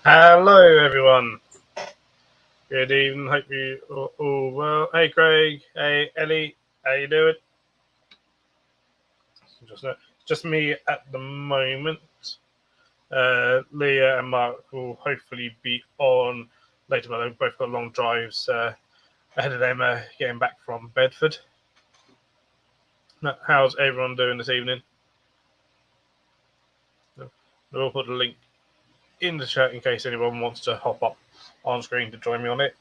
Hello, everyone. Good evening. Hope you all well. Hey, Craig. Hey, Ellie. How you doing? Just me at the moment. Leah and Mark will hopefully be on later, but they've both got long drives ahead of them getting back from Bedford. How's everyone doing this evening? We'll put the link in the chat in case anyone wants to hop up on screen to join me on it.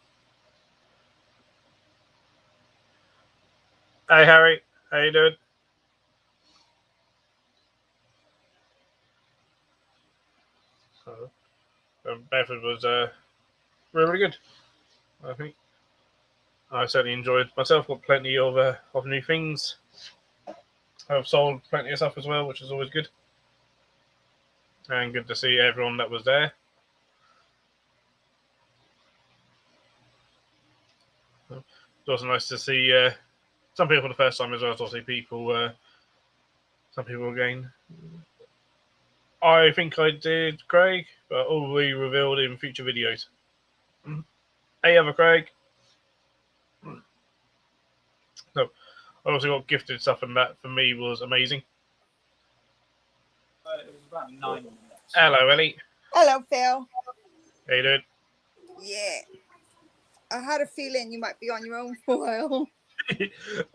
Hey, Harry. How you doing? Bedford was really good, I think. I certainly enjoyed myself. Got plenty of new things. I've sold plenty of stuff as well, which is always good. And good to see everyone that was there. It's also nice to see some people for the first time as well. To see people, some people again. I think I did, Craig, but all will be revealed in future videos. Hey, other Craig. No, I also got gifted stuff, and that for me was amazing. It was about 9 minutes. Hello, Ellie. Hello, Phil. How you doing? Yeah. I had a feeling you might be on your own for a while.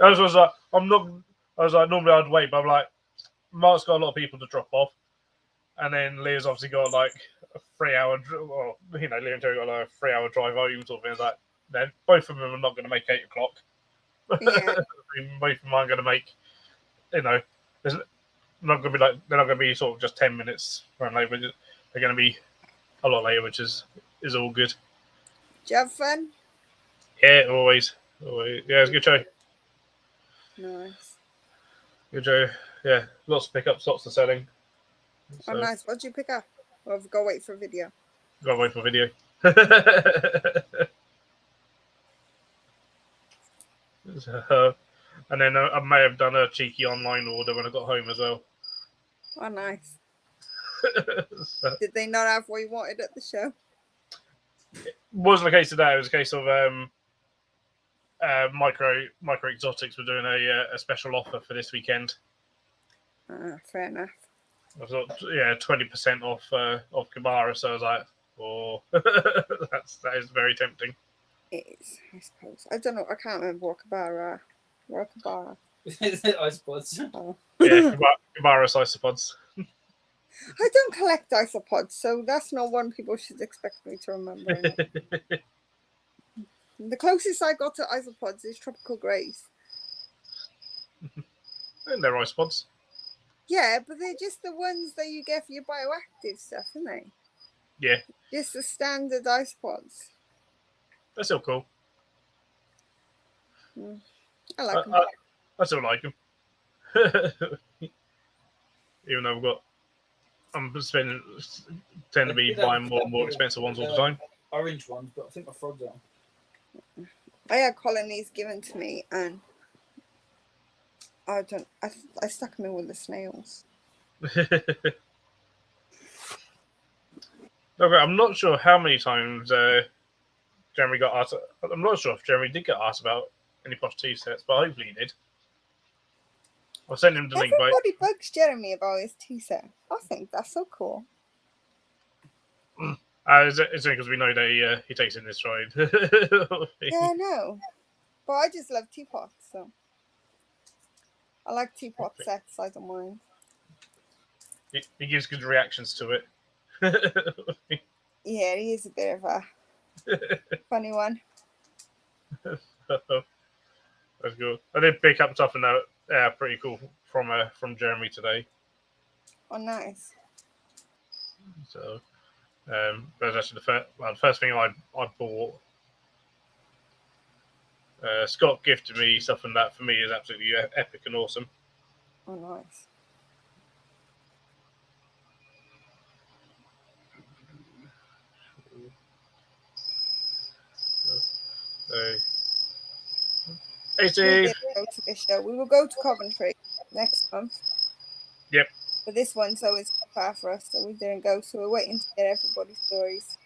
I was like, normally I'd wait, but I'm like, Mark's got a lot of people to drop off. And then Leah's obviously got like a 3 hour, well, Leah and Terry got like a 3 hour drive home sort of thing. It's like, then both of them are not going to make 8 o'clock. Yeah. Both of them aren't going to make, they're not going to be sort of just 10 minutes run late, but they're going to be a lot later, which is all good. Did you have fun? Yeah, always. Yeah, it's a good show. Nice. Good show. Yeah, lots of pickups, lots of selling. So, nice. What did you pick up? Or go wait for a video? Gotta wait for a video. And then I may have done a cheeky online order when I got home as well. Oh, nice. Did they not have what you wanted at the show? It wasn't the case today. It was a case of Micro Exotics were doing a special offer for this weekend. Fair enough. I thought, 20% off Kabara. So I was like, oh, that is very tempting. It is, I suppose. I don't know. I can't remember what Kabara. Isopods. Oh. Yeah, Kabara isopods. I don't collect isopods, so that's not one people should expect me to remember. The closest I got to isopods is Tropical Grace. And they're isopods. Yeah, but they're just the ones that you get for your bioactive stuff, aren't they? Yeah. Just the standard isopods. They're still cool. I like them. I still like them. Even though I'm tend to be buying more and more expensive ones all the time. Orange ones, but I think my frogs are. I had colonies given to me, and I stuck them in with the snails. Okay, I'm not sure how many times Jeremy got asked. I'm not sure if Jeremy did get asked about any posh tea sets, but hopefully he did. I'll send him the link. Everybody bugs Jeremy about his tea set. I think that's so cool. It's because we know that he takes in this stride. Yeah, I know. But I just love teapots, so I like teapot sets. I don't mind. He gives good reactions to it. Yeah, he is a bit of a funny one. That's good. I did pick up something that pretty cool from Jeremy today. Oh, nice. So, that's actually the first thing I bought. Scott gifted me something that for me is absolutely epic and awesome. Oh, nice. Hey, Steve. Go to this show. We will go to Coventry next month. Yep. But this one, so it's far for us, so we didn't go. So we're waiting to get everybody's stories.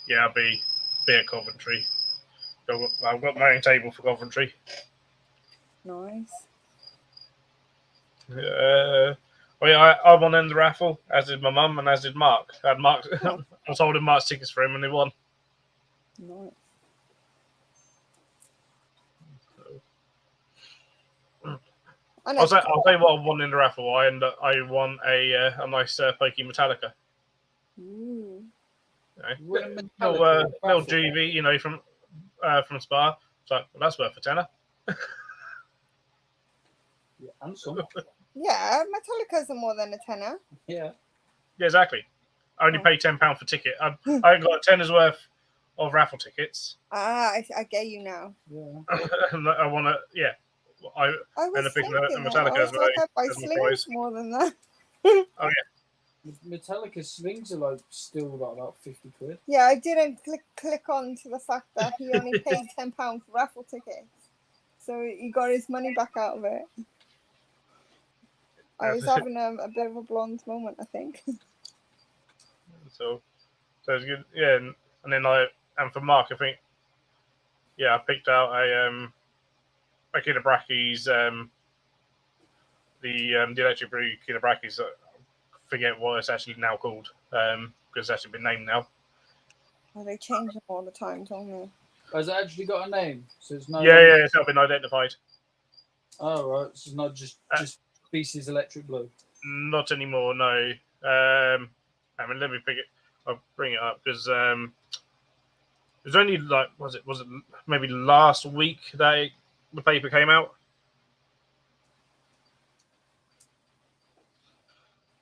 yeah, I'll be at Coventry. I've got my own table for Coventry. Nice. Well, yeah, I won in the raffle, as did my mum and as did Mark. I Oh. was holding Mark's tickets for him and they won. Nice. I'll say what I won in the raffle. I won a nice Pokey Metallica. Ooh. Little GV, from Spa. So well, that's worth a tenner. Yeah, and some. Yeah, Metallica's are more than a tenner. Yeah. Yeah, exactly. I only paid £10 for ticket. I got a tenner's worth of raffle tickets. I get you now. Yeah. And I want to, yeah. I was ended up picking thinking that. Metallica I was like, I buy as my slings prize. more than that. Oh yeah. Metallica slings are like still about 50 quid. Yeah, I didn't click on to the fact that he only paid £10 for raffle tickets, so he got his money back out of it. I was having a bit of a blonde moment, I think. So it's good. Yeah, and then and for Mark, I think, yeah, I picked out a Kid Brackies, the electric brew Kid Brackies. I forget what it's actually now called, because it's actually been named now. Oh, they change them all the time, don't they? Has it actually got a name? So it's no. Yeah, it's not been identified. Oh right, it's not just Species Electric Blue. Not anymore, no. I mean, let me pick it. I'll bring it up because it was only like was it maybe last week that the paper came out.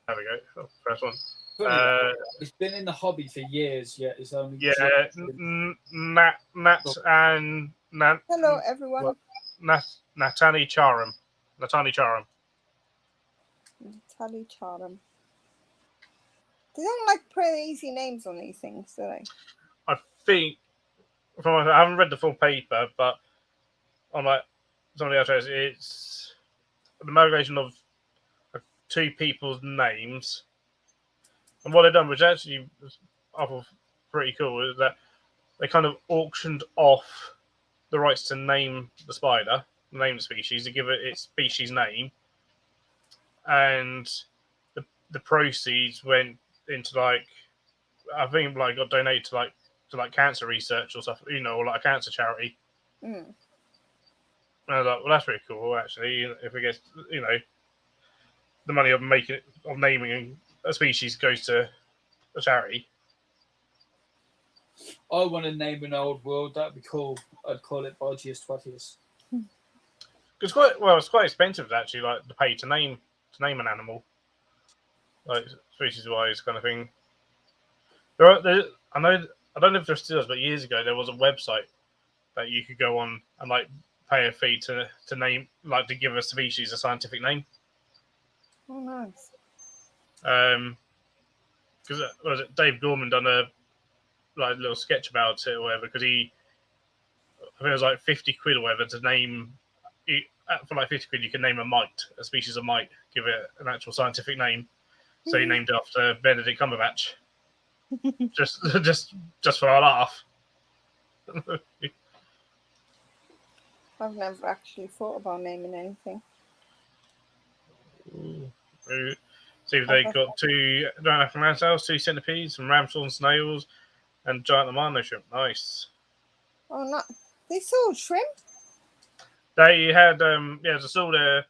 There we go. Oh, first one. Funny, it's been in the hobby for years, yet it's only Nat and Nat. Hello, everyone. Natani Charam. Natali Charam. They don't like pretty easy names on these things, do they? I think I haven't read the full paper, but on like some of the others, it's the amalgamation of two people's names. And what they've done, which actually I thought pretty cool, is that they kind of auctioned off the rights to name the spider, name the species, to give it its species name, and the proceeds went into I think got donated to cancer research or stuff, or like a cancer charity. Mm. And I was like, well, that's pretty cool, actually. If it gets, the money of naming a species goes to a charity. I want to name an old world. That'd be cool. I'd call it Bartius Twatius. It's quite expensive actually, like to pay to name an animal, like species wise kind of thing. I don't know if there still is, but years ago there was a website that you could go on and pay a fee to name, to give a species a scientific name. Oh, nice. Because was it Dave Gorman done a little sketch about it or whatever? Because I think it was like 50 quid or whatever to name. For like 50 quid, you can name a species of mite, give it an actual scientific name. So he named it after Benedict Cumberbatch, just for a laugh. I've never actually thought about naming anything. See if they've got two giant African ramsdales, two centipedes, some ramshorn snails, and giant Amano shrimp. Nice. Oh, no. They sold shrimp? They had there's a store there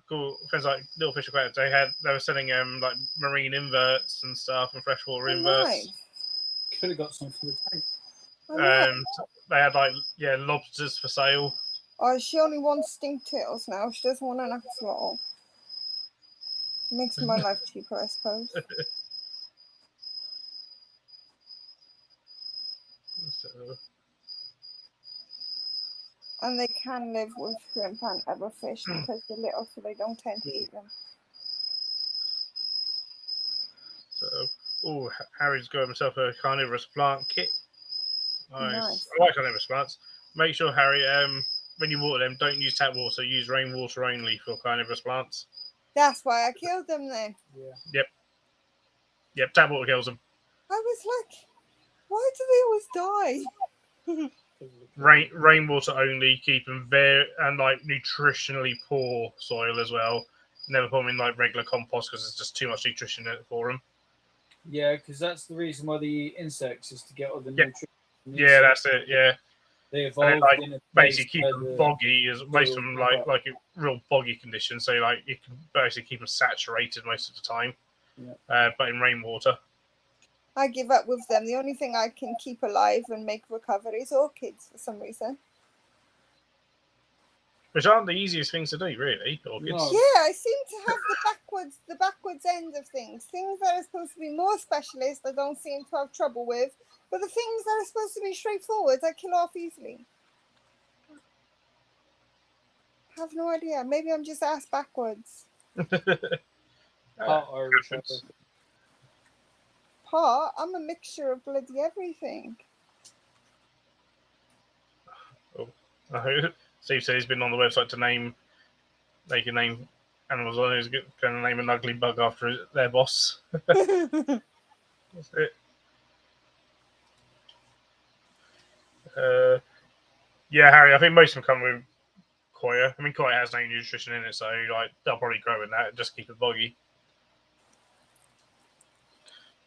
called things like Little Fish Aquatics. They were selling marine inverts and stuff and freshwater inverts. Nice. Could have got some for the tank. They had lobsters for sale. Oh, she only wants stink turtles now. She doesn't want an axolotl. Makes my life cheaper, I suppose. And they can live with shrimp and other fish because they're little, so they don't tend to eat them. So, Harry's got himself a carnivorous plant kit. Nice. I like carnivorous plants. Make sure, Harry, when you water them, don't use tap water. Use rainwater only for carnivorous plants. That's why I killed them then. Yeah. Yep. Tap water kills them. I was like, Why do they always die? Rainwater only, keep them and like nutritionally poor soil as well. Never put them in like regular compost because there's just too much nutrition in it for them. Yeah, because that's the reason why they eat insects is to get all the Yeah. nutrition. from Yeah, insects. that's it. Yeah, They and then evolved like in a place basically keep where them the boggy. Is most of them soil- like a real boggy condition. So like you can basically keep them saturated most of the time. Yeah. But in rainwater. I give up with them. The only thing I can keep alive and make recover is orchids for some reason. Which aren't the easiest things to do, really. Orchids. No. Yeah, I seem to have the backwards end of things. Things that are supposed to be more specialist, I don't seem to have trouble with. But the things that are supposed to be straightforward, I kill off easily. I have no idea. Maybe I'm just ass backwards. Part Irish. Part, I'm a mixture of bloody everything. Steve said he's been on the website to they can name animals on. He's going to name an ugly bug after their boss. That's it. Yeah, Harry, I think most of them come with Koya. I mean, Koya has no nutrition in it, so like they'll probably grow in that and just keep it boggy.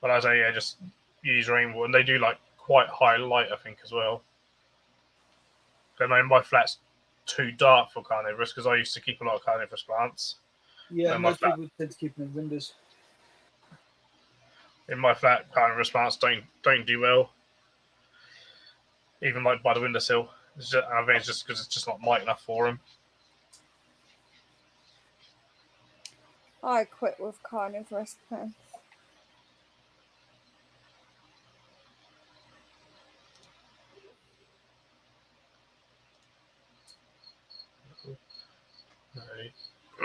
But I say, yeah, just use rainwater, and they do like quite high light, I think, as well. I know my flat's too dark for carnivorous because I used to keep a lot of carnivorous plants. Yeah, most people tend to keep them in windows. In my flat, carnivorous plants don't do well. Even like by the windowsill. I think it's just because it's just not light enough for them. I quit with carnivorous plants.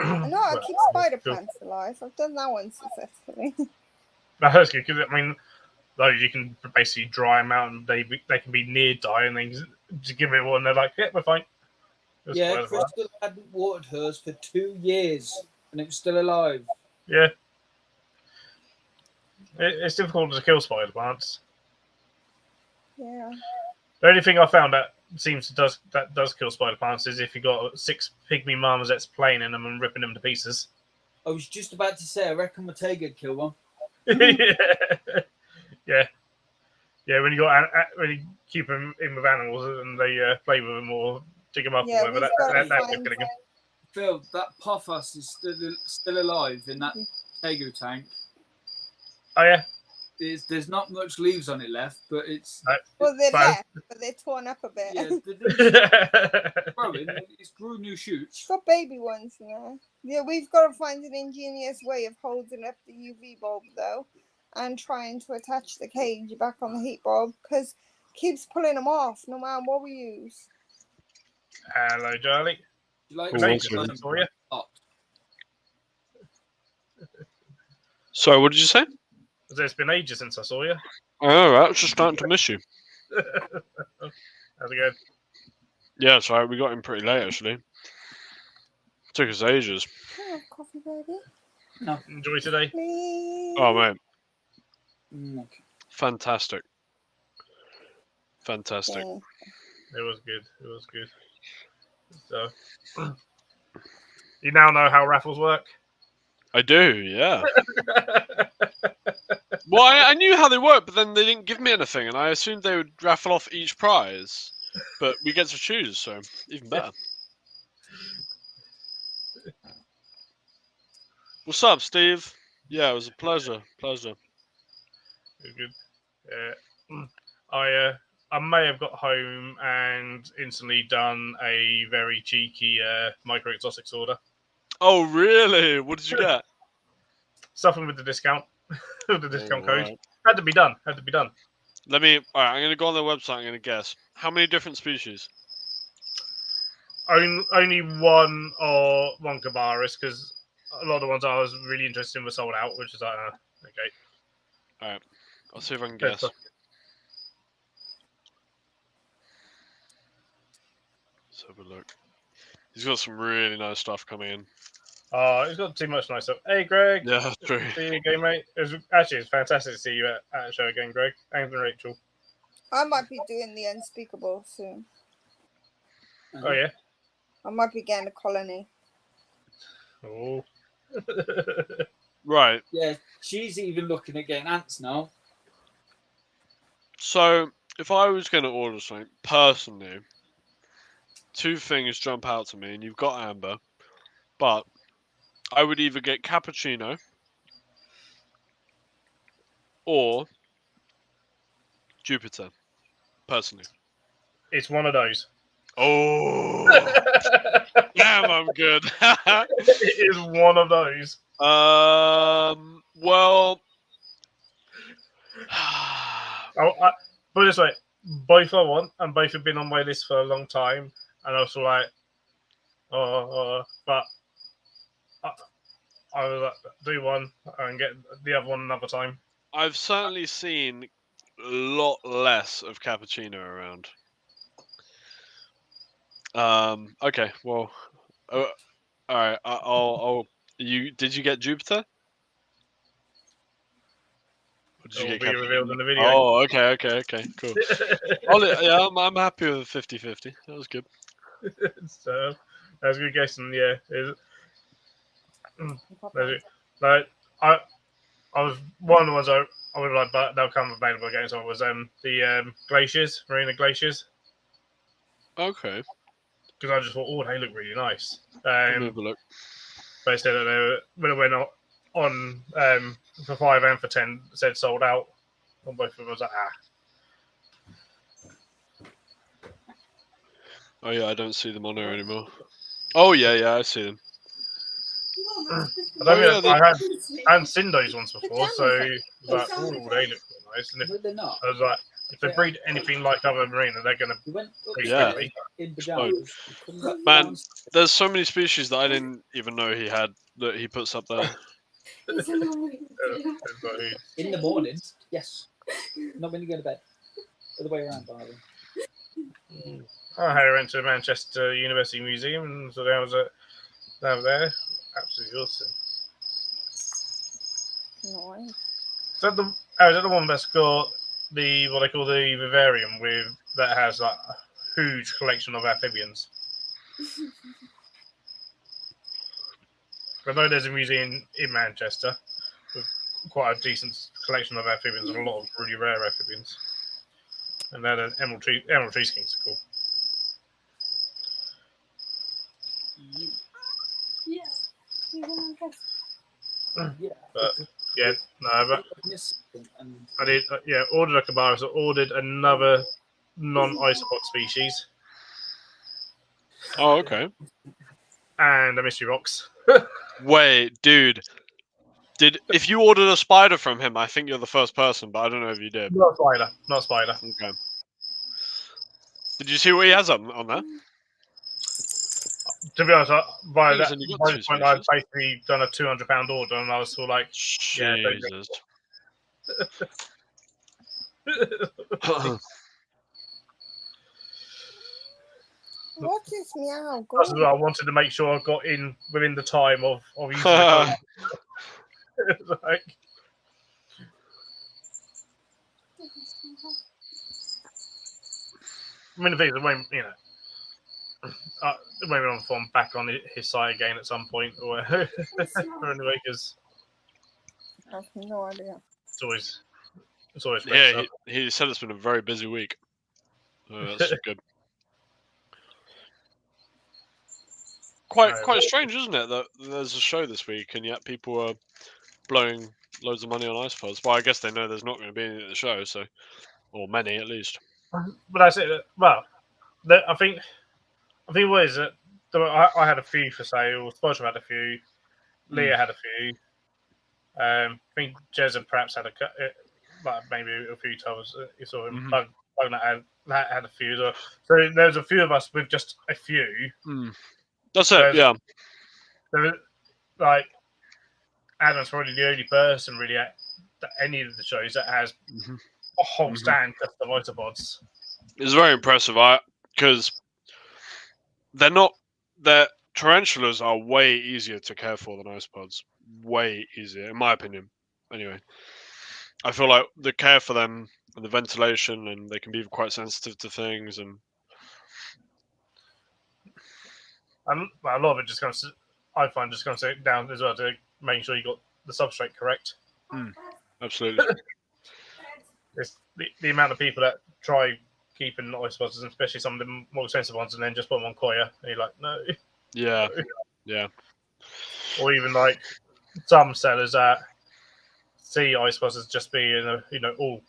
I know how to keep spider plants alive. I've done that one successfully. That's good because I mean, those you can basically dry them out and they can be near die and then just give it one. And they're like, yeah, we're fine. Yeah, Crystal hadn't watered hers for 2 years and it was still alive. Yeah, it's difficult to kill spider plants. Yeah. The only thing I found that does kill spider plants is if you got 6 pygmy marmosets playing in them and ripping them to pieces. I was just about to say, I reckon Matega kill one. yeah. When you keep them in with animals and they play with them or dig them up or whatever, that's killing them. Phil, that Puffus is still alive in that Tegu tank. Oh yeah. There's not much leaves on it left, but it's... Well, they're left, but they're torn up a bit. Yeah, it's growing. It's grew new shoots. It's got baby ones now. Yeah, we've got to find an ingenious way of holding up the UV bulb, though, and trying to attach the cage back on the heat bulb, because it keeps pulling them off, no matter what we use. Hello, Charlie. You like for you? Sorry, what did you say? It's been ages since I saw you. Oh, I was just starting to miss you. How's it going? Yeah, it's alright. We got in pretty late, actually. Took us ages. Can I have coffee, baby? No. Enjoy today? Please. Oh, mate. Okay. Fantastic. Fantastic. Yeah. It was good. So, you now know how raffles work? I do, yeah. Well, I knew how they work, but then they didn't give me anything, and I assumed they would raffle off each prize. But we get to choose, so even better. What's up, Steve? Yeah, it was a pleasure. Good. I may have got home and instantly done a very cheeky micro exotics order. Oh, really? What did you get? Something with the discount, the discount code. Right. Had to be done. Let me. All right, I'm going to go on their website. I'm going to guess. How many different species? Only one Cabaris because a lot of the ones I was really interested in were sold out, which is like, okay. All right, I'll see if I can guess. Let's have a look. He's got some really nice stuff coming in. He's got too much nice stuff. Hey, Greg. Yeah, true. See you again, mate. It's fantastic to see you at the show again, Greg. And Rachel. I might be doing the unspeakable soon. Oh yeah. I might be getting a colony. Oh. Right. Yeah, she's even looking at getting ants now. So, if I was going to order something, personally, two things jump out to me, and you've got Amber, but I would either get cappuccino or Jupiter, personally. It's one of those. Oh, damn, I'm good. It is one of those. Well, Put it this way, both I want, and both have been on my list for a long time, and I was like, but I will do one and get the other one another time. I've certainly seen a lot less of cappuccino around. Okay, well, all right. I'll. Did you get Jupiter? Or did It you will get be revealed cappuccino? in the video. Oh, okay, cool. Yeah, I'm happy with 50-50. That was good. So that was a good guess, and yeah, like I was one of the ones I would like, but they'll come available again. So it was the glaciers, marina glaciers, Okay, because I just thought, oh, they look really nice. let me have a look. But instead of when it went on for 5 and for 10, said sold out on both of them. I was like, Oh yeah, I don't see them on there anymore. Oh yeah, I see them. I don't think yeah, I hadn't seen those ones before, so I was like, oh, they look nice. And No, they're not. I was like, if they breed anything like other marina, they're going to We went breed Yeah. quickly. in pajamas. come back Man, down- there's so many species that I didn't even know he had that he puts up there. in the mornings. Yes. Not when you go to bed. Other way around, by the way. I went to Manchester University Museum, and so I was down there. Absolutely awesome. Nice. Is that the one that's got the what they call the vivarium that has like a huge collection of amphibians? I know there's a museum in Manchester with quite a decent collection of amphibians and a lot of really rare amphibians. And then emerald tree skinks are cool. Yeah. But yeah, no, but And I did ordered a Kabara, so ordered another non-isopod species Oh, okay. and a mystery box. Wait, dude. If you ordered a spider from him, I think you're the first person, but I don't know if you did. Not spider. Okay. Did you see what he has on there? To be honest, by Things this and you got point, two I've species. basically done a £200 order, and I was sort of like, yeah, Jesus. What is meow? that's what I wanted to make sure I got in within the time of using the code. Like, I mean, the thing is, maybe I'm back on his site again at some point, or anyway, because I have no idea. it's always great Yeah, stuff. he said it's been a very busy week. That's good. Quite strange, isn't it, that there's a show this week and yet people are blowing loads of money on icepods. Well, I guess they know there's not going to be any at the show, so, or many at least. But that's it. Well, I think what is it? I had a few for sale. Sponsor had a few. Leah had a few. I think Jezza perhaps had maybe a few times. You saw him. Bug had a few. So there's a few of us with just a few. That's it. Yeah. Like Adam's probably the only person really at any of the shows that has a whole stand just of isopods. It's very impressive, because their tarantulas are way easier to care for than isopods. Way easier, in my opinion. Anyway, I feel like the care for them and the ventilation, and they can be quite sensitive to things. And a lot of it just comes, I find, just comes down as well to making sure you got the substrate correct. absolutely, It's the amount of people that try keeping ice pods, especially some of the more expensive ones, and then just put them on coir. And you're like, no. yeah, No. yeah, Or even like some sellers that see ice pods as just being, all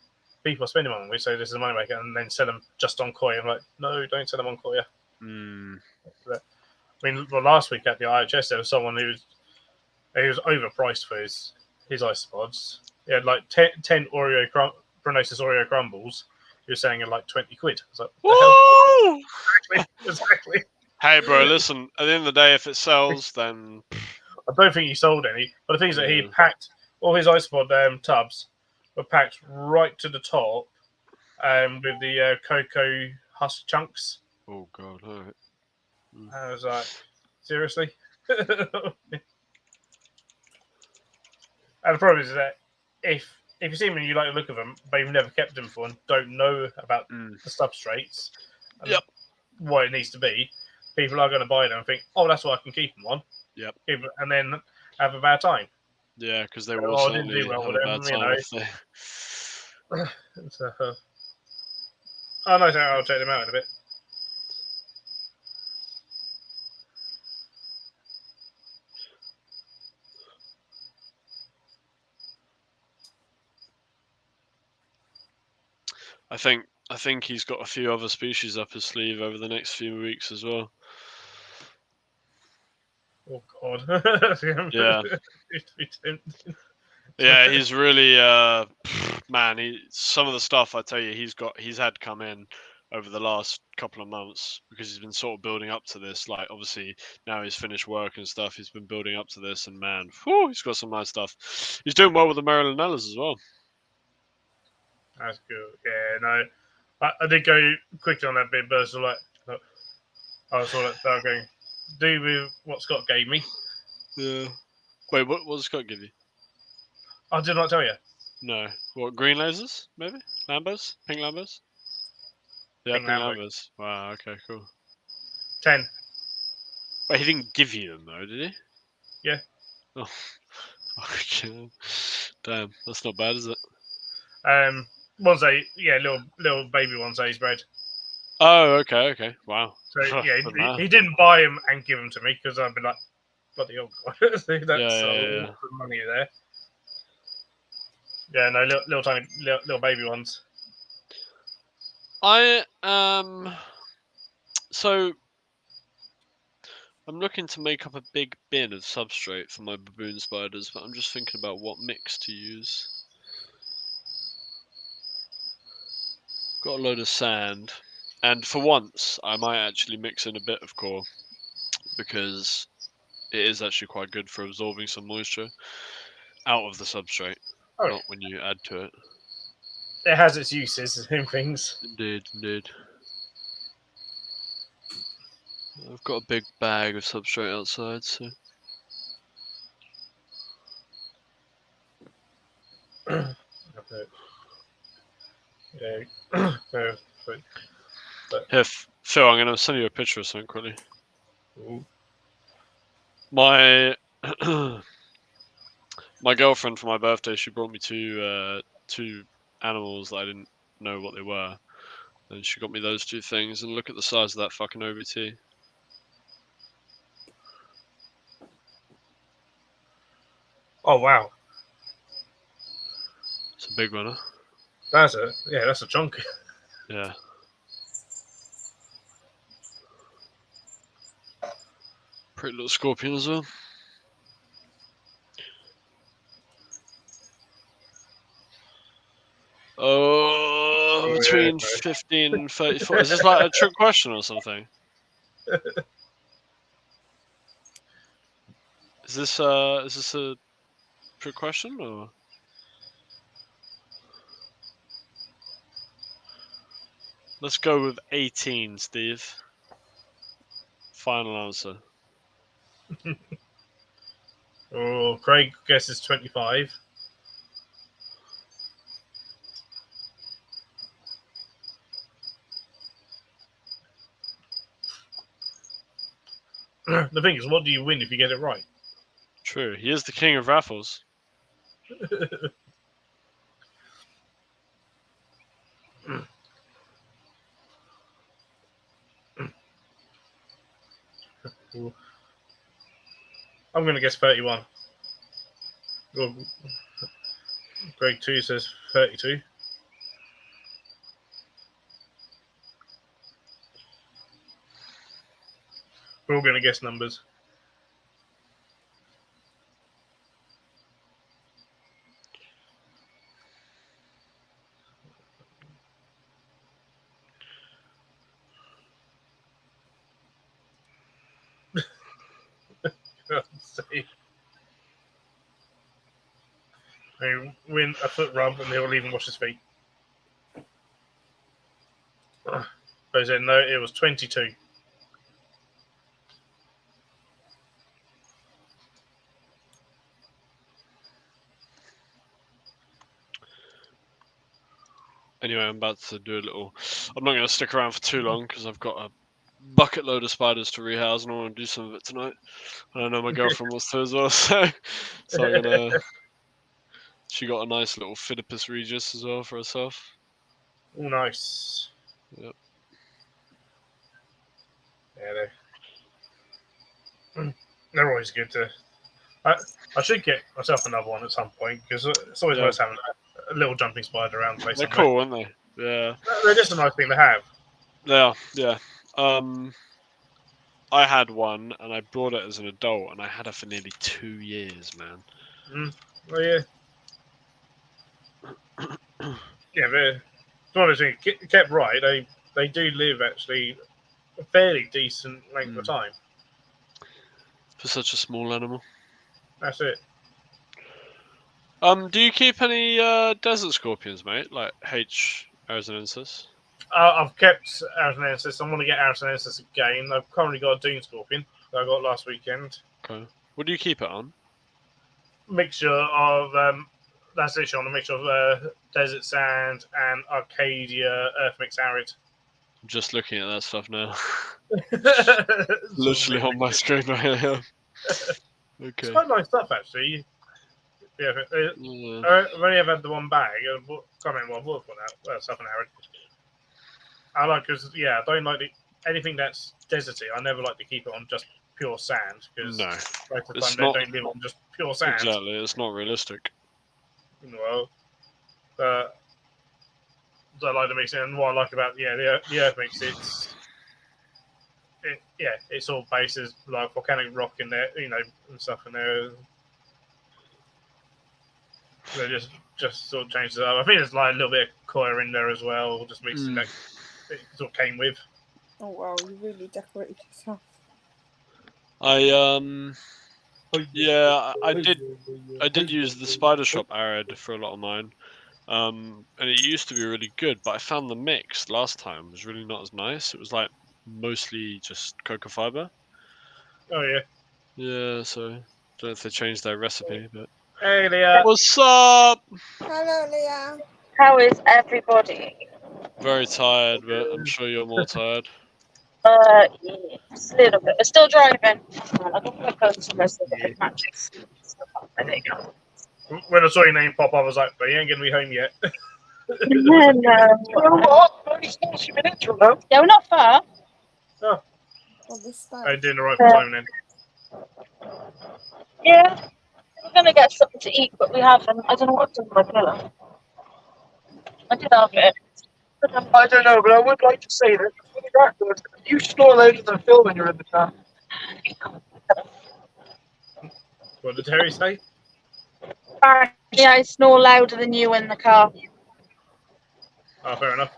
people are spending money, so this is a moneymaker, and then sell them just on coir. I'm like, no, don't sell them on coir. I mean, well, last week at the IHS, there was someone who was overpriced for his ice pods. He had like 10 Pronosis Oreo crumbles. He was selling at like 20 quid. I was like, what the hell? Exactly. Hey, bro, listen. At the end of the day, if it sells, then I don't think he sold any, but the thing is that he Yeah. had packed all his ice pod tubs were packed right to the top with the cocoa husk chunks. oh god, all right. I was like, seriously? And the problem is that if you see them and you like the look of them, but you've never kept them before and don't know about the substrates and Yep. what it needs to be, people are going to buy them and think, oh, that's what I can keep them on. Yep. And then have a bad time. Yeah, because they will Oh, I didn't certainly do well have with a them, bad time if they. Oh, no, I'll check them out in a bit. I think he's got a few other species up his sleeve over the next few weeks as well. Oh, God. Yeah. Yeah, he's really man. Some of the stuff I tell you, he's had come in over the last couple of months because he's been sort of building up to this. Like obviously now he's finished work and stuff. He's been building up to this, and man, he's got some nice stuff. He's doing well with the Marylandellas as well. That's good. Yeah, no, I did go quickly on that bit, but it's like I saw that they were going do with what Scott gave me. Yeah. Wait, what does Scott give you? I did not tell you. No. What, green lasers? Maybe? Lambos? Pink Lambos? Yeah, Pink pink Lambo. Lambos. Wow, okay, cool. 10. Wait, he didn't give you them though, did he? Yeah. Oh, okay. Damn, that's not bad, is it? One's little baby ones that he's bred. Oh, okay. Wow. So yeah, Good man. he didn't buy them and give them to me because I'd be like, bloody hell, that's a Yeah. lot of money there. Yeah, no, little tiny little baby ones. So I'm looking to make up a big bin of substrate for my baboon spiders, but I'm just thinking about what mix to use. Got a load of sand, and for once I might actually mix in a bit of core because it is actually quite good for absorbing some moisture out of the substrate, not when you add to it. It has its uses in things. Indeed. I've got a big bag of substrate outside, so. Yeah. Here, Phil, I'm gonna send you a picture of something quickly. Ooh. My my girlfriend for my birthday, she brought me two animals that I didn't know what they were, and she got me those two things. And look at the size of that fucking OBT. Oh wow, It's a big one, huh? that's a chunk. Yeah. Pretty little scorpion as well. Oh, between 15 and 34. Is this like a trick question or something? Is this a trick question or? Let's go with 18, Steve. Final answer. Oh, Craig guesses 25. The thing is, what do you win if you get it right? True. He is the king of raffles. I'm going to guess 31. Well, grade 2 says 32. We're all going to guess numbers. See. They win a foot rub and he'll even wash his feet. But he said no, it was 22. Anyway, I'm about to do a little. I'm not going to stick around for too long because I've got a bucket load of spiders to rehouse and I want to do some of it tonight. And I know my girlfriend wants to as well, so I'm gonna. She got a nice little Phidippus Regis as well for herself. Oh, nice. Yep. Yeah, they're always good to. I should get myself another one at some point because it's always nice having a little jumping spider around the place. They're cool, aren't they? Yeah. They're just a nice thing to have. Yeah. I had one and I brought it as an adult and I had her for nearly 2 years, man. Oh yeah. Yeah, they're one of those things. Kept right, they do live actually a fairly decent length of time. For such a small animal. That's it. Do you keep any desert scorpions, mate? Like H. arizoensis? I've kept arizoensis. I want to get arizoensis again. I've currently got a dune scorpion that I got last weekend. Okay. What do you keep it on? Mixture of that's literally on a mixture of desert sand and Arcadia earth mix arid. I'm just looking at that stuff now. Literally on my screen right now. Okay. It's quite nice stuff actually. Yeah, I've only ever had the one bag. I can't remember what I bought for that. Well, something arid. I like because I don't like anything that's deserty. I never like to keep it on just pure sand because most of the time they don't live on just pure sand. Exactly, it's not realistic. Well, I like to mix it, and what I like about the earth mix, it's all bases like volcanic rock in there, and stuff in there. So just sort of changes it up. I think there's like a little bit of coir in there as well, just mixing that it sort of came with. Oh wow, you really decorated yourself. I did use the Spider Shop Arid for a lot of mine. And it used to be really good, but I found the mix last time was really not as nice. It was like mostly just cocoa fiber. Oh yeah. Yeah, so I don't know if they changed their recipe, but hey Leah. What's up? Hello, Leah. How is everybody? Very tired, but I'm sure you're more tired. Yes, a little bit. We're still driving. I don't want to go somewhere so that matches. There you go. When I saw your name pop up, I was like, but you ain't going to be home yet. No. What? Only 40 minutes from home. Yeah, we're not far. Oh, this I'm doing the right time then. Yeah. We're going to get something to eat, but we haven't. I don't know what's in my pillow. I did have it. I don't know, but I would like to say that for the record, you snore louder than Phil when you're in the car. What did Terry say? Yeah, I snore louder than you in the car. Oh, fair enough.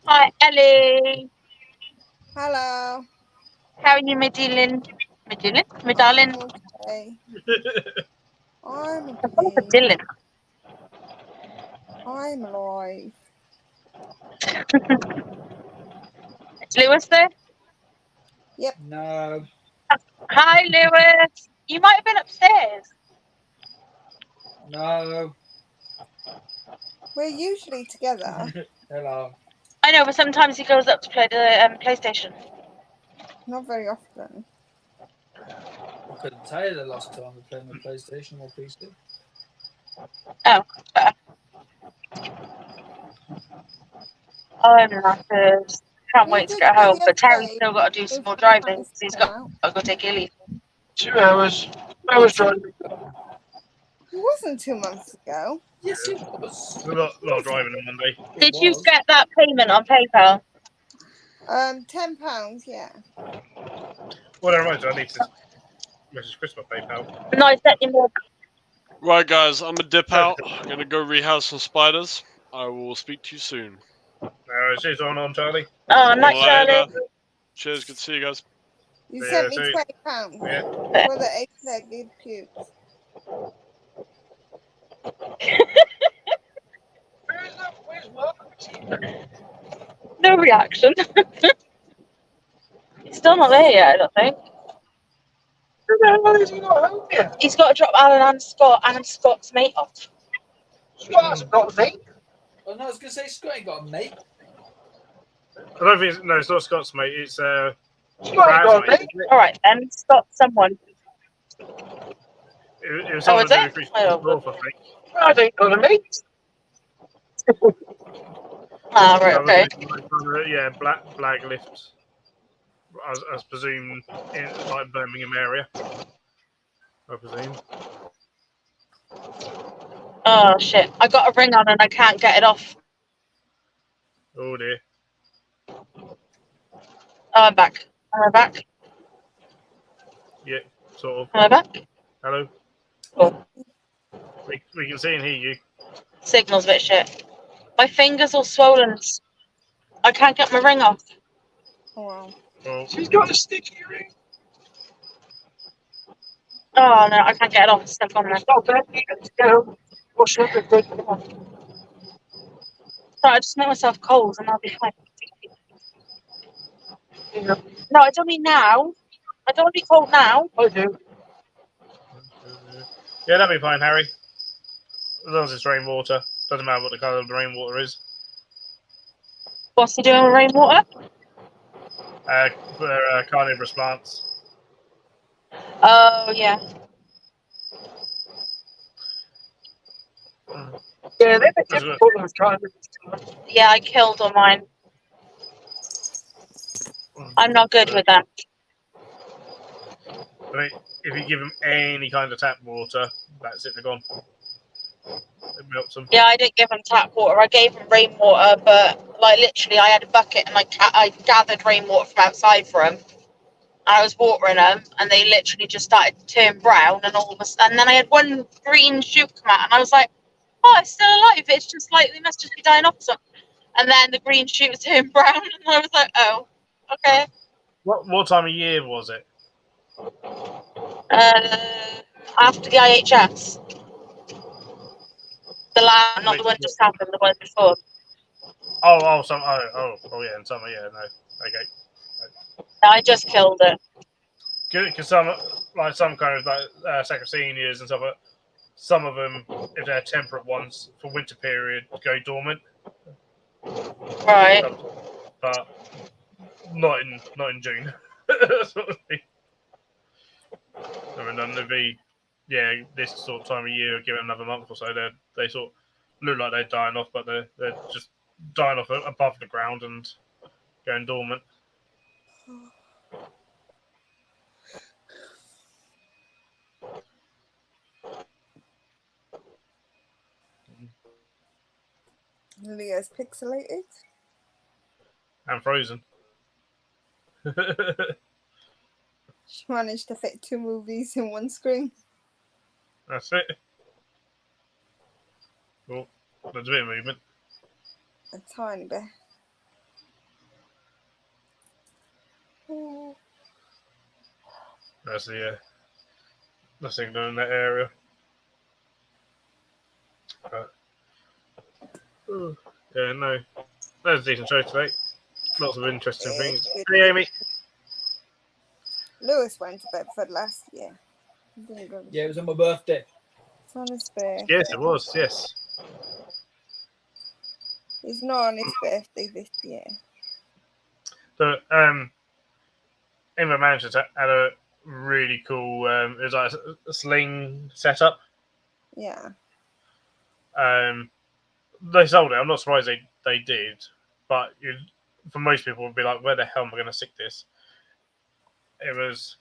Hi, Ellie. Hello. How are you, my darling? My darling? Okay. I'm Dylan. I'm alive. Is Lewis there? Yep. No. Hi, Lewis. You might have been upstairs. No. We're usually together. Hello. I know, but sometimes he goes up to play the PlayStation. Not very often. I couldn't tell you the last time I played my PlayStation or PC. Oh, better. I'm knackered. Can't We wait to did get go home. But Terry's yesterday. still got to do It some was more very driving. nice 'Cause he's to got go out. to go take a leave. 2 hours. 2 hours driving. It wasn't 2 months ago. Yes, it was. There's a lot of driving on Monday. Did you get that payment on PayPal? £10, yeah. Well, never mind. I need to message Chris my PayPal. No, I sent you more. Right, guys, I'm gonna dip out. I'm gonna go rehouse some spiders. I will speak to you soon. Cheers on Charlie. Oh, night, Later. Charlie. Cheers. Good to see you guys. You Yeah, sent me so- £20 Yeah. for the 8-legged pubes. Where's Mark? No reaction. He's still not there yet, I don't think. Who the hell is he not home yet? He's got to drop Alan and Scott's mate off. Scott hasn't got a mate. Oh, no, I was going to say Scott ain't got a mate. I don't think it's not Scott's mate. It's Scott ain't Brad's got a mate. mate. All right, then. Scott, someone. It was Oh, someone is to it? do with I don't know. Christmas, I think. Brad ain't got a mate. Ah, right, okay. Yeah, black lifts. As presumed in like Birmingham area. I presume. Oh, shit. I got a ring on and I can't get it off. Oh dear. Oh, I'm back. Am I back? Yeah, sort of. Am I back? Hello. Cool. We can see and hear you. Signal's a bit shit. My finger's all swollen. I can't get my ring off. Oh, wow. Well, She's got a sticky ring. Oh, no, I can't get it off. It's stuck on there. Stop that. Let's go. Wash up and take it off. So I just make myself cold and I'll be fine. Yeah, No, I don't mean now. I don't want to be cold now. I do. yeah, that'll be fine, Harry. As long as it's rainwater. Doesn't matter what the colour of the rainwater is. What's he doing with rainwater? For carnivorous plants. Oh, yeah. Yeah, they're the That's difficult ones trying to. Yeah, I killed all mine. I'm not good with that. I mean, if you give them any kind of tap water, that's it, they're gone. It melts them. Yeah, I didn't give him tap water. I gave him rainwater, but like literally, I had a bucket and I gathered rainwater from outside for him. And I was watering them, and they literally just started to turn brown. And and then I had one green shoot come out, and I was like, "Oh, it's still alive. It's just like they must just be dying off or something." And then the green shoot turned brown, and I was like, "Oh, okay." What time of year was it? After the IHS, the last, not the one just happened, the one before. Yeah, in summer, yeah, no, okay. I just killed it. Because some kind of like second seniors and stuff, some of them, if they're temperate ones for winter period, go dormant. Right. But not in June. Sort of thing. I mean, then they'd be, this sort of time of year, give it another month or so, they sort of look like they're dying off, but they're just dying off above the ground and going dormant. Leah's pixelated. And frozen. She managed to fit 2 movies in one screen. That's it. Well, there's a bit of movement. A tiny bit. That's the signal in that area. Yeah, no. That was a decent show today. Lots of interesting things. Hey, Amy. Lewis went to Bedford last year. Didn't go. Yeah, it was on my birthday. It's on his birthday. Yes, it was. Yes. He's not on his birthday this year. So, Inver Mansions had a really cool. It was like a sling setup. Yeah. They sold it. I'm not surprised they did, but for most people, would be like, "Where the hell am I going to stick this?" It was.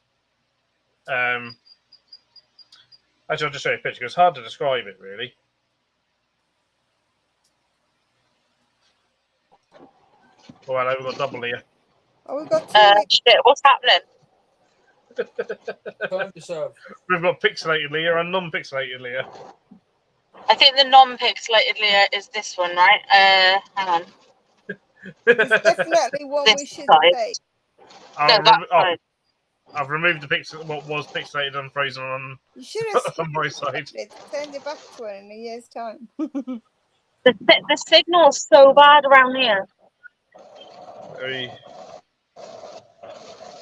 Actually, I'll just show you a picture. It's hard to describe it, really. Oh, hello, we've got double here. Oh, we've got two. Shit, what's happening? Time to serve. We've got pixelated Leah and non-pixelated Leah. I think the non-pixelated Leah is this one, right? Hang on. There's definitely one we This should side. say. No, that side. I've removed the what was pixelated and frozen on You should have on my side. turned it back to her in a year's time. The signal's so bad around here.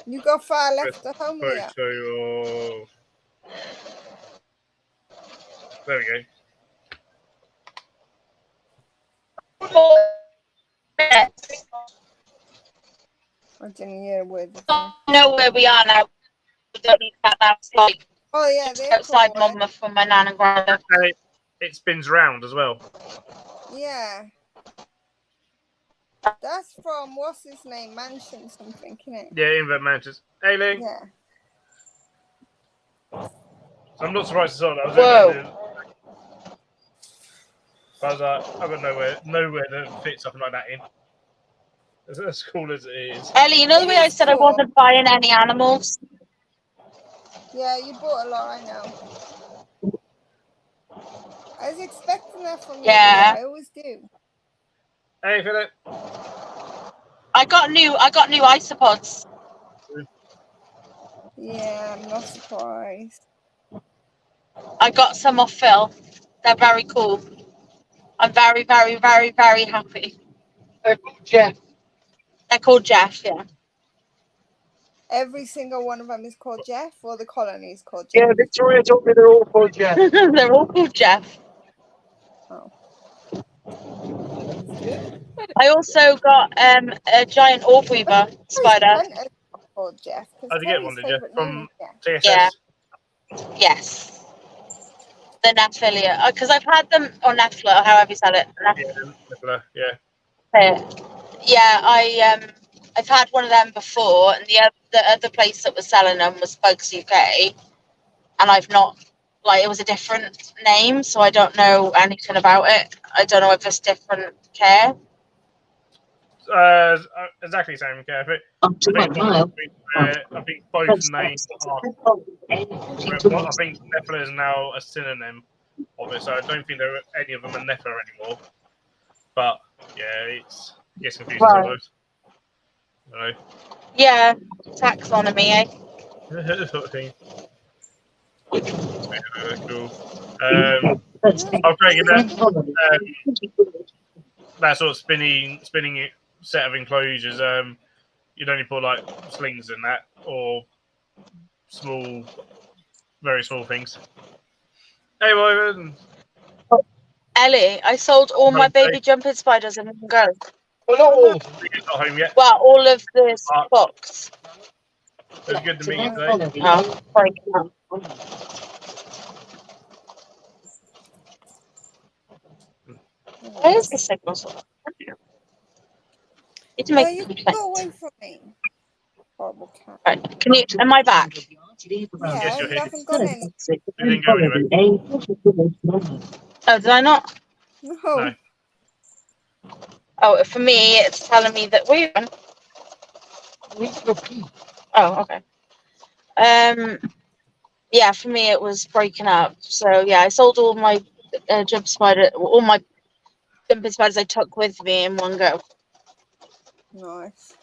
You got far left at home, Leah. Photo of... There we go. I didn't hear a word. I know where we are now. We don't need that. That's like Oh yeah, they're outside cool, Monmouth for my nan and granddad. And it spins round as well. Yeah. That's from what's his name? Mansion something, isn't it? Yeah, Invert Mansions. Hey, Lee. Yeah. So I'm not surprised to saw that. I was like, I've got nowhere to fit something like that in. As cool as it is. Ellie, you know the way I said I wasn't buying any animals? Yeah, you bought a lot, I know. I was expecting that from you. Yeah. I always do. Hey, Philip. I got new isopods. Yeah, I'm not surprised. I got some off Phil. They're very cool. I'm very, very, very, very happy. Jeff. They're called Jeff, yeah. Every single one of them is called Jeff, or the colony is called Jeff? Yeah, Victoria told me they're all called Jeff. They're all called Jeff. Oh. I also got a giant orb weaver spider. Called Jeff. How'd you get one, did you? From TSS? Yeah. Yes. The Nephilia. Because I've had them, or Nephila, or however you said it. Yeah. Yeah, I've had one of them before, and the other place that was selling them was Bugs UK, and I've not, like, it was a different name, so I don't know anything about it. I don't know if it's different care. Exactly the same care. I think both names are. I think Nephilim is now a synonym of it, so I don't think there are any of them are Nephilim anymore. But yeah, it gets confusing sometimes. Yeah, taxonomy, eh? Sort of thing. Cool. I've created that sort of spinning set of enclosures. You'd only put like slings in that, or small, very small things. Hey, Wyvern. Ellie, I sold all my baby jumping spiders in one go. Well, not all. You're not home yet. Well, all of this box. It was good to meet you today. Oh, sorry. Where's the signal? It's No, making you me go away from me. Horrible cat. Right. Can you? Am I back? Yeah, you're you here. haven't got any. You didn't go anywhere. Oh, did I not? No. Oh, for me, it's telling me that we. Oh, okay. Yeah, for me it was breaking up. So yeah, I sold all my jumping spiders I took with me in one go. Nice.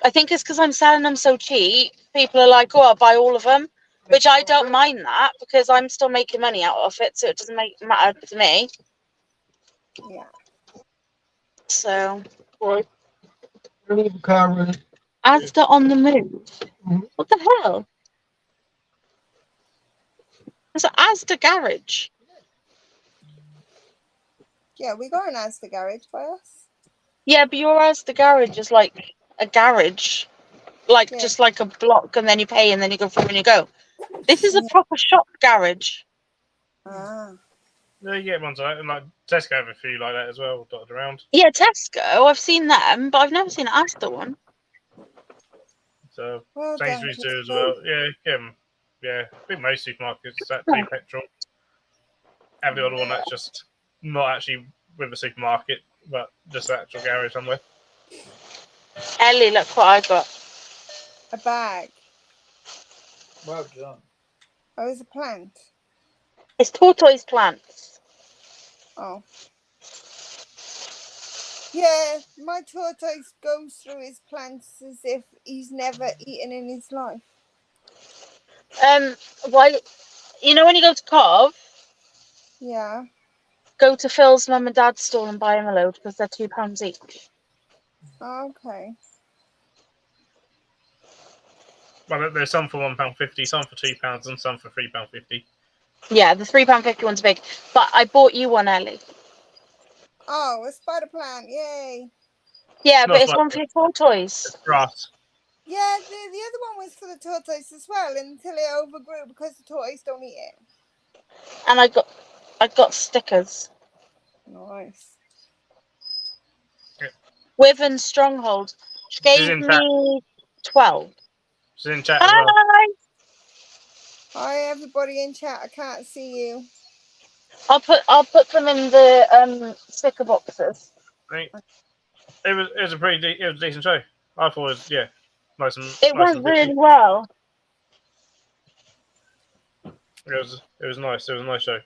I think it's because I'm selling them so cheap. People are like, "Oh, I'll buy all of them," which I don't mind that because I'm still making money out of it, so it doesn't matter to me. Yeah. So. Right. Leave the car running. Asda on the move. What the hell? It's an Asda garage. Yeah, we got an Asda garage by us. Yeah, but your Asda garage is like a garage, like Yeah. just like a block, and then you pay, and then you go through and you go. This is a Yeah. proper shop garage. Ah. No, you get ones like that, and like Tesco have a few like that as well, dotted around. Yeah, Tesco. I've seen them, but I've never seen an Asda one. So Well done, Sainsbury's do as Tesco. well. Yeah, get 'em. Yeah, I think most supermarkets that pay petrol have the other one that's just not actually with a supermarket, but just an actual garage somewhere. Ellie, look what I got. A bag. Well done. Oh, it's a plant. It's tortoise plants. Oh. Yeah, my tortoise goes through his plants as if he's never eaten in his life. Why? You know when you go to Cov, Yeah. go to Phil's mum and dad's store and buy him a load because they're £2 each. Okay. Well, there's some for £1.50, some for £2, and some for £3.50. Yeah, the £3.50 one's big, but I bought you one, Ellie. Oh, a spider plant. Yay. Yeah, Not but it's like one for your tortoise. grass. Yeah, the other one was for the tortoise as well until it overgrew because the tortoise don't eat it. And I got stickers. Nice. Wyvern Stronghold. She She's gave in chat. me 12. She's in chat as well. Hi! Hi, everybody in chat. I can't see you. I'll put them in the sticker boxes. Right. It was a it was a decent show. I thought it was nice and It nice went and really bitchy. well. It was nice. It was a nice show.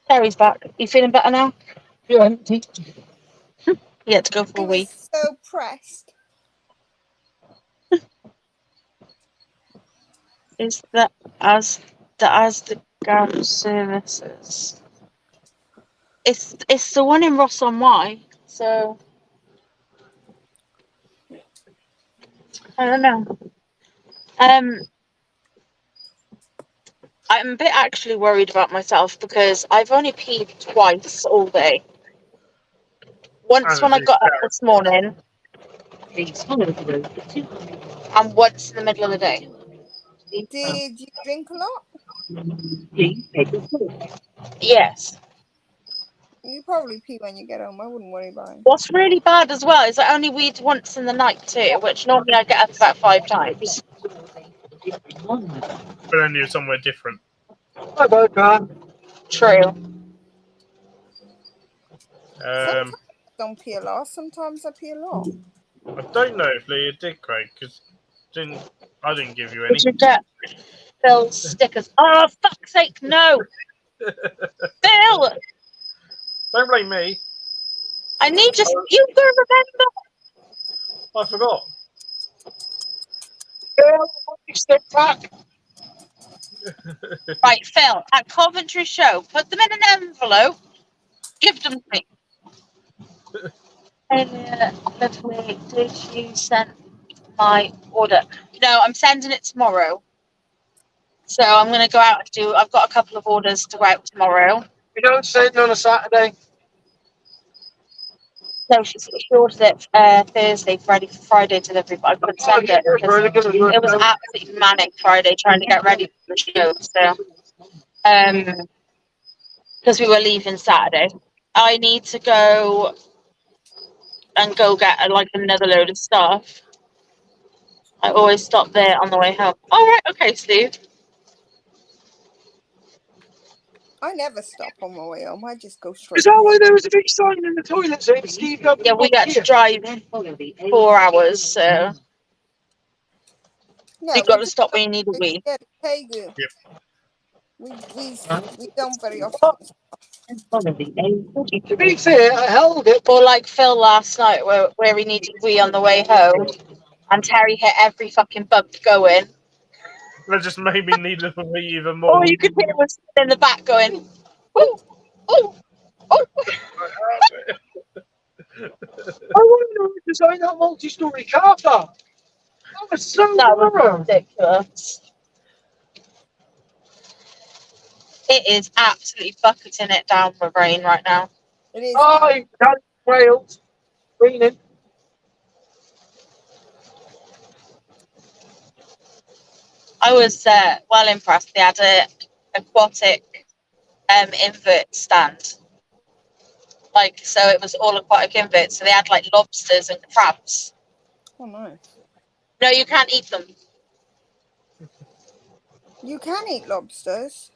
Terry's back. You feeling better now? You're empty. You had to go for He a wee. was so pressed. Is that as the garage services? It's the one in Ross on Y. So I don't know. I'm a bit actually worried about myself because I've only peed twice all day. Once As when a I got up decent this morning, and once in the middle of the day. Did you drink a lot? Yes. You probably pee when you get home. I wouldn't worry about it. What's really bad as well is I only weed once in the night too, which normally I get up about 5 times. But then you're somewhere different. Hi, Boca. True. Sometimes I don't pee a lot. Sometimes I pee a lot. I don't know if Leah did, Craig, because I didn't give you any. Did you get Phil's stickers? Oh, fuck's sake, no! Phil! Don't blame me. I need you to remember! I forgot. Step back. Right, Phil, at Coventry Show, put them in an envelope, give them to me. Lovely, did you send my order? No, I'm sending it tomorrow. So I'm going to go out and I've got a couple of orders to go out tomorrow. We don't send on a Saturday. No, she ordered it Thursday, Friday delivery, but I couldn't send it because it was absolutely manic Friday trying to get ready for the show. So, because we were leaving Saturday, I need to go get like another load of stuff. I always stop there on the way home. All right, okay, Steve. I never stop on my way home. I just go straight. Is that why there was a big sign in the toilet saying Steve W? Yeah, we got to drive 4 hours, so Yeah, you've got to stop when you need a wee. Yeah, hey, good. Yep. We don't very often. To be fair, I held it. Or like Phil last night, where he needed a wee on the way home, and Terry hit every fucking bump going. That just made me need a wee even more. All you could hear was in the back going, ooh, ooh, ooh. I want to know who designed that multi-story car park. That was so That was thorough. ridiculous. It is absolutely bucketing it down with rain right now. It is. Hi, Wales. Raining. I was well impressed. They had a aquatic invert stand. Like, so it was all aquatic inverts. So they had like lobsters and crabs. Oh, nice. No, you can't eat them. You can eat lobsters.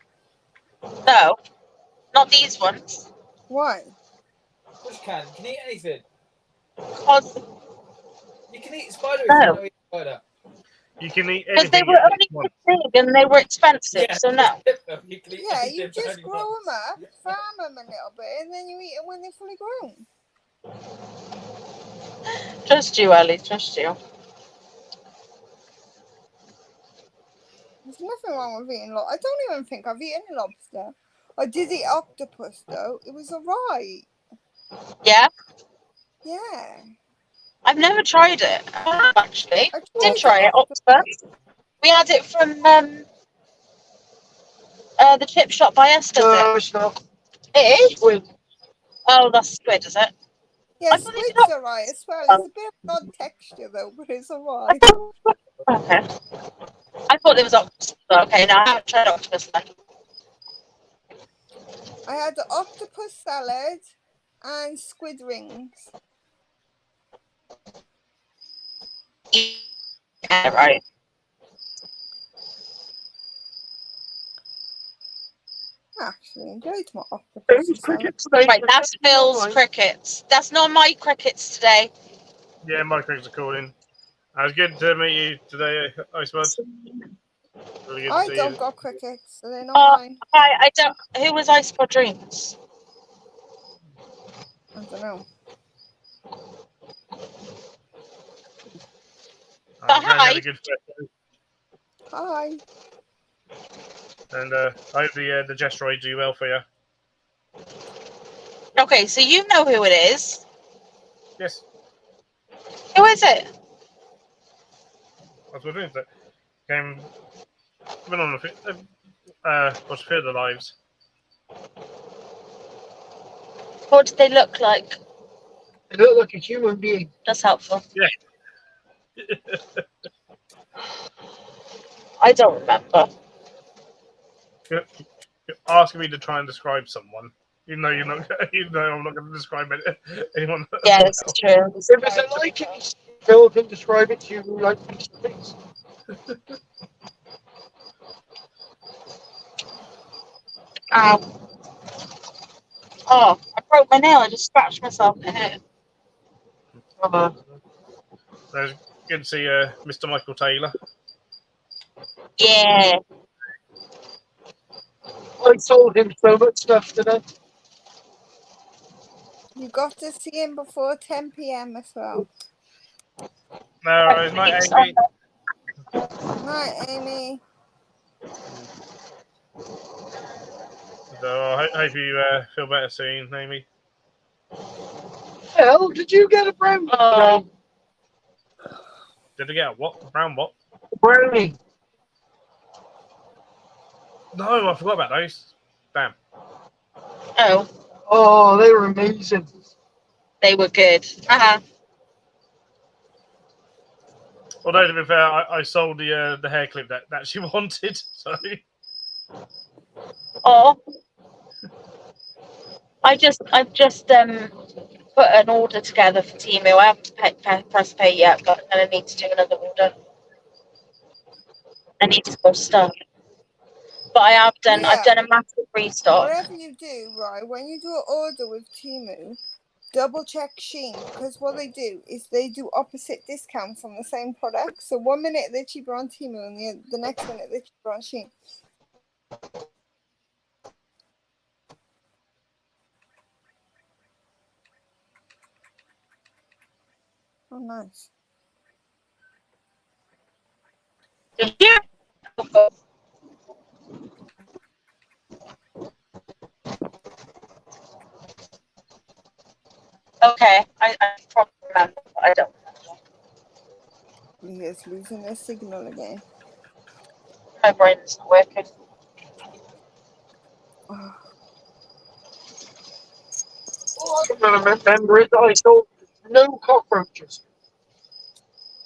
No, not these ones. Why? Of course you can. You can eat anything. Because You can eat spider if you No. know eat spider. You can eat they anything were you only want. big and they were expensive. So no. You can eat Yeah, anything you for just only grow them once. up, farm them a little bit, and then you eat them when they're fully grown. Trust you, Ellie. Trust you. There's nothing wrong with eating lobster. I don't even think I've eaten lobster. I did eat octopus though. It was alright. Yeah, Yeah. I've never tried it. I have, actually. I Did tried try it. octopus. Octopus. We had it from the chip shop by Esther's. No, it's not. It is. Squid. Oh, that's squid, is it? Yeah, I thought they did squid's alright as well. It's a bit of odd texture though, but it's alright. Okay. I thought there was octopus. Okay, no, I haven't tried octopus then. I had the octopus salad and squid rings. Yeah, right. I actually enjoyed my It octopus was salad. cricket today. Right, that's Phil's crickets. That's not my crickets today. Yeah, my crickets are calling. It was good to meet you today, Icebud. Really good to I see don't you. got crickets, so they're not mine. I don't. Who was Ice for Dreams? I don't know. I'm glad you hi. had a good festival. Hi. And I hope the Gestroids do well for you. Okay, so you know who it is. Yes, Who is it? that's what it is. That came, been on what's Fear the Lives. What did they look like? It looked like a human being. That's helpful. Yeah. I don't remember. You're asking me to try and describe someone. You know, you're not. You know, I'm not going to describe anyone. Yeah, this is true. If it's a likeness, Phil can describe it to you like things. Ow. Oh, I broke my nail. I just scratched myself in the head. It's good to see Mr. Michael Taylor. Yeah. I told him so much stuff today. You got to see him before 10 p.m. as well. No, it's my Amy. Night, Amy. So I hope you feel better soon, Amy. Phil, did you get a brownie? Did I get a what? Brown what? Brownie. No, I forgot about those. Damn. Oh, Oh, they were amazing. they were good. Although to be fair, I sold the hair clip that she wanted. So Oh, I've just put an order together for Temu. I haven't press pay yet, but I'm gonna need to do another order. I need to go stuff. But I've done a massive restock. Whatever you do, right, when you do an order with Temu, double check Shein, because what they do is they do opposite discounts on the same product. So 1 minute they're cheaper on Temu and the next minute they're cheaper on Shein. Oh, nice. Yeah. Okay, I probably remember, but I don't remember. He is losing his signal again. My brain's not working. All I can remember is that I saw no cockroaches.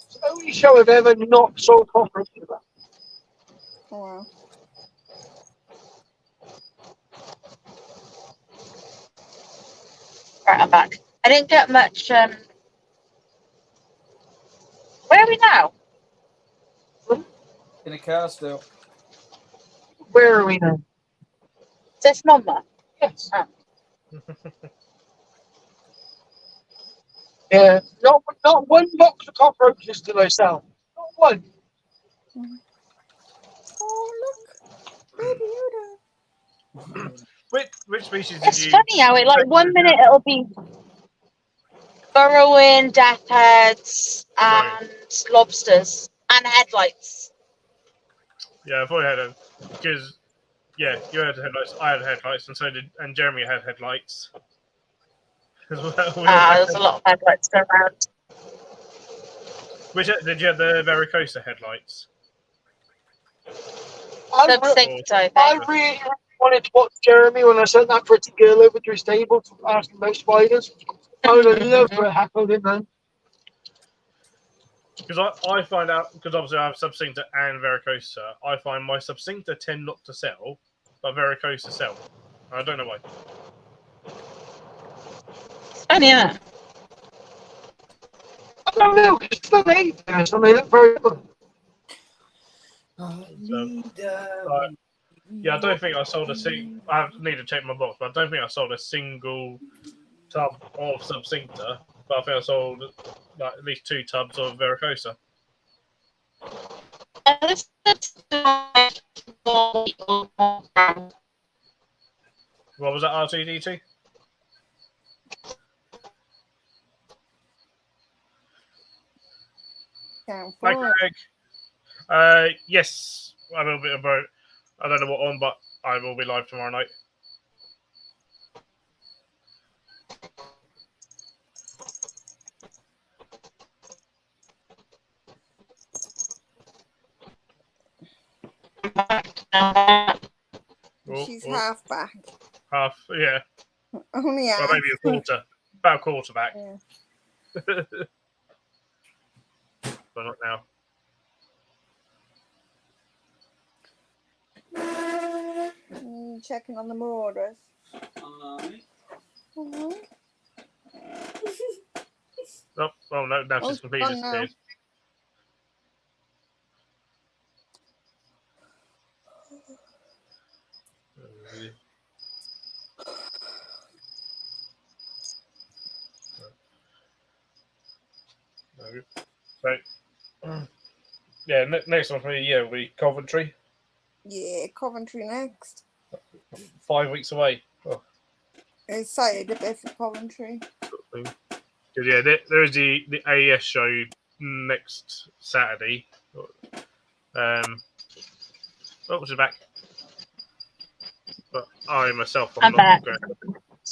It's the only show I've ever not saw cockroaches at. Oh, wow. Right, I'm back. I didn't get much. Where are we now? In a car still. Where are we now? Is this Mama? Yes. Oh. Yeah, not one box of cockroaches did I sell. Not one. Oh, look. Baby Yoda. Which species did It's you? funny how it like 1 minute it'll be burrowing, death heads, and lobsters and headlights. Yeah, I thought you had a because yeah, you had headlights. I had headlights, and Jeremy had headlights. As well. There's a lot of headlights going around. Which did you have the Varicose headlights? Substinct, I I think. really wanted to watch Jeremy when I sent that pretty girl over to his table to ask him about spiders. I would have loved to have heckled him then. Because I find out, because obviously I have Substincta and Varicosa, I find my Substincta tend not to sell, but Varicosa sell. I don't know why. It's funny, isn't it? I don't know, because it's the ladies and they look very good. Yeah, I don't think I sold a single. I need to check my box, but I don't think I sold a single tub of Substincta. But I think I sold like at least 2 tubs of Varicosa. What was that, R2D2? Hi, Craig. Yes, a little bit about. I don't know what on, but I will be live tomorrow night. She's half back. Half, yeah. Only half. Well, maybe a quarter. About a quarter back. Yeah. But not now. Checking on the marauders. Oh no, now she's completely gone disappeared. So, yeah, next one for me, yeah, will be Coventry. Yeah, Coventry next. 5 weeks away. Oh. Excited a bit for Coventry. Yeah, there is the AES show next Saturday. She's back. But I myself, I'm not going.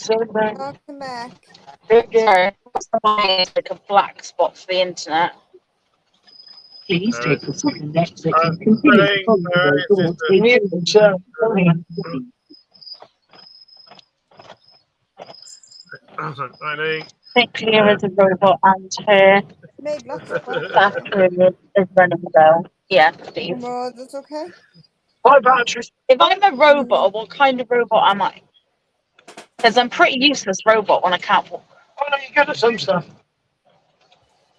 Welcome back. Sorry, it's like a black spot for the internet. Please take the second exit and continue to follow the doors. Think Clear is a robot and her Made lots of fun. bathroom is running well. Yeah, Steve. Marauders, okay? My batteries. If I'm a robot, what kind of robot am I? Because I'm pretty useless robot when I can't walk. Oh no, you're good at some stuff.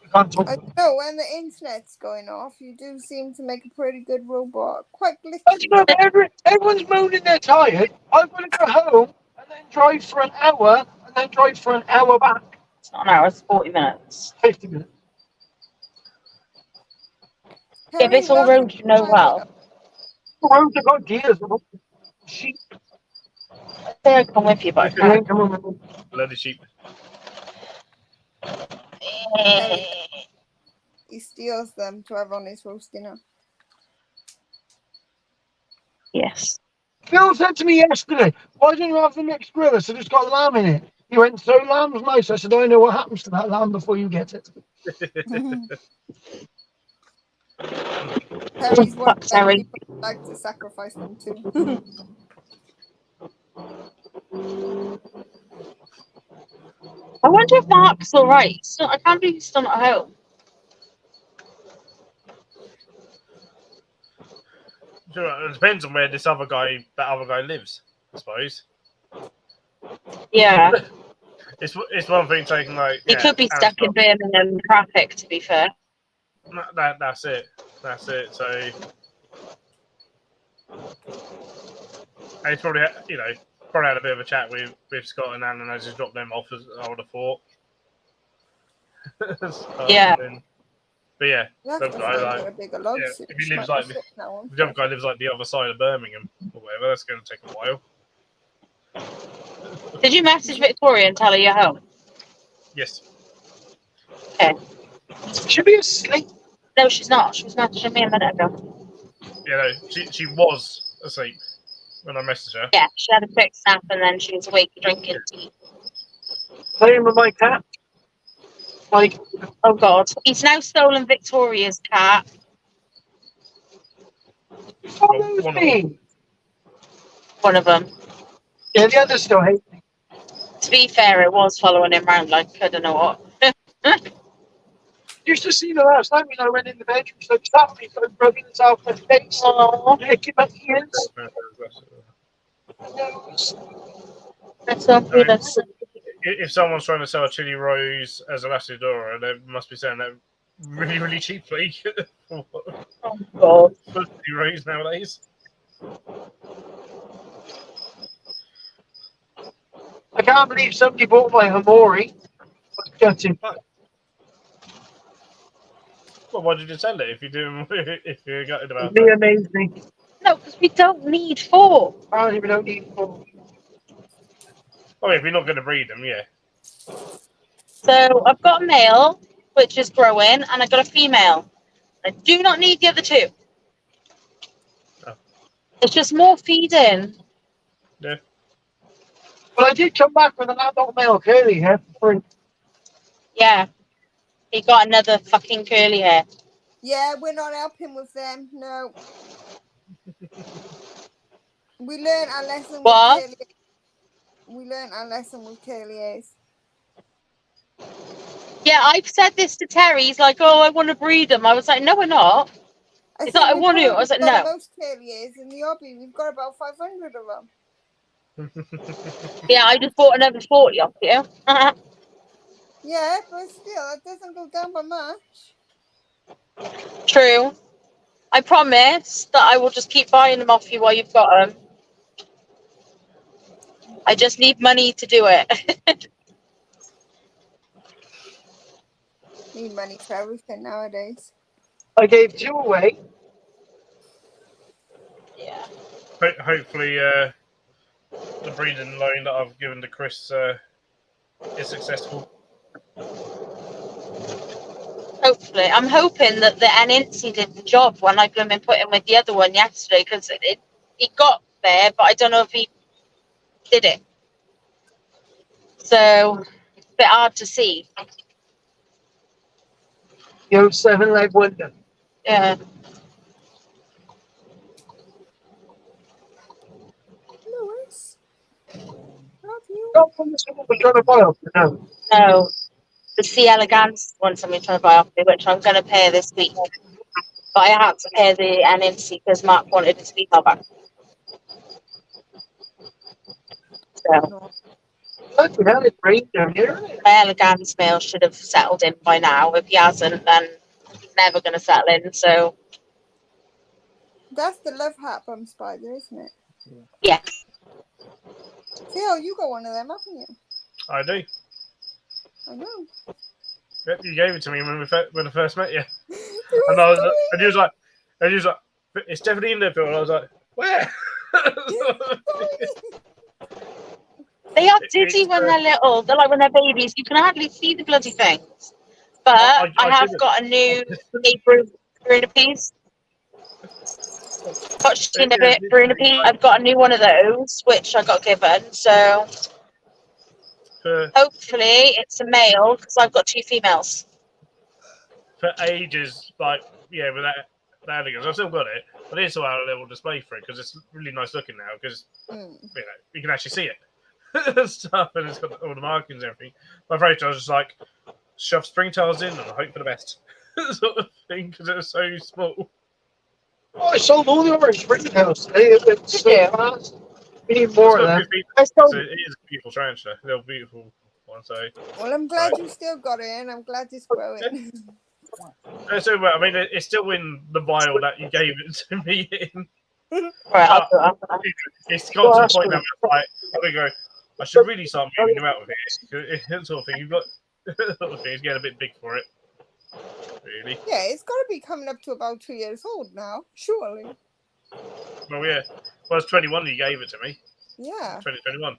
You can't talk. I know when the internet's going off, you do seem to make a pretty good robot. Quite glitchy. But you know, everyone's moaning they're tired. I've got to go home and then drive for an hour and then drive for an hour back. It's not an hour, it's 40 minutes. 50 minutes. If it's all roads you know well. The roads have got gears. Sheep. I say I come with you, but I can't. Come on, man. Bloody sheep. He steals them to have on his roast dinner. Yes. Phil said to me yesterday, why don't you have the mixed grill? I said, it's got lamb in it. He went, so lamb's nice. I said, I know what happens to that lamb before you get it. Harry's one Sorry. people like to sacrifice them too. I wonder if Mark's all right. I can't believe he's still not home. It depends on where that other guy lives, I suppose. Yeah, It's one thing taking like he could be stuck in Birmingham traffic. To be fair, that's it. So and he's probably had a bit of a chat with Scott and Alan as he's dropped them off, as I would have thought. Yeah. But yeah, You have the to guy, find like, a bigger log yeah, suit. if he lives Might like be sick now, the other guy lives like the other side of Birmingham or whatever, that's going to take a while. Did you message Victoria and tell her you're home? Yes. Okay. Should be asleep. No, she's not. She was messaging me a minute ago. Yeah, no, she was asleep when I messaged her. Yeah, she had a quick snap and then she was awake drinking tea. Playing with my cat. Like, Oh God, he's now stolen Victoria's cat. follows One of me. One of them. Yeah, the others still hate me. To be fair, it was following him around like I don't know what. Used to see the last time when I went in the bedroom, so stopped me, started rubbing himself in the face, Aww, licking my ears. that's so innocent. If someone's trying to sell a chili rose as a Macedonia, they must be selling that really, really cheaply. Oh God. For chili rose nowadays. I can't believe somebody bought my Hamori. I was gutted. Well, why did you sell it if you're gutted about It'd be that? amazing. No, because we don't need 4. I don't even know need for. Oh, if you're not going to breed them, yeah. So I've got a male, which is growing, and I've got a female. I do not need the other 2. Oh. It's just more feeding. Yeah. Well, I did come back with an adult male curly hair for free. Yeah. He got another fucking curly hair. Yeah, we're not helping with them. No. We learned our lesson What? with curly. We learned our lesson with curly hairs. Yeah, I've said this to Terry. He's like, oh, I want to breed them. I was like, no, we're not. He's like, I want to. I was like, got no. the most curly hairs in the hobby. We've got about 500 of them. Yeah, I just bought another 40 off you. Yeah, but still, it doesn't go down by much. True. I promise that I will just keep buying them off you while you've got them. I just need money to do it. Need money for everything nowadays. I gave 2 away. Yeah. Hopefully, the breeding loan that I've given to Chris is successful. Hopefully. I'm hoping that the Anincy did the job when I put in with the other one yesterday, because it got there, but I don't know if he did it. So, it's a bit hard to see. The old 7-leg wonder. Yeah. Lewis, love you. Not from this one we're trying to buy off, no. No. The C. elegans one somebody trying to buy off me, which I'm going to pay this week. But I had to pay the Anincy because Mark wanted his female back. So, No. Fucking hell, it's rained down here, isn't it? my elegans male should have settled in by now. If he hasn't, then he's never going to settle in. So, That's the love heart bum spider, isn't it? yeah. Phil, you got one of them, haven't you? I do. I know. Yep, you gave it to me when I first met you. It And was he was like, it's definitely in there, Phil. And I was like, where? They are dizzy when they're little. They're like when they're babies. You can hardly see the bloody things. But I I have didn't. got a new Bruno piece. Bruno piece. I've got a new one of those, which I got given. So hopefully it's a male because I've got 2 females. For ages, like, yeah, with that elegance, I've still got it, but it's a little display for it because it's really nice looking now because you can actually see it. stuff, and it's got all the markings and everything. My fairy tale was just like shove springtails in and hope for the best, sort of thing, because it was so small. Oh, I sold all the orange springtails today. It's so Yeah. fast. We need It's more got of a them. good feature. I So sold it is a beautiful tarantula. They're beautiful one. So Well, I'm glad Right. you still got it, and I'm glad it's growing. I mean, it's still in the vial that you gave it to me in. right. I'll do it. It's got to the point now where it's like, I go, I should really start moving you out of here. That sort of thing. You've got sort of thing. It's getting a bit big for it. Really. Yeah, it's got to be coming up to about 2 years old now, surely. Well, yeah. Well, it's 21 you gave it to me. Yeah, 2021.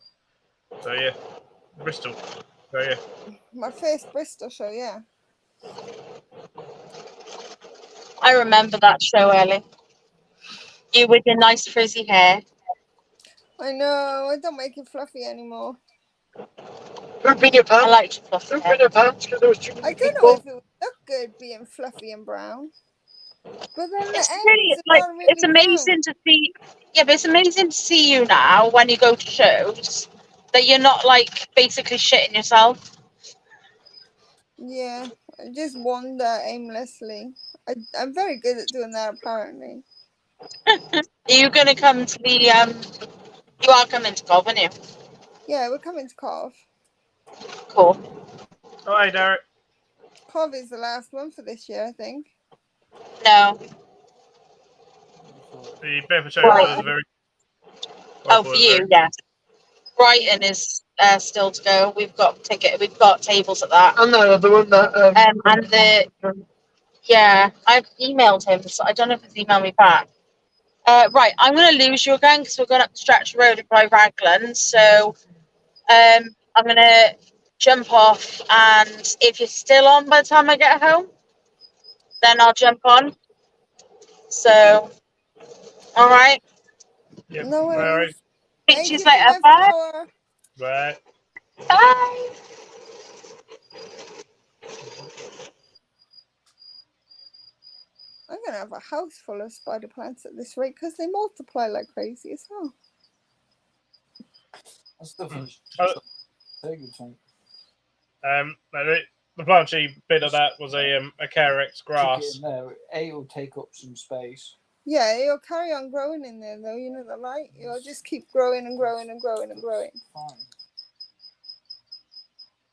So yeah, Bristol. So yeah. my first Bristol show, yeah. I remember that show, Ellie. You with your nice frizzy hair. I know, I don't make it fluffy anymore. Poop in your I pants. liked your fluffy Poop hair. in your pants because there was too I many don't know people. if it would look good being fluffy and brown. But then the It's ends really have like gone really it's brown. amazing to see. Yeah, but it's amazing to see you now when you go to shows that you're not like basically shitting yourself. Yeah, I just wander aimlessly. I'm very good at doing that, apparently. Are you gonna come to the You are coming to Gob, aren't you? Yeah, we're coming to Cov. Cool. Oh, hey, Derek. Cov is the last one for this year, I think. No. The Bedford show Right. was very. Oh, for you, yeah. Brighton is still to go. We've got tables at that. And the other one that. And I've emailed him, so I don't know if he's emailed me back. Right, I'm going to lose you again because we're going up Stratford Road and by Raglan. So I'm going to jump off, and if you're still on by the time I get home, then I'll jump on. So, all right. Yep. No All right. worries. Speak Thank to you you for later. my Bye. flower. Right. Bye. I'm going to have a house full of spider plants at this rate because they multiply like crazy as well. I still finished. Oh. Very good time. The planchy bit of that was a Carex Stick it grass. in there. A will take up some space. Yeah, it'll carry on growing in there though, you know the light. It'll just keep growing and growing and growing and growing. Fine.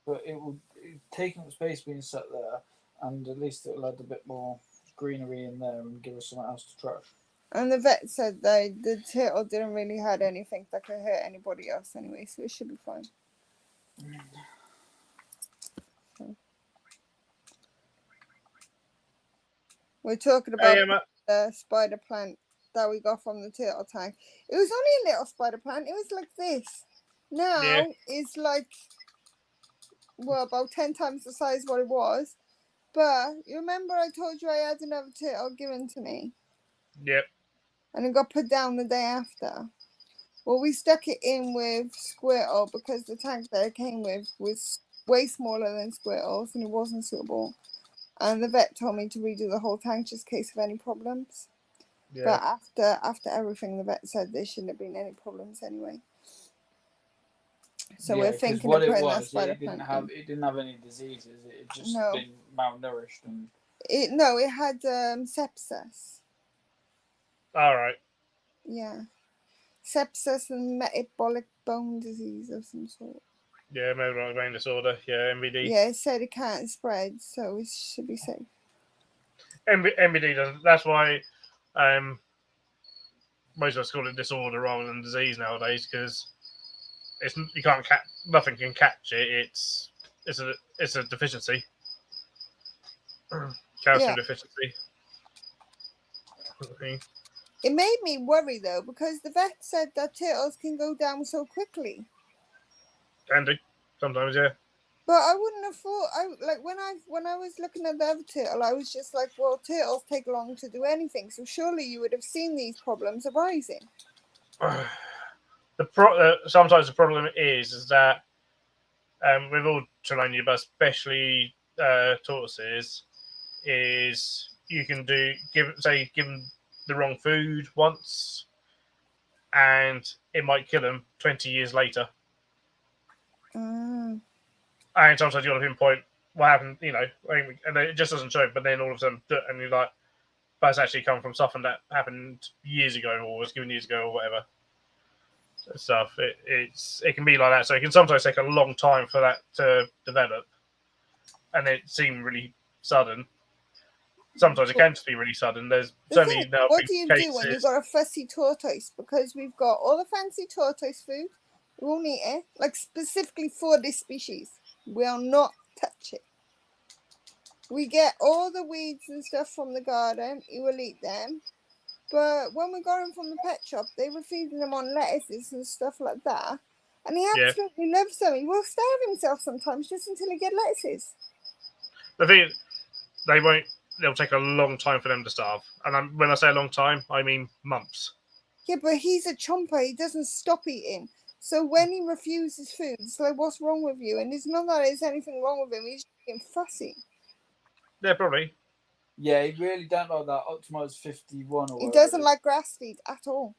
But it's taking up space being set there, and at least it'll add a bit more greenery in there and give us something else to trash. And the vet said that the turtle didn't really had anything that could hurt anybody else anyway, so it should be fine. So. We're talking about the spider plant that we got from the turtle tank. It was only a little spider plant. It was like this. Now it's like, well, about 10 times the size what it was. But you remember I told you I had another turtle given to me? Yep. And it got put down the day after. Well, we stuck it in with Squirtle because the tank that it came with was way smaller than Squirtle's and it wasn't suitable. And the vet told me to redo the whole tank just in case of any problems. Yeah. But after everything, the vet said there shouldn't have been any problems anyway. So we're thinking of putting that spider plant in. It didn't have any diseases. It had just No. been malnourished and. It had sepsis. All right. Yeah, sepsis and metabolic bone disease of some sort. Yeah, metabolic bone disorder. Yeah, MBD. Yeah, it said it can't spread, so it should be safe. MBD doesn't. That's why most of us call it disorder rather than disease nowadays because you can't catch. Nothing can catch it. It's a deficiency. Calcium deficiency. It made me worry though because the vet said that turtles can go down so quickly. Can do sometimes, yeah. But I wouldn't have thought. When I was looking at the other turtle, I was just like, well, turtles take long to do anything, so surely you would have seen these problems arising. Sometimes the problem is that with all Chelonia, but especially tortoises, is you can give them the wrong food once, and it might kill them 20 years later. Mm. And sometimes you got to pinpoint what happened, and it just doesn't show. But then all of a sudden, and you're like, that's actually come from something that happened years ago, or was given years ago, or whatever stuff. It can be like that. So it can sometimes take a long time for that to develop, and it seems really sudden. Sometimes it can just be really sudden. There's The thing certainly is, now what been do you do cases. when you've got a fussy tortoise? Because we've got all the fancy tortoise food. We won't eat it. Like specifically for this species. We'll not touch it. We get all the weeds and stuff from the garden. He will eat them. But when we got him from the pet shop, they were feeding him on lettuces and stuff like that. And he absolutely loves them. He will starve himself sometimes just until he gets lettuces. The thing is, they won't. It'll take a long time for them to starve. And when I say a long time, I mean months. Yeah, but he's a chomper. He doesn't stop eating. So when he refuses food, it's like, what's wrong with you? And it's not that there's anything wrong with him. He's just being fussy. Yeah, probably. Yeah, he really don't like that optimized 51 or He whatever doesn't it is. like grass feed at all.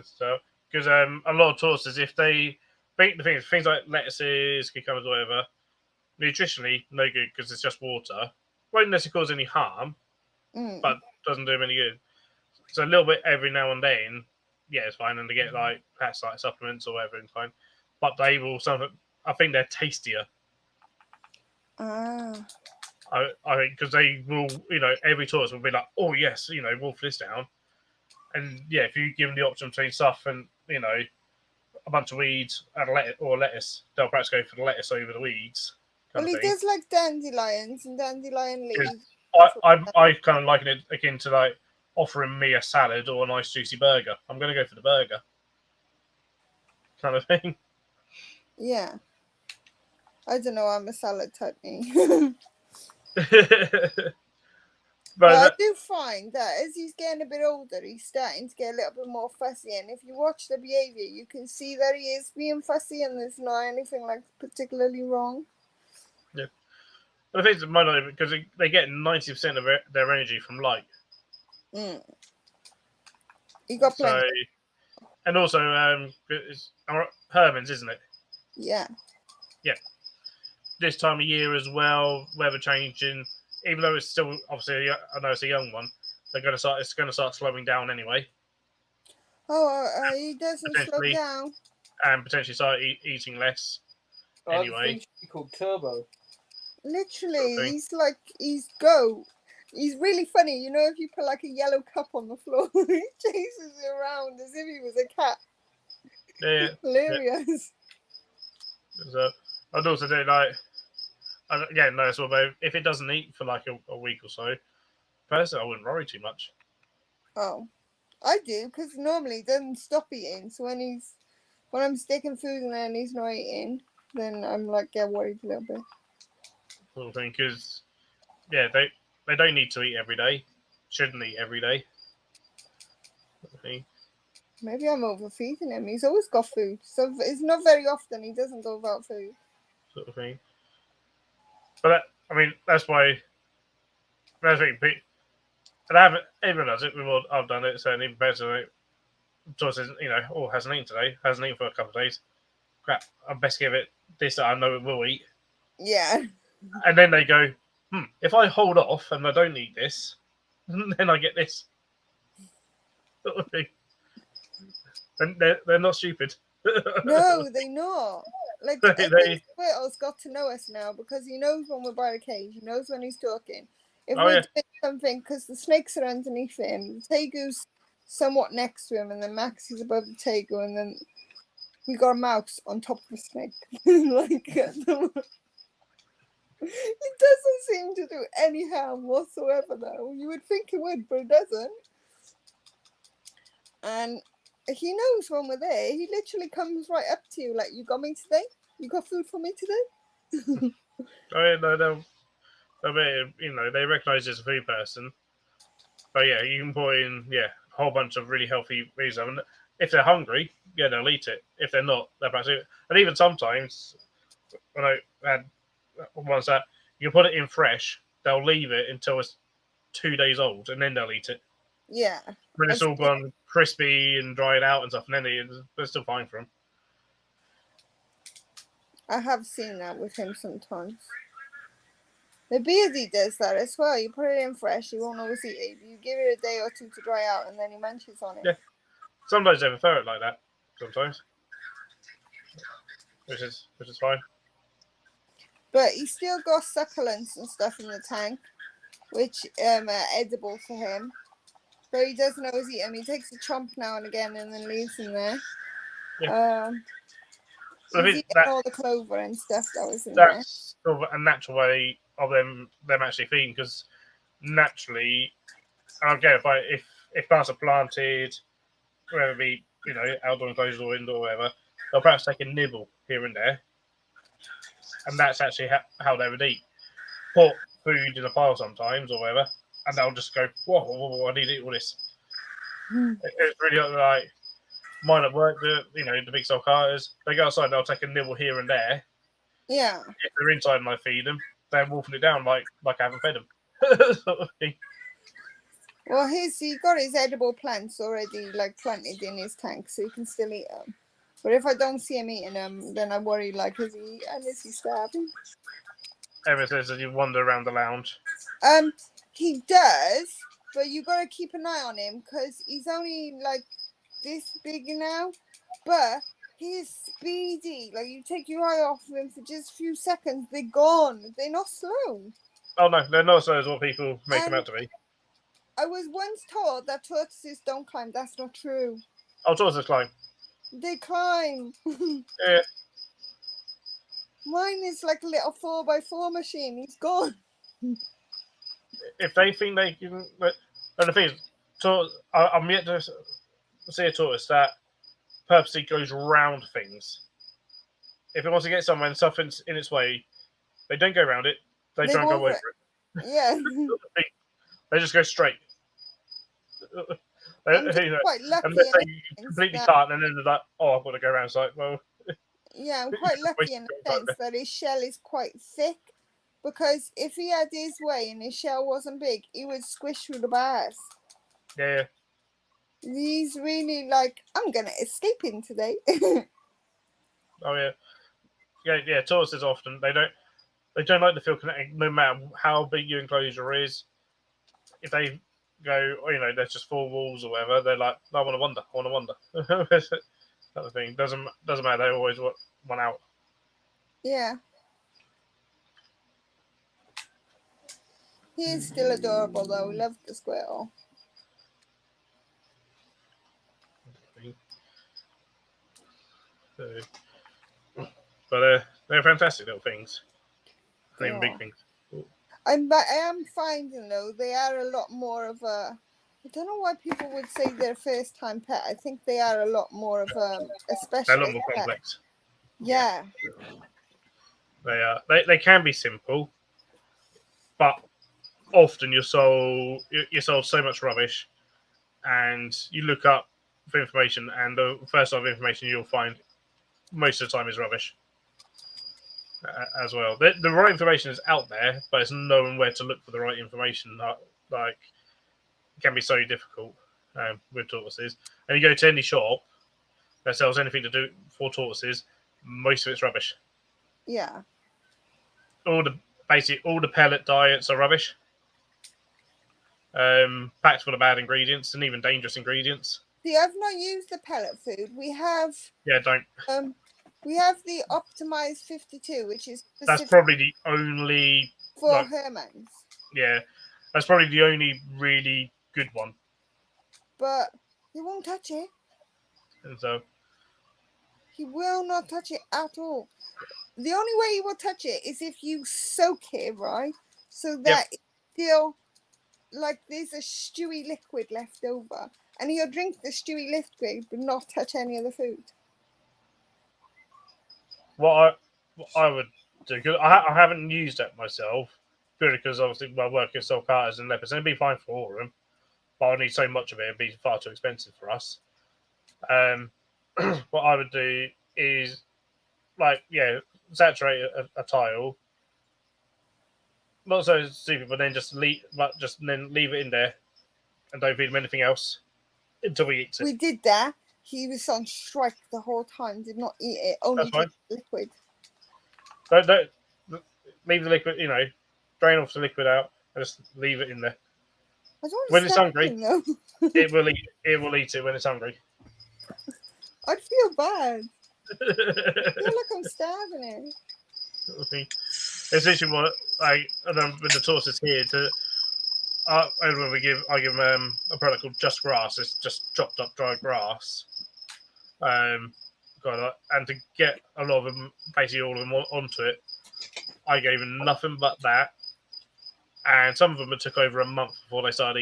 So, because a lot of tortoises, if they think the things like lettuces, cucumbers, whatever, nutritionally no good because it's just water. Won't necessarily cause any harm, but doesn't do them any good. So a little bit every now and then, yeah, it's fine, and they get perhaps like supplements or whatever, it's fine. But they will I think they're tastier. Ah. I think because they will, every tortoise will be like, oh yes, wolf this down, and yeah, if you give them the option between stuff and a bunch of weeds and lettuce, they'll perhaps go for the lettuce over the weeds. Well, he does like dandelions and dandelion leaves. I kind of liken it akin to like offering me a salad or a nice juicy burger. I'm going to go for the burger, kind of thing. Yeah. I don't know. I'm a salad type me. But I do find that as he's getting a bit older, he's starting to get a little bit more fussy. And if you watch the behaviour, you can see that he is being fussy, and there's not anything like particularly wrong. Yeah, but the thing is, might not because they get 90% of their energy from light. You got plenty. So, and also, it's Herman's, isn't it? Yeah. Yeah. This time of year as well, weather changing. Even though it's still obviously, I know it's a young one, it's going to start slowing down anyway. Oh, he doesn't slow down. And potentially start eating less. Anyway, he's called Turbo. Literally, he's really funny. You know, if you put like a yellow cup on the floor, he chases you around as if he was a cat. Yeah, hilarious. Yeah. So I'd also do again, no, so if it doesn't eat for like a week or so, personally, I wouldn't worry too much. Oh, I do, because normally he doesn't stop eating. So when I'm sticking food in there and he's not eating, then I'm like, get worried a little bit. Sort of thing, because yeah, they don't need to eat every day. Shouldn't eat every day. Sort of thing. Maybe I'm overfeeding him. He's always got food, so it's not very often he doesn't go without food. Sort of thing. But that's why. That's what and I haven't. Everyone does it. I've done it. So even better. Joyce says, hasn't eaten today. Hasn't eaten for a couple of days. Crap. I best give it this that I know it will eat. Yeah. And then they go, if I hold off and I don't eat this, then I get this. Sort of thing. And they're not stupid. No, they're not. Like, Squirtle's got to know us now because he knows when we're by the cage. He knows when he's talking. If we're doing something, because the snakes are underneath him, the tegu's somewhat next to him, and then Max is above the tegu, and then we got a mouse on top of the snake. It doesn't seem to do any harm whatsoever, though. You would think it would, but it doesn't. And he knows when we're there. He literally comes right up to you, like, you got me today? You got food for me today? They recognise as a food person. But yeah, you can put in a whole bunch of really healthy foods. And if they're hungry, they'll eat it. If they're not, they'll perhaps eat it. And even sometimes, when I had ones that you put it in fresh, they'll leave it until it's 2 days old, and then they'll eat it. Yeah. When it's all gone crispy and dried out and stuff, and then they're still fine for them. I have seen that with him sometimes. The beardy does that as well. You put it in fresh, he won't always eat it. You give it a day or two to dry out, and then he munches on it. Yeah. Sometimes they prefer it like that. Sometimes, which is fine. But he's still got succulents and stuff in the tank, which are edible for him. But he doesn't always eat them. He takes a chomp now and again and then leaves them there. Yeah. He's eating all the clover and stuff that was in there. That's sort of a natural way of them actually feeding, because naturally, again, if plants are planted, whether it be outdoor enclosures or indoor, or whatever, they'll perhaps take a nibble here and there, and that's actually how they would eat. Put food in a pile sometimes or whatever, and they'll just go, whoa, I need to eat all this. It's really like mine at work, the big soul carters, they go outside, they'll take a nibble here and there. Yeah. If they're inside and I feed them, they're wolfing it down like I haven't fed them. Sort of thing. Well, he got his edible plants already planted in his tank, so he can still eat them. But if I don't see him eating them, then I worry is he starving? Ever says that you wander around the lounge. He does, but you got to keep an eye on him because he's only this big now, but he's speedy. You take your eye off him for just a few seconds, they're gone. They're not slow. Oh no, they're not slow as what people make them out to be. I was once told that tortoises don't climb. That's not true. Oh, tortoises climb. They climb. Yeah. Mine is like a little 4x4 machine. He's gone. If they think they can, but the thing is, I'm yet to see a tortoise that purposely goes round things. If it wants to get somewhere and something's in its way, they don't go around it. They try and go over it. Yeah. They just go straight. I'm quite lucky. Unless they completely can't, and then they're like, "Oh, I've got to go around." It's like, well. Yeah, I'm quite lucky in the sense that his shell is quite thick. Because if he had his way and his shell wasn't big, he would squish through the bars. Yeah. He's really I'm gonna escape him today. Oh yeah. Yeah. Tortoises often they don't like to feel connected, no matter how big your enclosure is. If they go, there's just 4 walls or whatever, they're like, I want to wander. That thing doesn't matter. They always want out. Yeah. He is still adorable though. We love the squirrel. But they're fantastic little things. Not even big things. I am finding though they are a lot more of a. I don't know why people would say they're a first-time pet. I think they are a lot more of a specialist. They're a lot more complex. Yeah. They are. They can be simple, but often you're sold so much rubbish, and you look up for information, and the first type of information you'll find most of the time is rubbish. As well, the right information is out there, but it's knowing where to look for the right information. It can be so difficult with tortoises. And you go to any shop that sells anything to do for tortoises, most of it's rubbish. Yeah. All the pellet diets are rubbish. Packed full of bad ingredients and even dangerous ingredients. See, I've not used the pellet food. We have. Yeah, don't. We have the optimized 52, which is that's probably the only for Herman's. Yeah, that's probably the only really good one. But he won't touch it. And so he will not touch it at all. The only way he will touch it is if you soak it, right? So that it's still there's a stewy liquid left over, and he'll drink the stewy liquid but not touch any of the food. What I would do, because I haven't used it myself, purely because obviously my work is soul carters and leopards, and it'd be fine for them, but I need so much of it, it'd be far too expensive for us. What I would do is, saturate a tile, not so stupid, but then just leave it in there, and don't feed him anything else until he eats it. We did that. He was on strike the whole time, did not eat it, only drank liquid. Don't leave the liquid. Drain off the liquid out and just leave it in there. I don't want to When it's stab hungry, him, though. it will eat. It will eat it when it's hungry. I'd feel bad. I feel like I'm starving him. It's literally what and then with the tortoise here I give them a product called Just Grass. It's just chopped up dry grass. And to get a lot of them, basically all of them onto it, I gave them nothing but that. And some of them it took over a month before they started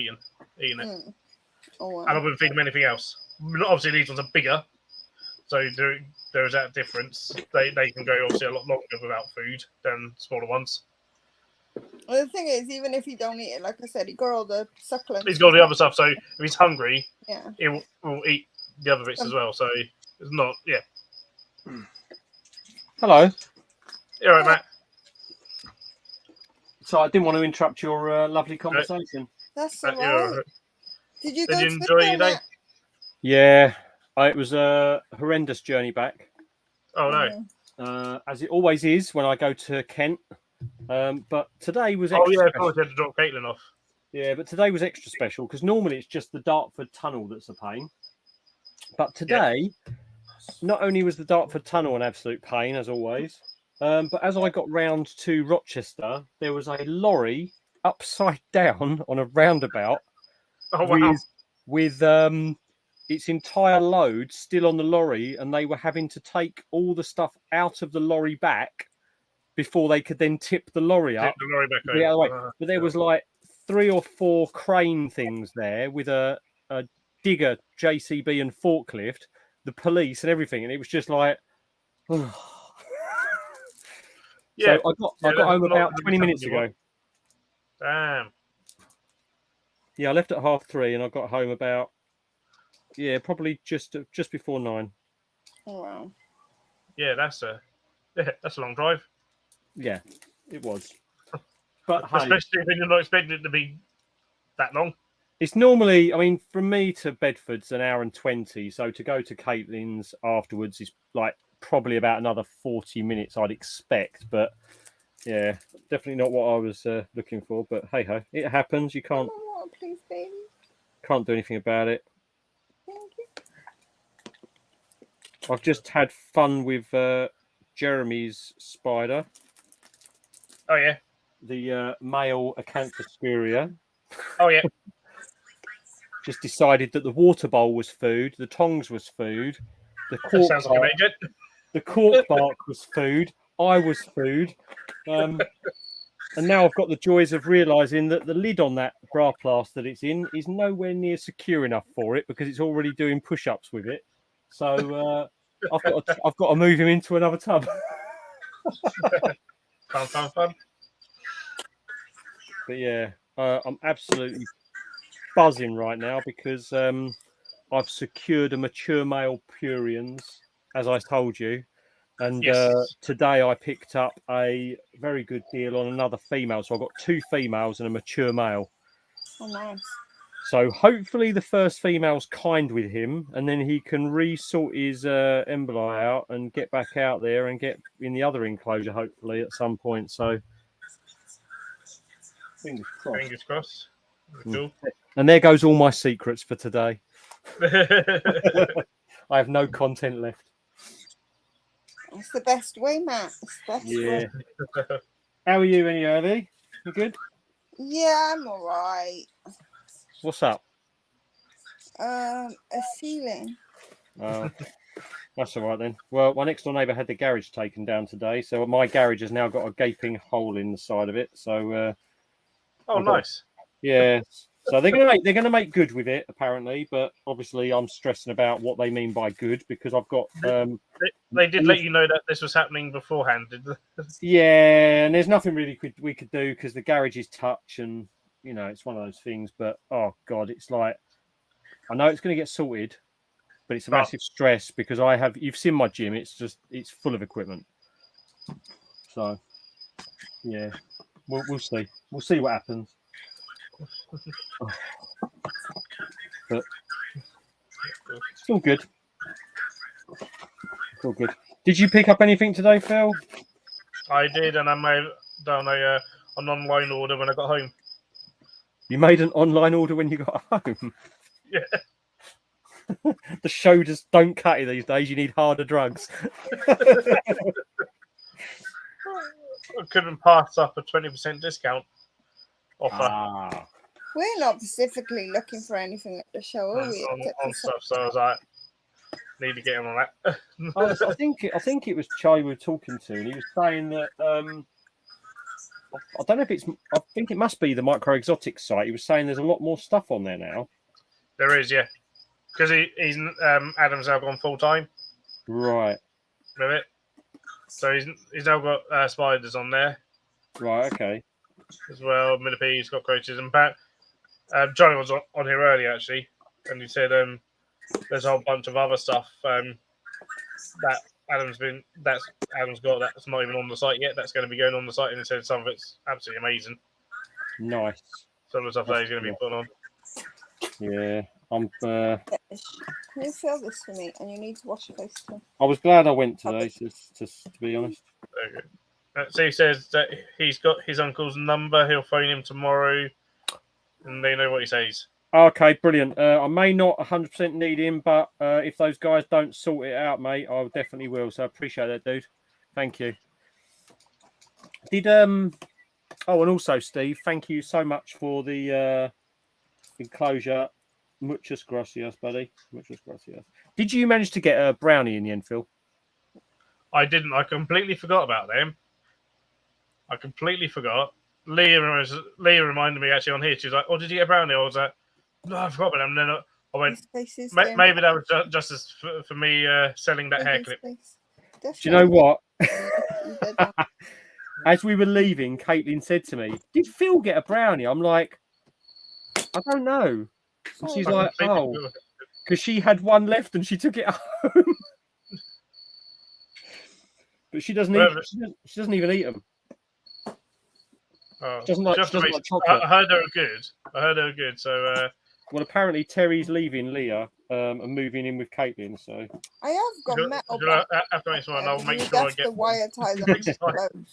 eating it. Oh, wow. And I wouldn't feed them anything else. Obviously, these ones are bigger, so there is that difference. They can go obviously a lot longer without food than smaller ones. Well, the thing is, even if you don't eat it, like I said, he got all the succulents. He's got the other stuff, so if he's hungry, Yeah. he will eat the other bits as well. So it's not, Hello. You all right, Matt? So I didn't want to interrupt your lovely conversation. That's Matt, all you're all right. right. Did you Did go you to enjoy the your day? Matt? Yeah, it was a horrendous journey back, Oh no! as it always is when I go to Kent. But today was Oh extra yeah, of special. course you had to drop Caitlin off. Yeah, but today was extra special because normally it's just the Dartford Tunnel that's a pain. But today, not only was the Dartford Tunnel an absolute pain as always, but as I got round to Rochester, there was a lorry upside down on a roundabout Oh wow! with its entire load still on the lorry, and they were having to take all the stuff out of the lorry back before they could then tip the lorry up. Tip the lorry back The other way. over. But there was like 3 or 4 crane things there with a digger, JCB, and forklift, the police, and everything, and it was just like. Yeah, So I got home about 20 minutes ago. Damn. Yeah, I left at 3:30, and I got home about probably just before 9. Oh, wow. Yeah, that's a long drive. Yeah, it was. But hey, Especially when you're not expecting it to be that long. it's normally, I mean, from me to Bedford's an hour and 20. So to go to Caitlin's afterwards is like probably about another 40 minutes, I'd expect. But yeah, definitely not what I was looking for. But hey ho, it happens. You can't Water, please, baby. do anything about it. Thank you. I've just had fun with Jeremy's spider, Oh yeah. the male Acanthoscuria. Oh yeah. Just decided that the water bowl was food, the tongs was food, the That cork sounds like bark, a good. the cork bark was food, I was food. And now I've got the joys of realising that the lid on that bra plast that it's in is nowhere near secure enough for it because it's already doing push-ups with it. So I've got to move him into another tub. Fun. But yeah, I'm absolutely buzzing right now because I've secured a mature male Purians, as I told you. And Yes. today I picked up a very good deal on another female. So I've got 2 females and a mature male. Oh, nice. So hopefully the first female's kind with him, and then he can resort his emboli out and get back out there and get in the other enclosure, hopefully, at some point. So fingers crossed. Fingers crossed. Cool. And there goes all my secrets for today. I have no content left. It's the best way, Matt. It's the best way. How are you, any early? You good? Yeah, I'm all right. What's up? A ceiling. That's all right then. Well, my next door neighbour had the garage taken down today, so my garage has now got a gaping hole in the side of it. So, Nice. Yeah. So they're gonna make good with it apparently, but obviously I'm stressing about what they mean by good because I've got They did let you know that this was happening beforehand, did they? yeah, and there's nothing really we could do because the garage is touch and you know it's one of those things. But oh god, it's like I know it's going to get sorted, but it's a massive stress because you've seen my gym. It's full of equipment. So yeah, we'll see. We'll see what happens. But it's all good. It's all good. Did you pick up anything today, Phil? I did, and I may have done an online order when I got home. You made an online order when you got home? Yeah. The show just don't cut it these days. You need harder drugs. I couldn't pass up a 20% discount offer Ah. We're not specifically looking for anything at the show, are we? on stuff, so I was like, need to get in on that. I think it was Charlie we were talking to, and he was saying that I don't know if it's. I think it must be the Micro Exotics site. He was saying there's a lot more stuff on there now. There is, yeah, because he's Adam's now gone full time Right. with it, so he's now got spiders on there Right. Okay. as well. Millipedes, cockroaches, and bat. Johnny was on here earlier actually, and he said there's a whole bunch of other stuff that Adam's got that's not even on the site yet. That's going to be going on the site, and he said some of it's absolutely amazing. Nice. Some of the stuff that he's going to be putting on. Yeah. I'm. Can you fill this for me? And you need to wash your face too. I was glad I went today. To be honest. Okay. So he says that he's got his uncle's number. He'll phone him tomorrow, and they know what he says. Okay, brilliant. I may not 100% need him, but if those guys don't sort it out, mate, I definitely will. So I appreciate that, dude. Thank you. Did Oh, and also, Steve, thank you so much for the enclosure. Muchas gracias, buddy. Muchas gracias. Did you manage to get a brownie in the end, Phil? I didn't. I completely forgot about them. I completely forgot. Leah reminded me actually on here. She was like, "Oh, did you get a brownie?" I was like, "No, I forgot about them." And then I went, maybe that was just as for me selling that hair clip. Do you know what? As we were leaving, Caitlin said to me, "Did Phil get a brownie?" I'm like, "I don't know." And she's like, "Oh," because she had one left and she took it home. But she doesn't eat. She doesn't even eat them. Oh, she doesn't like chocolate. I heard they were good. So, well, apparently Terry's leaving Leah and moving in with Caitlin. So I have got metal. After this one, I'll make sure I get the wire ties on.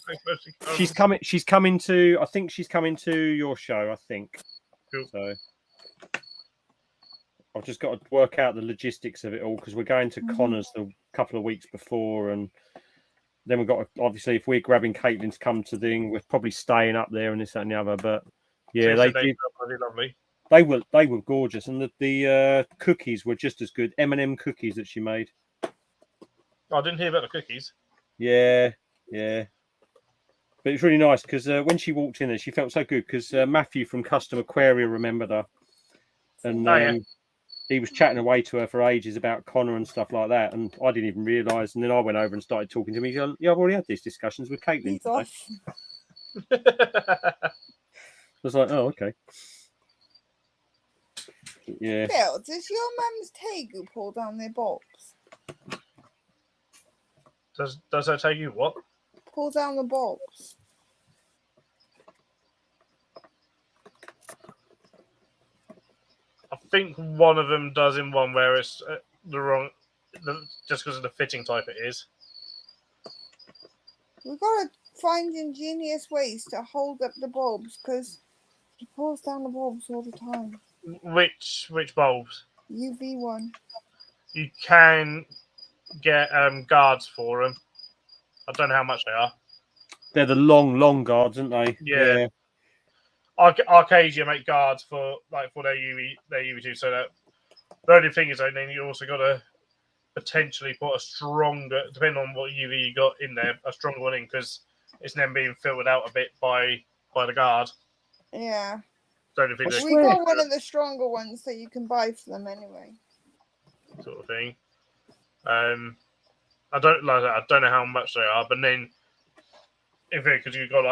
She's coming to. I think she's coming to your show. I think. Cool. So I've just got to work out the logistics of it all because we're going to Connor's the couple of weeks before, and then we've got to, obviously if we're grabbing Caitlin to come to the thing, we're probably staying up there and this that, and the other. But yeah, they were lovely. They were gorgeous, and the cookies were just as good. M&M cookies that she made. Oh, I didn't hear about the cookies. Yeah. But it's really nice because when she walked in there, she felt so good because Matthew from Custom Aquaria remembered her, and he was chatting away to her for ages about Connor and stuff like that, and I didn't even realise. And then I went over and started talking to him. He's like, "Yeah, I've already had these discussions with Caitlin today." I was like, "Oh, okay." Yeah. Phil, does your mum's Tegu pull down their bulbs? Does her Tegu what? Pull down the bulbs. I think one of them does in one where it's just because of the fitting type it is. We've got to find ingenious ways to hold up the bulbs because he pulls down the bulbs all the time. Which bulbs? UV one. You can get guards for them. I don't know how much they are. They're the long guards, aren't they? Yeah. Arcadia make guards for their UV2. So that the only thing is, then you also got to potentially put a stronger, depending on what UV you got in there, a stronger one in because it's then being filtered out a bit by the guard. Yeah. We got one of the stronger ones that you can buy for them anyway. Sort of thing. I don't know how much they are, but then because you've got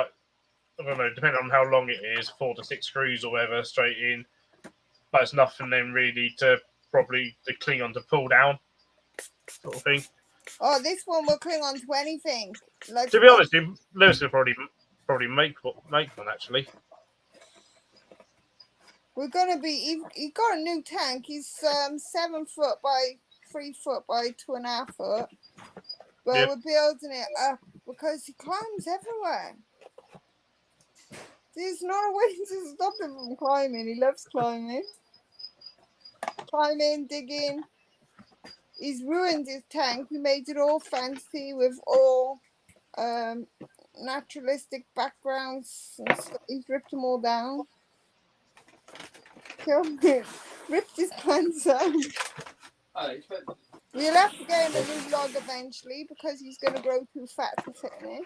I don't know, depending on how long it is, 4 to 6 screws or whatever straight in, but it's nothing then really to cling on to pull down, sort of thing. Oh, this one will cling on to anything. To be honest, Lewis could probably make one actually. We're gonna be. He got a new tank. He's 7 foot by 3 foot by 2.5 foot. But we're building it up because he climbs everywhere. There's not a way to stop him from climbing. He loves climbing. Climbing, digging. He's ruined his tank. We made it all fancy with all naturalistic backgrounds and stuff. He's ripped them all down. Killed him. Ripped his pants out. We'll have to get him a new log eventually because he's going to grow too fat to fit in it.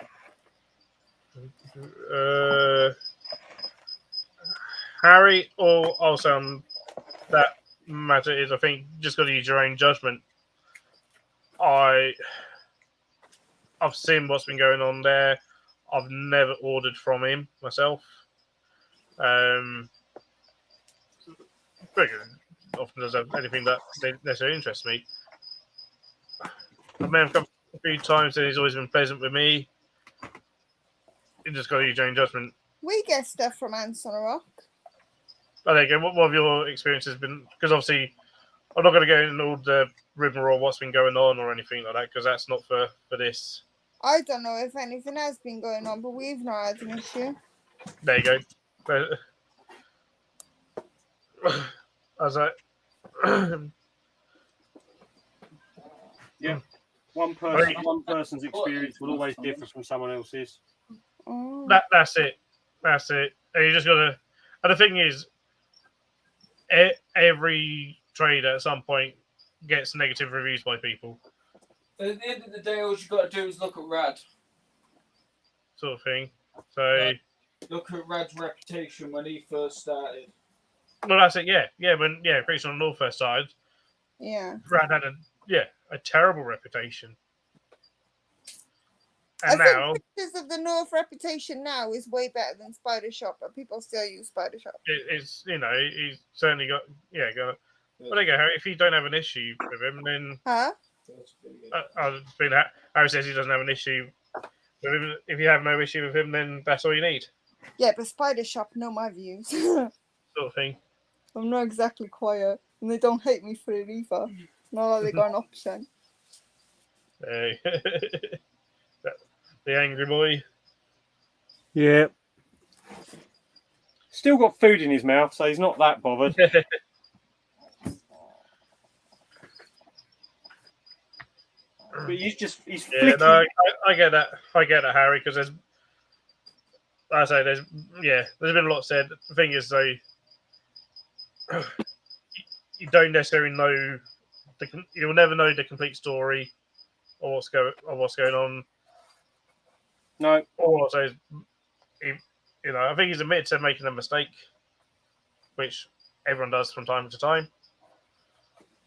Harry, or also on that matter is, I think, just got to use your own judgment. I've seen what's been going on there. I've never ordered from him myself. Often doesn't have anything that necessarily interests me. I may have come a few times and he's always been pleasant with me. You just got to use your own judgment. We get stuff from Ants on a Rock. Oh, there you go. What have your experiences been? Because obviously, I'm not going to go into all the rigmarole what's been going on or anything like that, because that's not for this. I don't know if anything has been going on, but we've not had an issue. There you go. As I, yeah, one person's experience will always differ from someone else's. That's it. And you just got to. And the thing is, every trader at some point gets negative reviews by people. At the end of the day, all you got to do is look at Rad. Sort of thing. So look at Rad's reputation when he first started. Well, that's it. Yeah. When Creation on the North first started, Rad had a terrible reputation. And I now, think pictures of the North reputation now is way better than Spider Shop, but people still use Spider Shop. It's he's certainly got Well, there you go, Harry. If you don't have an issue with him, then Harry says he doesn't have an issue with him. If you have no issue with him, then that's all you need. Yeah, but Spider Shop know my views. Sort of thing. I'm not exactly quiet, and they don't hate me for it either. Not like they got an option. Hey. The angry boy. Yeah. Still got food in his mouth, so he's not that bothered. But he's flicking. No, I get that. I get that, Harry, because there's been a lot said. The thing is, though, you don't necessarily know. You'll never know the complete story or what's going on. No. All I'll say is, I think he's admitted to making a mistake, which everyone does from time to time.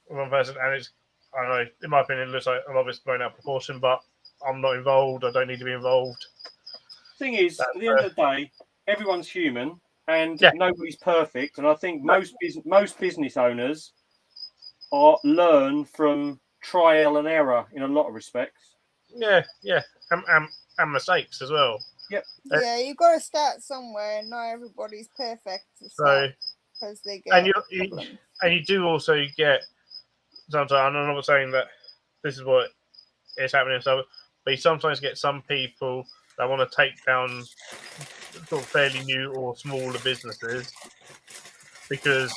One person, and it's, I don't know, in my opinion, it looks like a lot of it's blown out of proportion, but I'm not involved. I don't need to be involved. Thing is, at the end of the day, everyone's human, and nobody's perfect. And I think most business owners learn from trial and error in a lot of respects. Yeah, and mistakes as well. Yep. Yeah, you got to start somewhere, and not everybody's perfect. Because they get you do also get sometimes. I'm not saying that this is what is happening, but you sometimes get some people that want to take down sort of fairly new or smaller businesses because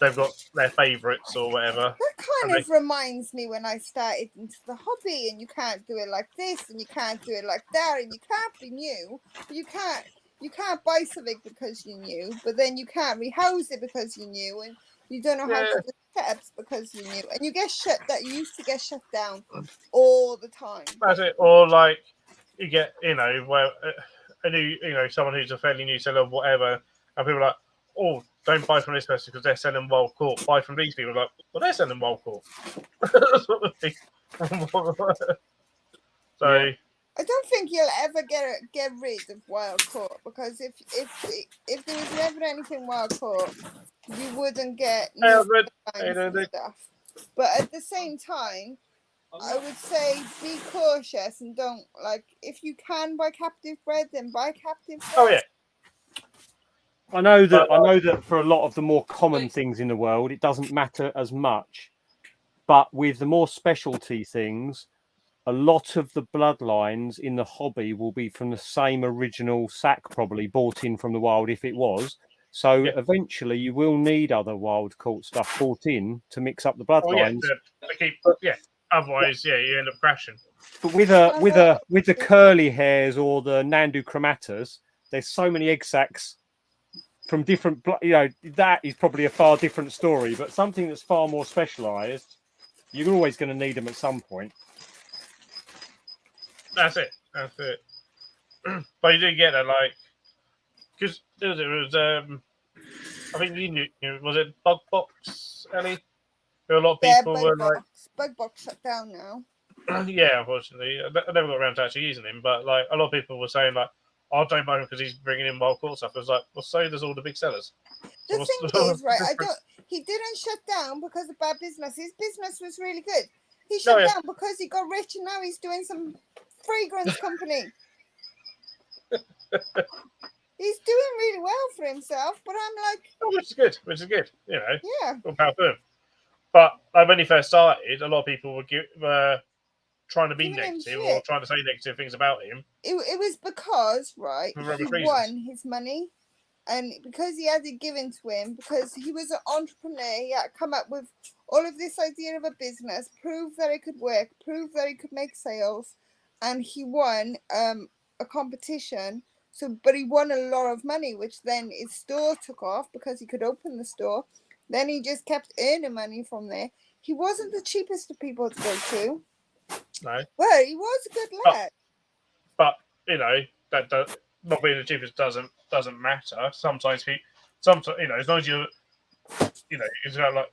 they've got their favourites or whatever. That kind of reminds me when I started into the hobby, and you can't do it like this, and you can't do it like that, and you can't be new. You can't buy something because you're new, but then you can't rehouse it because you're new, and you don't know how to do setups because you're new, and you used to get shut down all the time. That's it. Or like you get, a new, someone who's a fairly new seller or whatever, and people are like, oh, don't buy from this person because they're selling wild caught. Buy from these people. Like, well, they're selling wild caught. So I don't think you'll ever get rid of wild caught, because if there was never anything wild caught, you wouldn't get stuff. But at the same time, I would say be cautious and don't, like, if you can buy captive bred, then buy captive bred. Oh yeah. I know that for a lot of the more common things in the world, it doesn't matter as much. But with the more specialty things, a lot of the bloodlines in the hobby will be from the same original sack, probably bought in from the wild if it was. So eventually you will need other wild caught stuff bought in to mix up the bloodlines. Otherwise, you end up crashing. But with the curly hairs or the Nandu chromatas, there's so many egg sacs from different, that is probably a far different story. But something that's far more specialised, you're always going to need them at some point. That's it. But you do get it, because it was I think you knew, was it Bug Box, Ellie? Where a lot of people were Bug Box shut down now. Yeah, unfortunately, I never got around to actually using him. But a lot of people were saying "I don't buy him because he's bringing in wild caught stuff." I was like, "Well, so does all the big sellers." The thing is, right? He didn't shut down because of bad business. His business was really good. He shut down because he got rich, and now he's doing some fragrance company. He's doing really well for himself, but I'm like, which is good, Yeah. All power to him. But when he first started, a lot of people were trying to be negative or trying to say negative things about him. It was because, right, he won his money, and because he had it given to him, because he was an entrepreneur, he had to come up with all of this idea of a business, prove that it could work, prove that he could make sales, and he won a competition. But he won a lot of money, which then his store took off because he could open the store. Then he just kept earning money from there. He wasn't the cheapest of people to go to. No. Well, he was a good lad. But that not being the cheapest doesn't matter. Sometimes as long as it's look,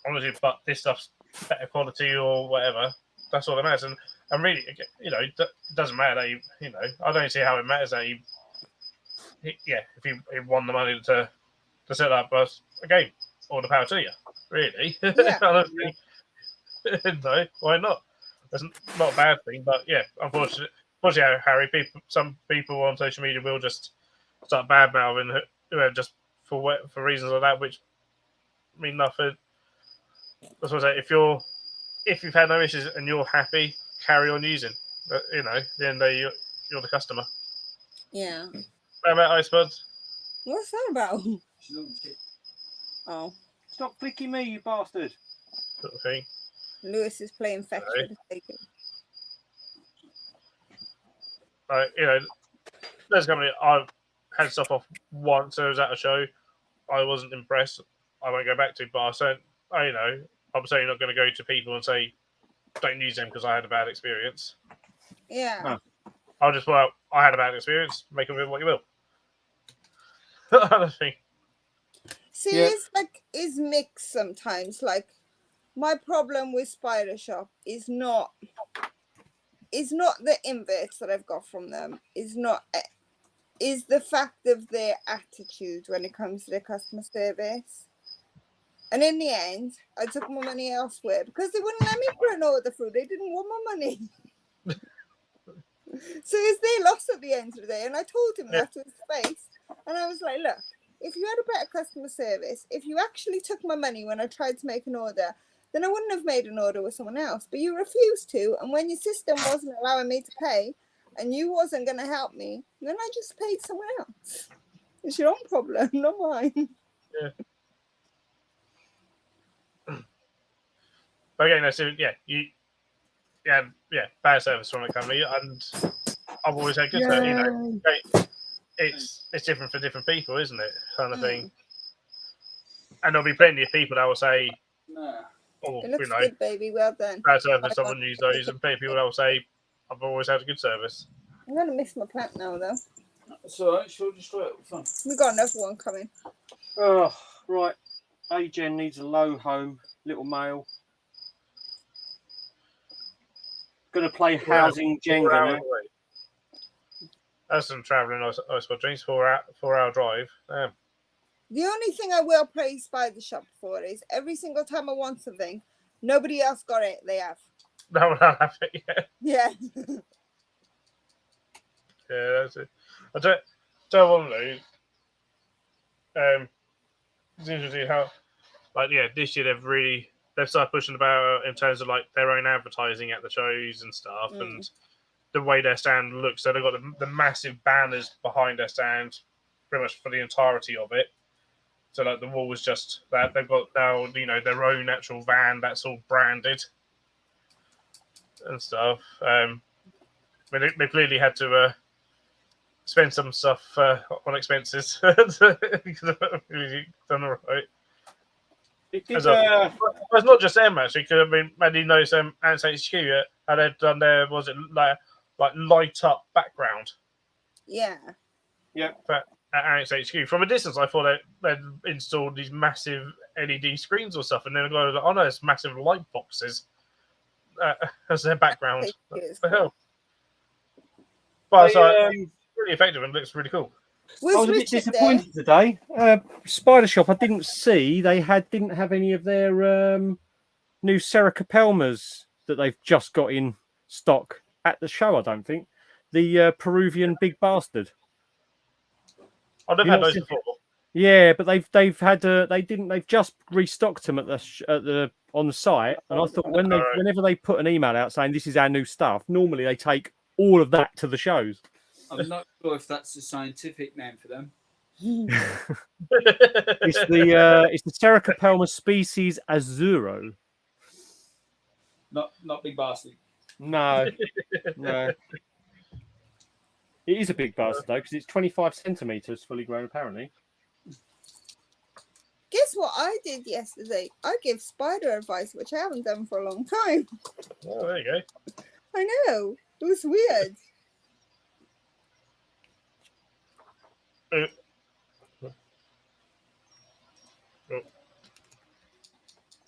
honestly, but this stuff's better quality or whatever. That's all that matters. And really, it doesn't matter that I don't see how it matters that if he won the money to set up us a game. All the power to you, really. Yeah. No, why not? That's not a bad thing, but unfortunately, Harry, some people on social media will just start bad mouthing just for reasons like that, which mean nothing. That's what I say. If you've had no issues and you're happy, carry on using. But, at the end of the day, you're the customer. Yeah. How about Ice Buds? What's that about? Oh. Stop flicking me, you bastard. Sort of thing. Lewis is playing fetch for the sake of there's company I've had stuff off once. I was at a show. I wasn't impressed. I won't go back to, but I'm saying not going to go to people and say don't use them because I had a bad experience. Yeah. I'll just I had a bad experience. Make of it what you will. I think. See, it's mixed sometimes. Like, my problem with Spider Shop is not the inverts that I've got from them. Is the fact of their attitude when it comes to their customer service. And in the end, I took my money elsewhere because they wouldn't let me put an order through. They didn't want my money. So it's their loss at the end of the day. And I told him that to his face. And I was like, look, if you had a better customer service, if you actually took my money when I tried to make an order, then I wouldn't have made an order with someone else. But you refused to. And when your system wasn't allowing me to pay and you wasn't going to help me, then I just paid someone else. It's your own problem, not mine. Yeah. But again, bad service from the company, and I've always had good service. It's different for different people, isn't it? Kind of thing. And there'll be plenty of people that will say, it looks good, baby. Well done. Bad service, I wouldn't use those. And plenty of people that will say, I've always had a good service. I'm going to miss my plant now, though. It's all right. She'll destroy it. Fun. We've got another one coming. Oh, right. Agen needs a low home, little male. Going to play housing Jenga now. That's some travelling, I suppose. Drinks 4-hour drive. Damn. The only thing I will praise Spider Shop for is every single time I want something, nobody else got it. They have. No one have it yet. Yeah. Yeah, that's it. I don't want to. It's interesting how, this year they've really they've started pushing about in terms of like their own advertising at the shows and stuff, and the way their stand looks. So they've got the massive banners behind their stand, pretty much for the entirety of it. So like the wall was just that. They've got now their own actual van that's all branded and stuff. I mean, they clearly had to spend some stuff on expenses. Really done all right. It's not just them actually. Because I mean, Maddie knows Ants HQ and they've done their like light up background. Yeah. At Ants HQ. From a distance, I thought they'd installed these massive LED screens or stuff, and then go, oh no, it's massive light boxes as their background. What the hell? But it's really effective and looks really cool. I was a bit disappointed today. Spider Shop, I didn't see didn't have any of their new Sericopelmas that they've just got in stock at the show. I don't think the Peruvian big bastard. I've never had those before. Yeah, but they've just restocked them on the site, and I thought whenever they put an email out saying this is our new stuff, normally they take all of that to the shows. I'm not sure if that's the scientific name for them. It's the Sericopelma species Azuro. Not big bastard. No. It is a big bastard though, because it's 25 centimeters fully grown apparently. Guess what I did yesterday? I gave spider advice, which I haven't done for a long time. Oh, there you go. I know. It was weird.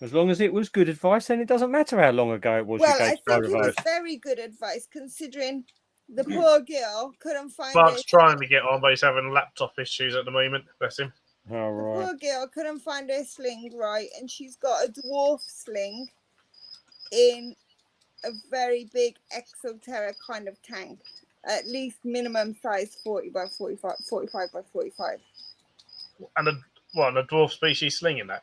As long as it was good advice, then it doesn't matter how long ago it was. Well, I think it was very good advice, considering the poor girl couldn't find Mark's trying to get on, but he's having laptop issues at the moment. Bless him. Oh, right. The poor girl couldn't find her sling right, and she's got a dwarf sling in a very big exoteric kind of tank. At least minimum size 40 by 45, 45 by 45. And a dwarf species sling in that?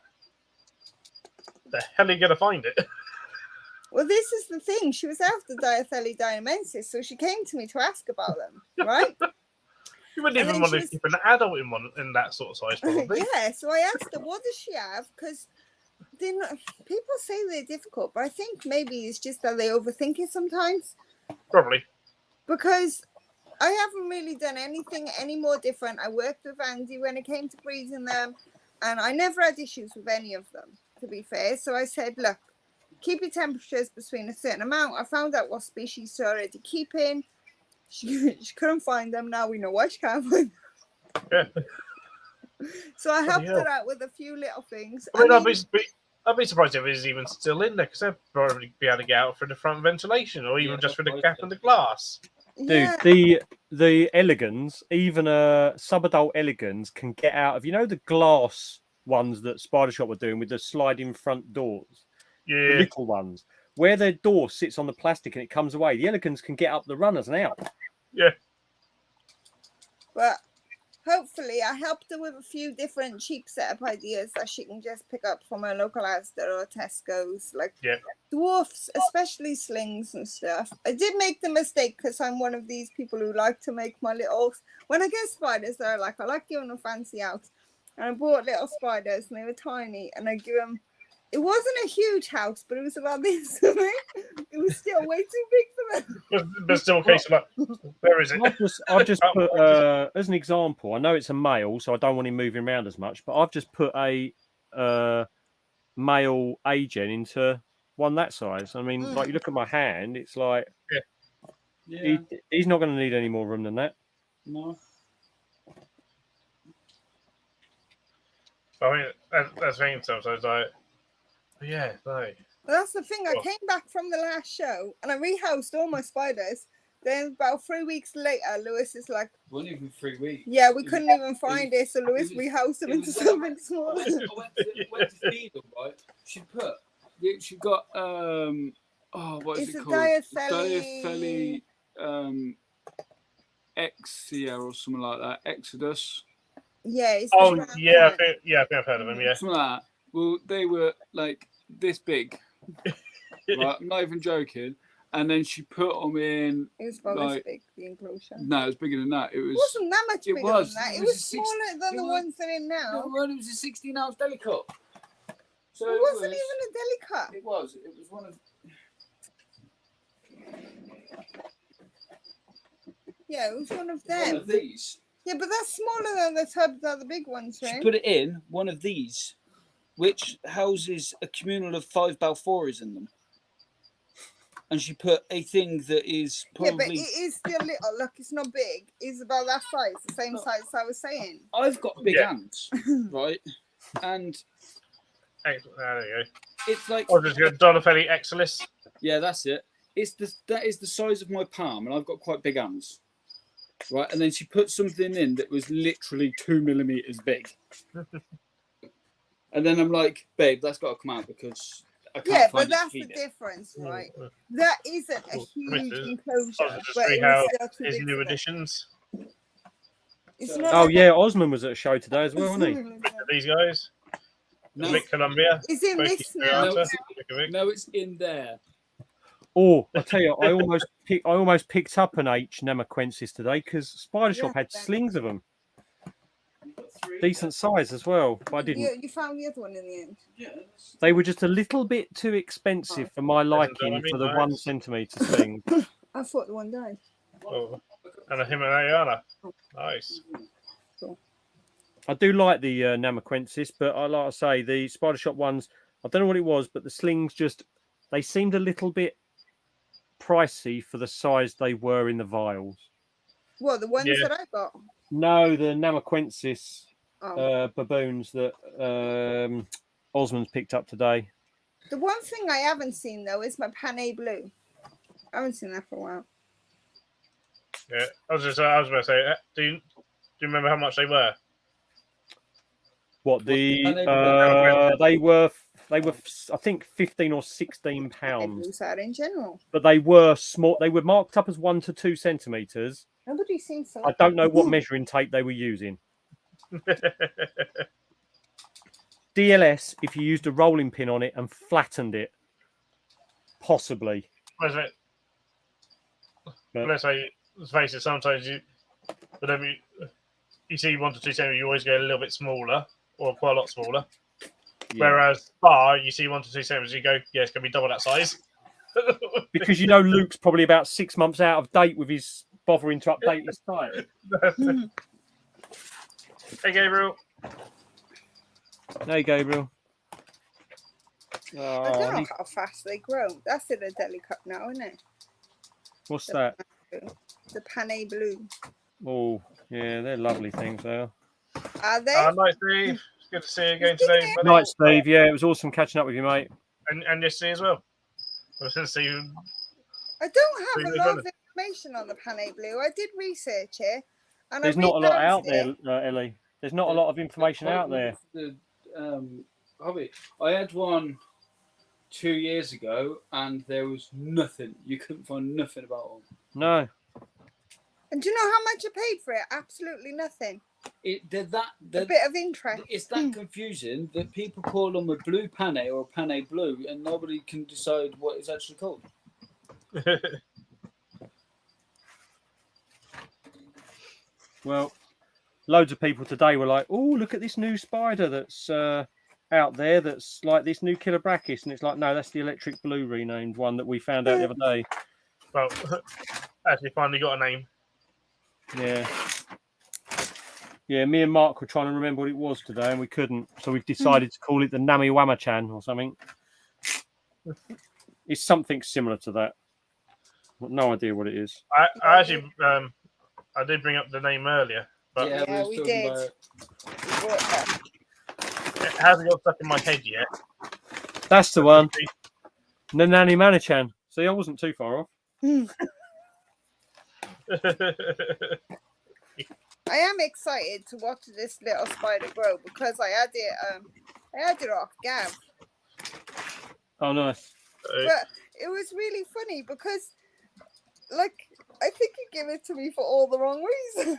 The hell are you going to find it? Well, this is the thing. She was after Diathele dynamensis, so she came to me to ask about them, right? You wouldn't even want to keep an adult in that sort of size, probably. Yeah, so I asked her, what does she have? Because people say they're difficult, but I think maybe it's just that they overthink it sometimes. Probably. Because I haven't really done anything any more different. I worked with Andy when it came to breeding them, and I never had issues with any of them, to be fair. So I said, look, keep your temperatures between a certain amount. I found out what species to already keep in. She couldn't find them. Now we know why she can't find them. Yeah. So I helped her out with a few little things. I mean, I'd be surprised if it was even still in there, because they'd probably be able to get out through the front ventilation, or even just through the gap in the glass. Dude, the elegans, even subadult elegans, can get out of the glass ones that Spider Shop were doing with the sliding front doors. Yeah. The little ones. Where their door sits on the plastic and it comes away, the elegans can get up the runners and out. Yeah. But hopefully I helped her with a few different cheap setup ideas that she can just pick up from her local Asda or Tesco's. Like dwarfs, especially slings and stuff. I did make the mistake, because I'm one of these people who like to make my little... When I get spiders, I like giving them fancy out. And I bought little spiders and they were tiny, and I give them... It wasn't a huge house, but it was about this. It was still way too big for them. But still a case of like, where is it? I've just put, as an example, I know it's a male, so I don't want him moving around as much, but I've just put a male A-gen into one that size. I mean, like, you look at my hand, it's like, he's not going to need any more room than that. No. I mean, that's the thing sometimes, like, yeah, no. Well, that's the thing. I came back from the last show and I rehoused all my spiders. Then about 3 weeks later, Lewis is like, it wasn't even 3 weeks. Yeah, we couldn't even find it, so Lewis rehoused them into something smaller. I went to feed them, right? She got what is it called? Diathele Exia or something like that. Exodus. Yeah. I think I've heard of them. Yeah. Something like that. Well, they were like this big. Right, I'm not even joking. And then she put them in. It was about like, this big, the enclosure. No, it was bigger than that. It wasn't that much it bigger was. than that. It It was was a smaller than the ones that are in now. No, it was a 16-ounce deli cup. So it wasn't even a deli cup. It was. It was one of. Yeah, it was one of them. One of these. Yeah, but that's smaller than the tub that the big ones are She in. put it in one of these, which houses a communal of 5 Balfours in them. And she put a thing that is probably. Yeah, but it is still little. Look, it's not big. It's about that size, the same size I was saying. I've got big hands, right? And There you it's like. go. Just got Donatelli Exilis. Yeah, that's it. That is the size of my palm, and I've got quite big hands, right? And then she put something in that was literally 2 millimeters big, and then I'm like, babe, that's got to come out because I can't Yeah, find but that's the it. difference, right? That isn't a huge enclosure, Just but see it how was still too his big new for them. additions. It's not Oh like yeah, Osman was at a show today as well, wasn't he? These guys. No. Vic Columbia. It's in Becky this now. Triata, No, it's in there. Oh, I tell you, I almost picked up an H Nemaquensis today because Spider Shop had slings of them, decent size as well. But I didn't. You found the other one in the end. Yeah. They were just a little bit too expensive for my liking for the 1 centimeter sling. I thought the one died. Oh, and a Himalayana. Nice. I do like the Nemaquensis, but like I say, the Spider Shop ones, I don't know what it was, but the slings they seemed a little bit pricey for the size they were in the vials. Well, the ones that I got. No, the Nemaquensis Oh. baboons that Osmond's picked up today. The one thing I haven't seen though is my Panay Blue. I haven't seen that for a while. Yeah, I was about to say, do you remember how much they were? What they were I think £15 or £16. Blues are in general. But they were small. They were marked up as 1 to 2 centimeters. Nobody seems so. I don't know what measuring tape they were using. DLS, if you used a rolling pin on it and flattened it, possibly. Let's say, let's face it, sometimes whenever you see 1 to 2 centimeters, you always go a little bit smaller, or quite a lot smaller. Yeah. Whereas bar, you see 1 to 2 centimeters, you go, yeah, it's going to be double that size. Because you know Luke's probably about 6 months out of date with his bothering to update his site. Hey, Gabriel. Hey, Gabriel. I don't know how fast they grow. That's in a deli cup now, isn't it? What's that? The Panay Blue. Oh, yeah, they're lovely things, they are. Are they? Night, Steve. It's good to see you again today. Night, Steve. Yeah, it was awesome catching up with you, mate. And yesterday as well. I don't have a lot of information on the Panay Blue. I did research it. And there's not a lot out there, Ellie. There's not a lot of information out there. I had one 2 years ago, and there was nothing. You couldn't find nothing about them. No. And do you know how much I paid for it? Absolutely nothing. A bit of interest. It's that confusing that people call them a blue Panay or a Panay Blue, and nobody can decide what it's actually called. Well, loads of people today were like, "Oh, look at this new spider that's out there. That's like this new killer brachis," and it's like, no, that's the electric blue renamed one that we found out the other day. Well, actually, finally got a name. Yeah. Yeah, me and Mark were trying to remember what it was today, and we couldn't. So we've decided to call it the Nami Wamachan or something. It's something similar to that. No idea what it is. I actually, I did bring up the name earlier, but yeah, we did. It hasn't got stuck in my head yet. That's the one. Nanani Manachan. See, I wasn't too far off. I am excited to watch this little spider grow because I had it off Gav. Oh, nice. But it was really funny because, like, I think you give it to me for all the wrong reasons.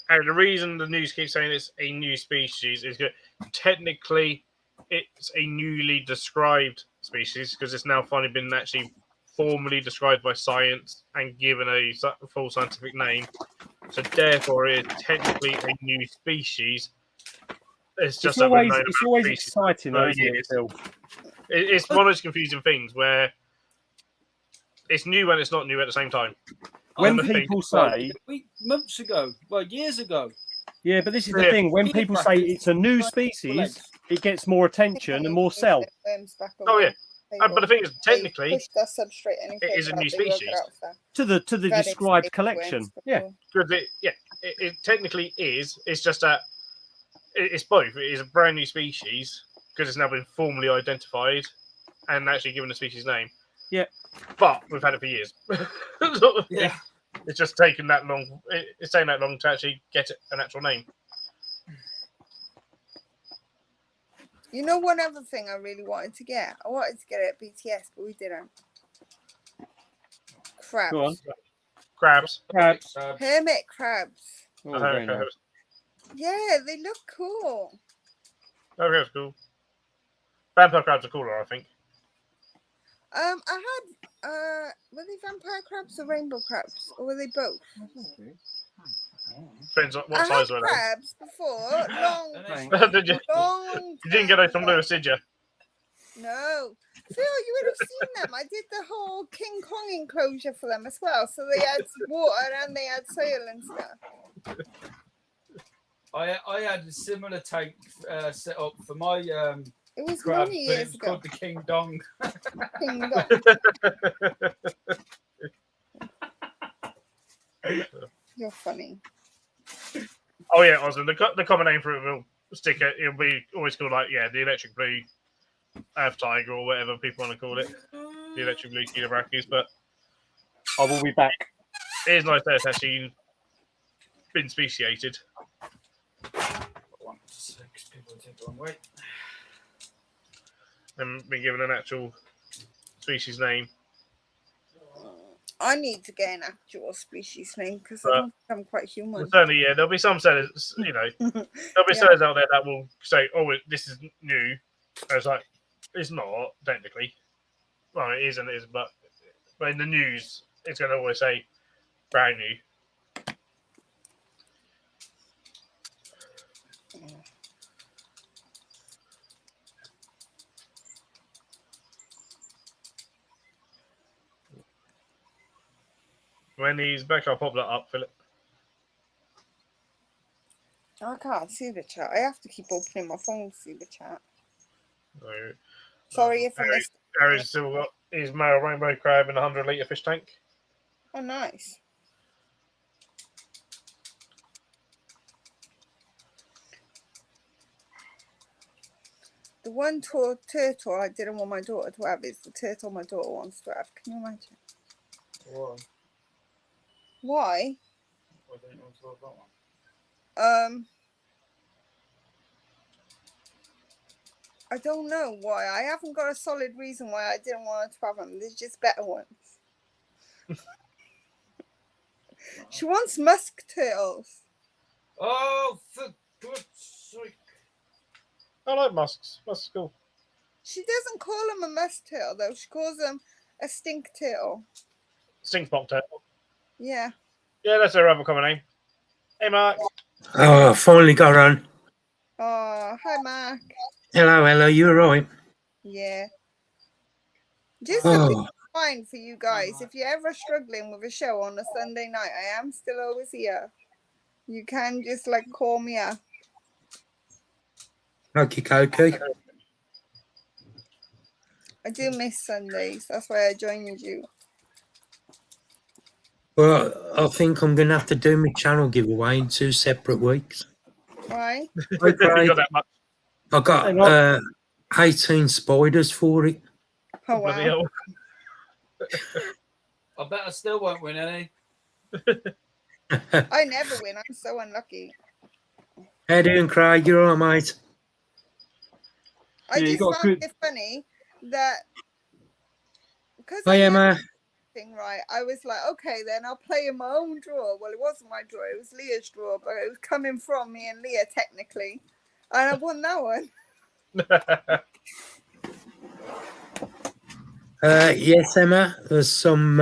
And the reason the news keeps saying it's a new species is technically it's a newly described species because it's now finally been actually formally described by science and given a full scientific name. So therefore, it is technically a new species. It's just that we've known It's about always species exciting, for though, isn't it, years. Phil? It's one of those confusing things where it's new and it's not new at the same time. When And I think- people say, months ago, well, years ago. yeah, but this is the Yeah. thing. When people say it's a new species, it gets more attention and more sell. Oh yeah, but the thing is, technically, push the substrate any it is a further new out, they work it species. out for To the Red described extinct collection. worms Yeah. before. Because it technically is. It's just that it's both. It is a brand new species because it's now been formally identified and actually given a species name. Yeah. But we've had it for years. Yeah. It's just taken that long. It's taken that long to actually get it an actual name. You know, one other thing I really wanted to get? I wanted to get it at BTS, but we didn't. Crabs. Go on. Crabs. Crabs. Hermit crabs. Oh, very nice. Yeah, they look cool. Oh, that's cool. Vampire crabs are cooler, I think. I had were they vampire crabs or rainbow crabs? Or were they both? Depends on what I size had were crabs before. Long they. Did you? long You didn't get those from time Lewis, did you? No. Phil, you would have seen them. I did the whole King Kong enclosure for them as well. So they had water and they had soil and stuff. I had a similar tank set up for my It was crabs, many but it years was ago. called the King Dong. King Dong. You're funny. Oh yeah, Osmond. The common name for it will stick it. It'll be always called the electric blue Earth tiger or whatever people want to call it. The electric blue Kelabrachys, but I will be back. it is nice that it's actually been speciated. And been given an actual species name. I need to get an actual species name because I don't think I'm quite human. Certainly, yeah, there'll be some sellers, there'll be sellers out there that will say, "Oh, this is new." And it's like it's not technically. Well, it is and it isn't, but in the news, it's going to always say brand new. When he's back, I'll pop that up, Philip. I can't see the chat. I have to keep opening my phone to see the chat. So, Sorry if I missed. Harry's still got his male rainbow crab in a 100-litre fish tank. Oh, nice. The one turtle I didn't want my daughter to have is the turtle my daughter wants to have. Can you imagine? Why? Why? Why don't you want to have that one? I don't know why. I haven't got a solid reason why I didn't want her to have them. There's just better ones. She wants musk turtles. Oh, for God's sake. I like musks. Musks are cool. She doesn't call them a musk turtle, though. She calls them a stink turtle. Stink spot turtle. Yeah. Yeah, that's their other common name. Hey, Mark. Oh, I finally got on. Oh, hi, Mark. Hello, you alright? Yeah. Just a fine for you guys. If you're ever struggling with a show on a Sunday night, I am still always here. You can just call me up. Okay. I do miss Sundays. That's why I joined you. Well, I think I'm going to have to do my channel giveaway in 2 separate weeks. Why? Okay. You got that much. I got 18 spiders for it. Oh, wow. I bet I still won't win any. I never win. I'm so unlucky. How doing, Craig? You all right, mate? I just found it funny that because Hi, Emma. Right, I was like, okay, then I'll play in my own draw. Well, it wasn't my draw; it was Leah's draw, but it was coming from me and Leah technically. And I won that one. Yes, Emma, there's some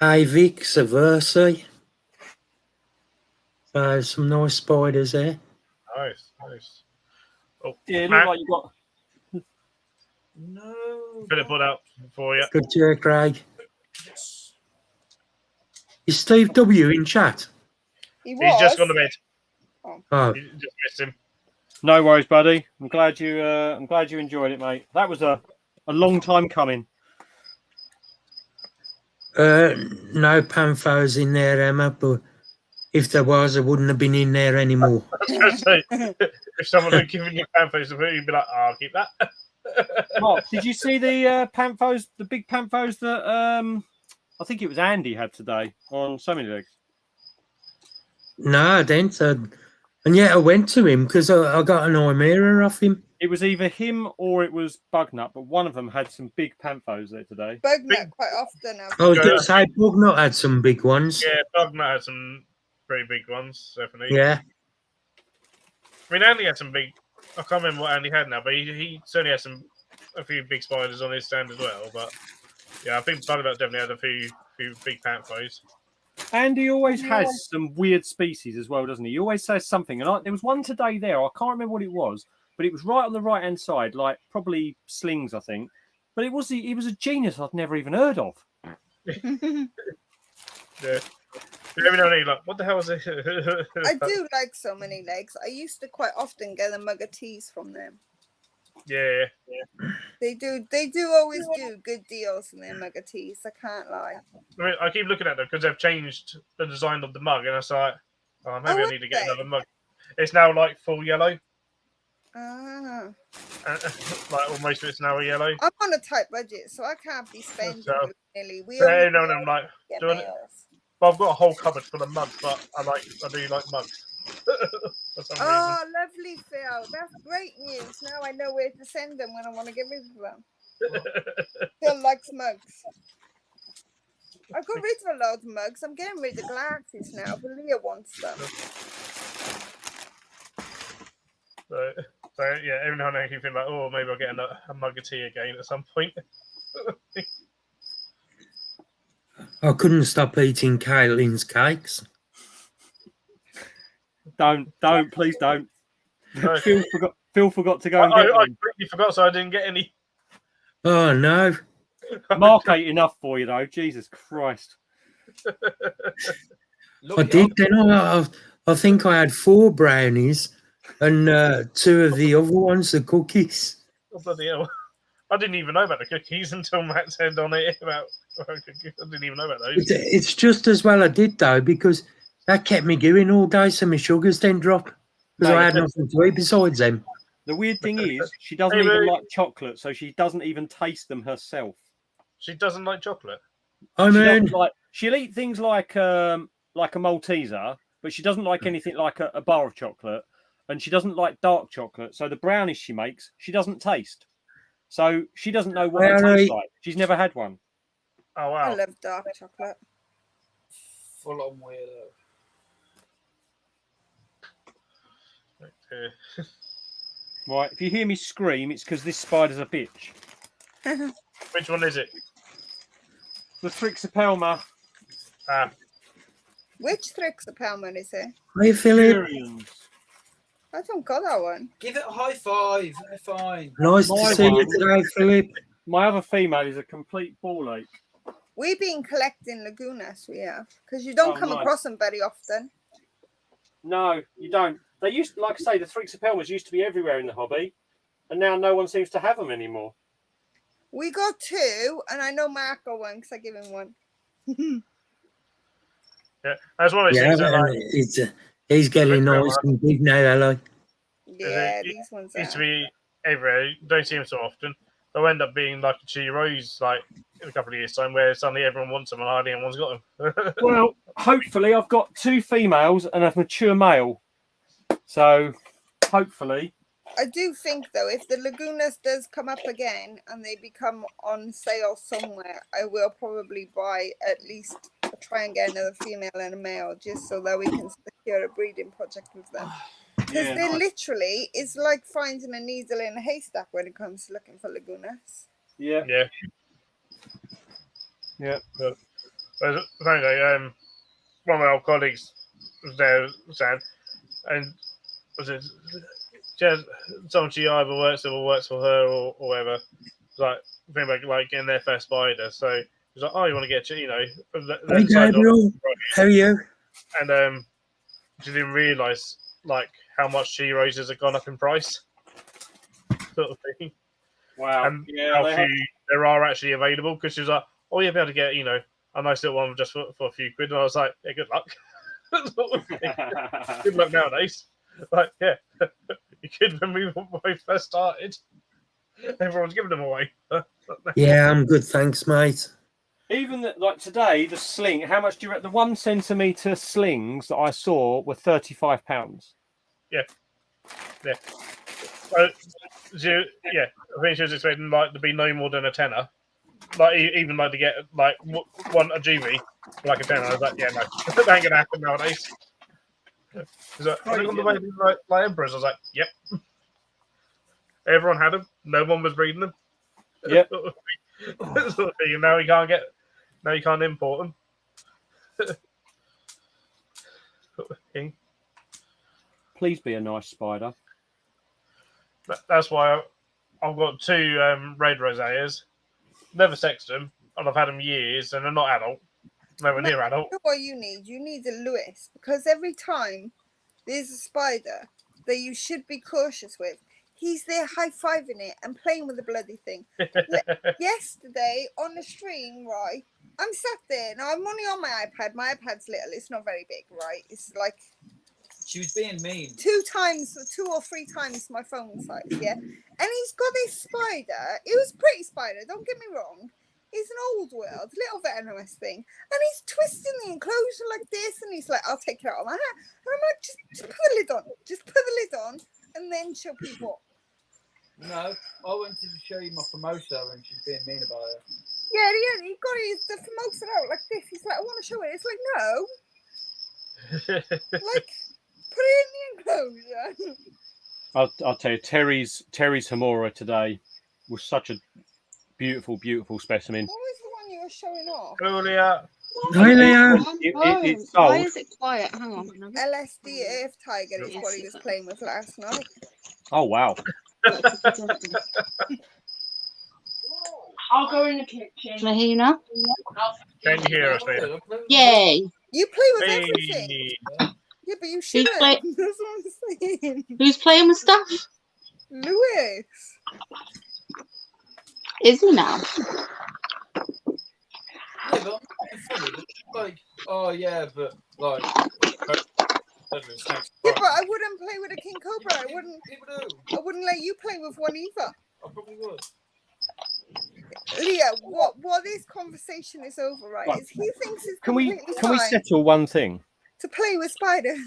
Avix, a Versi. So some nice spiders there. Nice. Oh, Yeah, it Matt, looked like you got. No. put it put out for you. Good to hear, Craig. Yes. Is Steve W in chat? He He's just was. gone to bed. Oh, You just missed him. No worries, buddy. I'm glad you enjoyed it, mate. That was a long time coming. no Panthers in there, Emma, but if there was, I wouldn't have been in there anymore. I was going to say, if someone had given you Panthers to put, you'd be like, oh, I'll keep that. Mark, did you see the Panthers, the big Panthers that I think it was Andy had today on So Many Legs? No, I didn't. And yet I went to him because I got an eye mirror off him. It was either him or it was Bugnut, but one of them had some big Panthers there today. Bugnut quite often. I was going to say Bugnut had some big ones. Yeah, Bugnut had some pretty big ones, definitely. Yeah. I mean, Andy had some big. I can't remember what Andy had now, but he certainly had a few big spiders on his stand as well. But yeah, I think Bugnut definitely had a few big panthers. Andy always has some weird species as well, doesn't he? He always says something. And there was one today there. I can't remember what it was, but it was right on the right hand side, like probably slings, I think. But it was a genus I'd never even heard of. Yeah. Every now and then, you're like, what the hell is it? I do like So Many Legs. I used to quite often get a mug of teas from them. Yeah. They do always do good deals in their mug of teas. I can't lie. I mean, I keep looking at them because they've changed the design of the mug, and it's like, oh, maybe I need to get another mug. It's now like full yellow. Ah. Like almost it's now a yellow. I'm on a tight budget, so I can't be spending nearly. I'm like doing it. Well, I've got a whole cupboard full of mugs, but I do like mugs. For some reason. Lovely, Phil. That's great news. Now I know where to send them when I want to get rid of them. Phil likes mugs. I got rid of a lot of mugs. I'm getting rid of glasses now, but Leah wants them. So yeah, every now and then you think like, oh, maybe I'll get a mug of tea again at some point. I couldn't stop eating Caitlin's cakes. Please don't. No. Phil forgot to go and get them. I completely forgot, so I didn't get any. Oh no! Mark ate enough for you though. Jesus Christ! I did. Then I think I had 4 brownies and 2 of the other ones, the cookies. Oh, bloody hell. I didn't even know about the cookies until Matt said on it about cookies. I didn't even know about those. It's just as well I did though, because that kept me going all day, so my sugars didn't drop because I had nothing to eat besides them. The weird thing is, she doesn't even like chocolate, so she doesn't even taste them herself. She doesn't like chocolate. She'll eat things like a Malteser, but she doesn't like anything like a bar of chocolate, and she doesn't like dark chocolate. So the brownies she makes, she doesn't taste. So she doesn't know what it tastes like. She's never had one. Oh wow! I love dark chocolate. Full on weirdo. Right, if you hear me scream, it's because this spider's a bitch. Which one is it? The Thrixopelma. Which Thrixopelma is it? Hey, Philip. I don't got that one. Give it a high five. High five. Nice to see you today, Philip. My other female is a complete ball ache. We've been collecting Lagunas, we have, because you don't come across them very often. No, you don't. They used, like I say, the Thrixopelmas used to be everywhere in the hobby, and now no one seems to have them anymore. We got 2, and I know Mark got one because I give him one. Yeah, that's one of those things. That, he's getting nice and big now, hello. Yeah, these ones used to be everywhere. You don't see them so often. They'll end up being like a Cheerios, like in a couple of years' time, where suddenly everyone wants them and hardly anyone's got them. Well, hopefully, I've got 2 females and a mature male. So, hopefully. I do think, though, if the Lagunas does come up again and they become on sale somewhere, I will probably buy at least, try and get another female and a male, just so that we can secure a breeding project with them. Because Yeah, they nice. literally is like finding a needle in a haystack when it comes to looking for lagunas. Yeah. Yeah. Yeah. But apparently, one of my old colleagues was there said, and was it? She has someone she either works with or works for her or whatever. Like think about like getting their first spider. So he's like, "Oh, you want to get Hey, Gabriel. How are you? And she didn't realise like how much she roses have gone up in price, sort of thing, Wow. and Yeah, how they few have- there are actually available. Because she was like, "Oh, you'll be able to get a nice little one just for a few quid," and I was like, "Yeah, good luck." Sort of thing. Good luck nowadays. Like, yeah, you could when we first started. Everyone's giving them away. Yeah, I'm good, thanks, mate. Even like today, the sling. How much do you reckon? The 1 centimeter slings that I saw were £35. Yeah, yeah. So, yeah, I think she was expecting like to be no more than a tenner. Like even like to get like one a GB for like a tenner. I was like, yeah, no, that ain't gonna happen nowadays. He's like, are they on the way to like emperors? I was like, yep. Everyone had them. No one was breeding them. Yep. Sort of thing. And now you can't import them. Sort of thing. Please be a nice spider. That's why I've got two red roseas. Never sexed them, and I've had them years, and they're not adult. Nowhere near adult. You know what you need? You need a Lewis, because every time there's a spider that you should be cautious with, he's there high-fiving it and playing with the bloody thing. Yesterday on the stream, right, I'm sat there. Now, I'm only on my iPad. My iPad's little. It's not very big, right? It's like... She was being mean. 2 or 3 times my phone size, yeah? And he's got this spider. It was a pretty spider, don't get me wrong. It's an old world, little venomous thing. And he's twisting the enclosure like this, and he's like, I'll take it out of my hat. And I'm like, just put the lid on. Just put the lid on, and then show people. No, I wanted to show you my Formosa, and she's being mean about it. Yeah, he got the Formosa out like this. He's like, I want to show it. It's like, no. Like, put it in the enclosure. I'll tell you, Terry's Hamora today was such a beautiful, beautiful specimen. What was the one you were showing off? Julia. Hi, Leah. Why is it quiet? Hang on. LSD Earth Tiger is what he was playing with last night. Oh, wow. I'll go in the kitchen. Can I hear you now? Can you hear us, Leah? Yay. You play with everything. Yeah, but you shouldn't. That's what I'm saying. Who's playing with stuff? Lewis. Is he now? Yeah, but it's funny. Like, oh yeah, but like. Yeah, but I wouldn't play with a king cobra. I wouldn't let you play with one either. I probably would. Leah, what this conversation is over, right? Is he thinks it's Can completely we fine settle one thing? to play with spiders.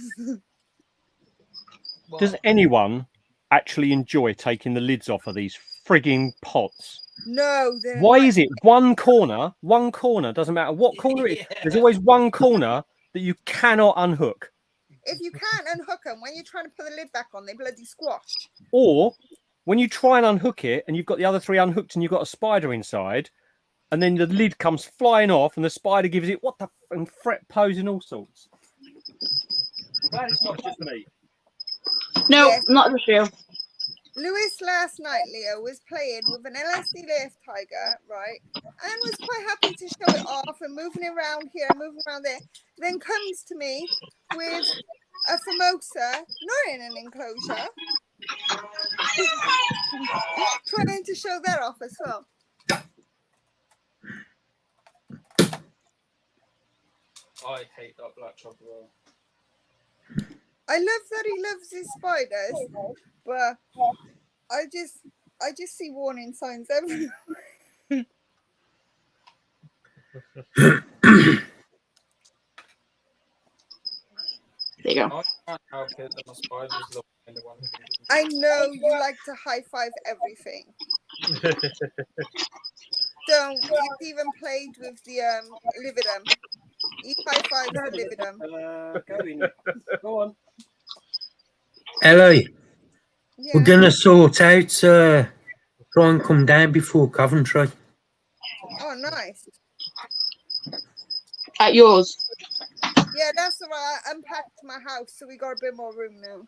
Does anyone actually enjoy taking the lids off of these frigging pots? No. Why is it one corner, doesn't matter what corner it is, there's always one corner that you cannot unhook. If you can't unhook them, when you're trying to put the lid back on, they bloody squash. Or when you try and unhook it and you've got the other 3 unhooked and you've got a spider inside, and then the lid comes flying off and the spider gives it what the and fret pose and all sorts. I'm glad it's not just me. No, not just you. Lewis last night, Leo, was playing with an LSD Earth Tiger, right? And was quite happy to show it off and moving around here, moving around there. Then comes to me with a Formosa, not in an enclosure. Trying to show that off as well. I hate that black chocolate roll. I love that he loves his spiders, but I just see warning signs everywhere. There you go. I know you like to high five everything. You've even played with the Lividum. You high five the Lividum. Go on. Ellie, Yeah. we're going to sort out, try and come down before Coventry. Oh, nice. At yours. Yeah, that's right. I unpacked my house, so we got a bit more room now.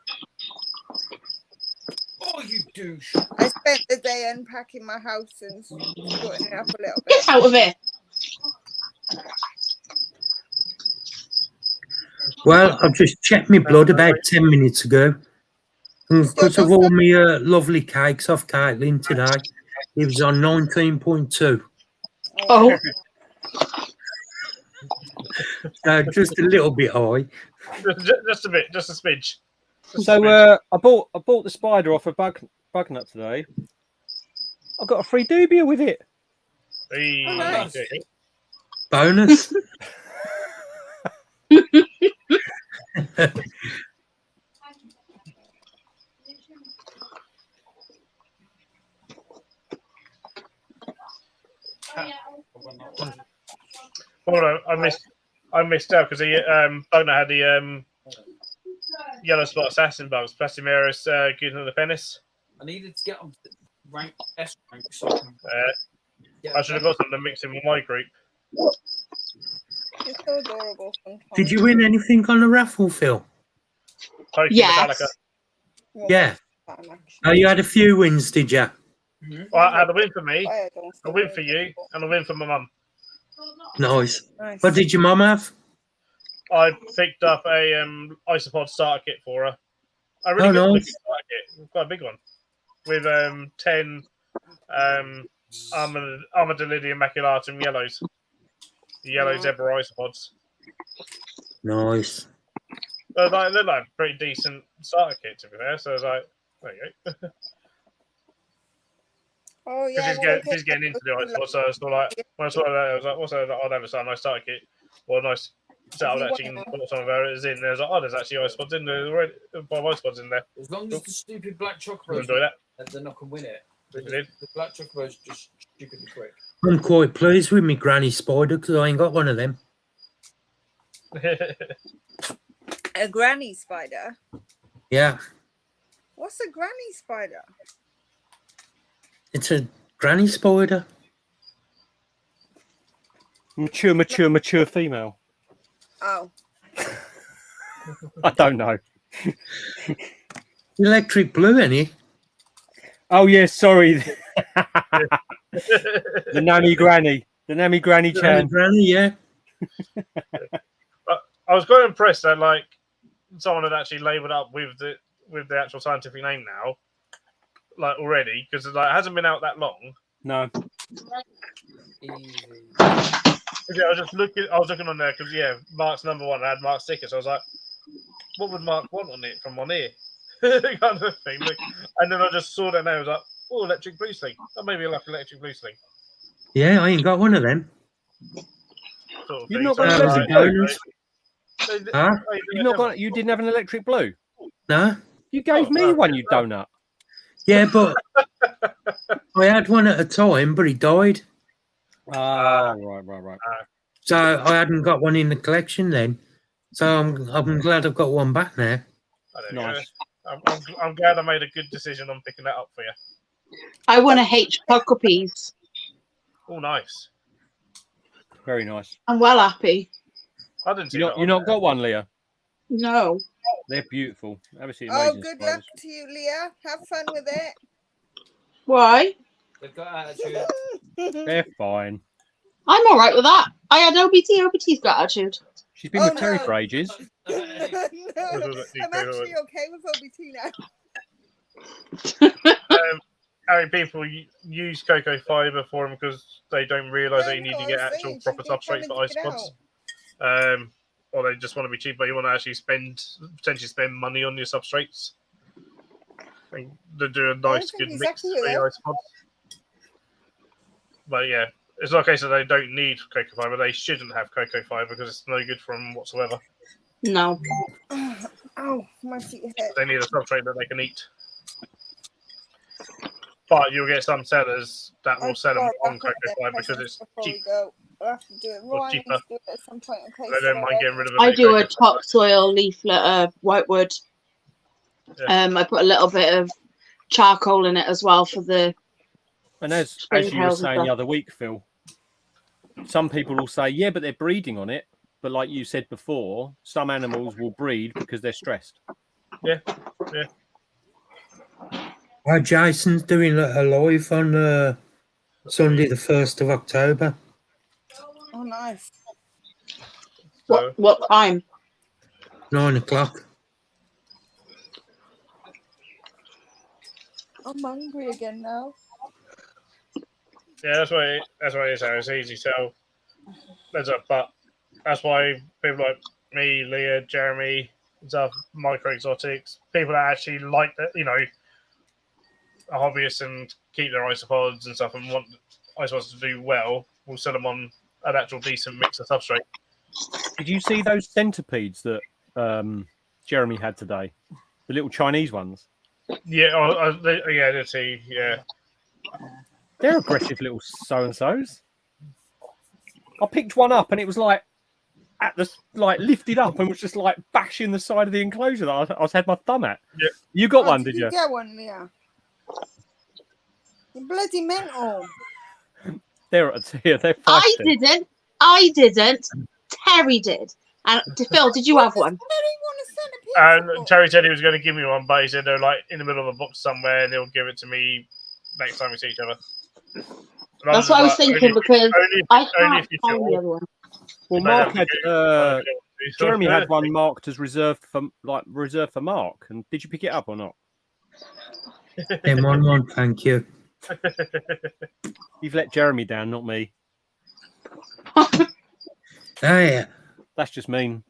Oh, you douche. I spent the day unpacking my house and sorting it up a little bit. Get out of here. Well, I've just checked my blood about 10 minutes ago. And because of all my lovely cakes off Caitlin today, it was on 19.2. Oh. So just a little bit high. Just a bit, just a smidge. So I bought the spider off a bug nut today. I got a free dubia with it. Hey, nice. okay. Bonus. Hold on, I missed out because he Bugner had the yellow spot assassin bugs, Plastimeris, good on the penis. I needed to get on rank S rank so I can I should have got some to mix in with my group. It's so adorable sometimes. Did you win anything on the raffle, Phil? Pokey Yes. Metallica. Yeah. Oh, you had a few wins, did you? Well, I had a win for me, a win for you, and a win for my mum. Nice. What did your mum have? I picked up a isopod starter kit for her. A really good looking starter kit, quite a big one, with 10 Armadillidium maculatum yellows, the yellow zebra isopods. Nice. They're like a pretty decent starter kit, to be fair. So I was like, there you go. Oh yeah. She's getting into the isopods, so I was like, when I saw that, I was like, what's that? I'd have a nice starter kit or a nice setup that she can put some of hers in. There's like, oh, there's actually isopods in there already. 5 isopods in there. As long as the stupid black chocobos enjoy that. they're not gonna win it. The black chocobos just stupidly quick. I'm quite pleased with my granny spider because I ain't got one of them. A granny spider? Yeah. What's a granny spider? It's a granny spider. Mature female. Oh. I don't know. Electric blue, any? Oh yeah, sorry. The nanny granny. The nanny granny chan. Granny, yeah. I was quite impressed that like someone had actually labelled up with the actual scientific name now, like already, because like, it hasn't been out that long. No. Yeah, I was looking on there because Mark's number 1. I had Mark's sticker, so I was like, what would Mark want on it from on here? Kind of thing. And then I just saw that name. I was like, oh, electric blue sling. Or maybe like electric blue sling. Yeah, I ain't got one of them. Sort of You've thing. not So got I an was electric like, blue? Huh? You've not got. You didn't have an electric blue. No. You gave me one, you donut. Yeah, but I had one at a time, but he died. Right. So I hadn't got one in the collection then. So I'm glad I've got one back now. Nice. I'm glad I made a good decision on picking that up for you. I want a H Pockepies. Oh, nice. Very nice. I'm well happy. I didn't see You not got one, Leah? No. They're beautiful. Obviously Oh, amazing. good luck to you, Leah. Have fun with it. Why? They've got attitude. They're fine. I'm all right with that. I had OBT. OBT's got attitude. She's been with Terry for ages. No, I'm actually okay with OBT now. Harry, people use cocoa fibre for them because they don't realise that you need to get actual proper substrate for isopods. Or they just want to be cheap, but you want to actually potentially spend money on your substrates. And they do a nice, good mix for your isopods. But yeah, it's not a case that they don't need cocoa fibre. They shouldn't have cocoa fibre because it's no good for them whatsoever. No. Oh, my feet hurt. They need a substrate that they can eat. But you'll get some sellers that will sell them on cocoa fibre because it's cheap. I'll have to do it. Ryan cheaper. needs to do it at some point. Okay, They don't mind getting rid of I do a topsoil leaflet, whitewood. Yeah. I put a little bit of charcoal in it as well for the. And as spring you were tails and saying the stuff. other week, Phil, some people will say, yeah, but they're breeding on it. But like you said before, some animals will breed because they're stressed. Yeah. Jason's doing a live on Sunday, the 1st of October. Oh, nice. So, What time? 9 o'clock. I'm hungry again now. yeah, that's why it's easy sell. But that's why people like me, Leah, Jeremy, and stuff, Micro Exotics, people that actually like that, are hobbyists and keep their isopods and stuff and want isopods to do well, will sell them on an actual decent mix of substrate. Did you see those centipedes that Jeremy had today? The little Chinese ones? Yeah, I did see, yeah. They're aggressive little so-and-sos. I picked one up and it was like lifted up and was just like bashing the side of the enclosure that I had my thumb at. Yeah. You got one, did you? Get one, Leah. You're bloody mental. They're I didn't. Terry did. And Phil, did you have one? Terry said he was going to give me one, but he said they're like in the middle of a box somewhere and he'll give it to me next time we see each other. That's what I was thinking because I can't find the other one. Well, Mark had Jeremy had one marked as reserved for Mark. And did you pick it up or not? M11, thank you. You've let Jeremy down, not me. Oh, yeah. That's just mean.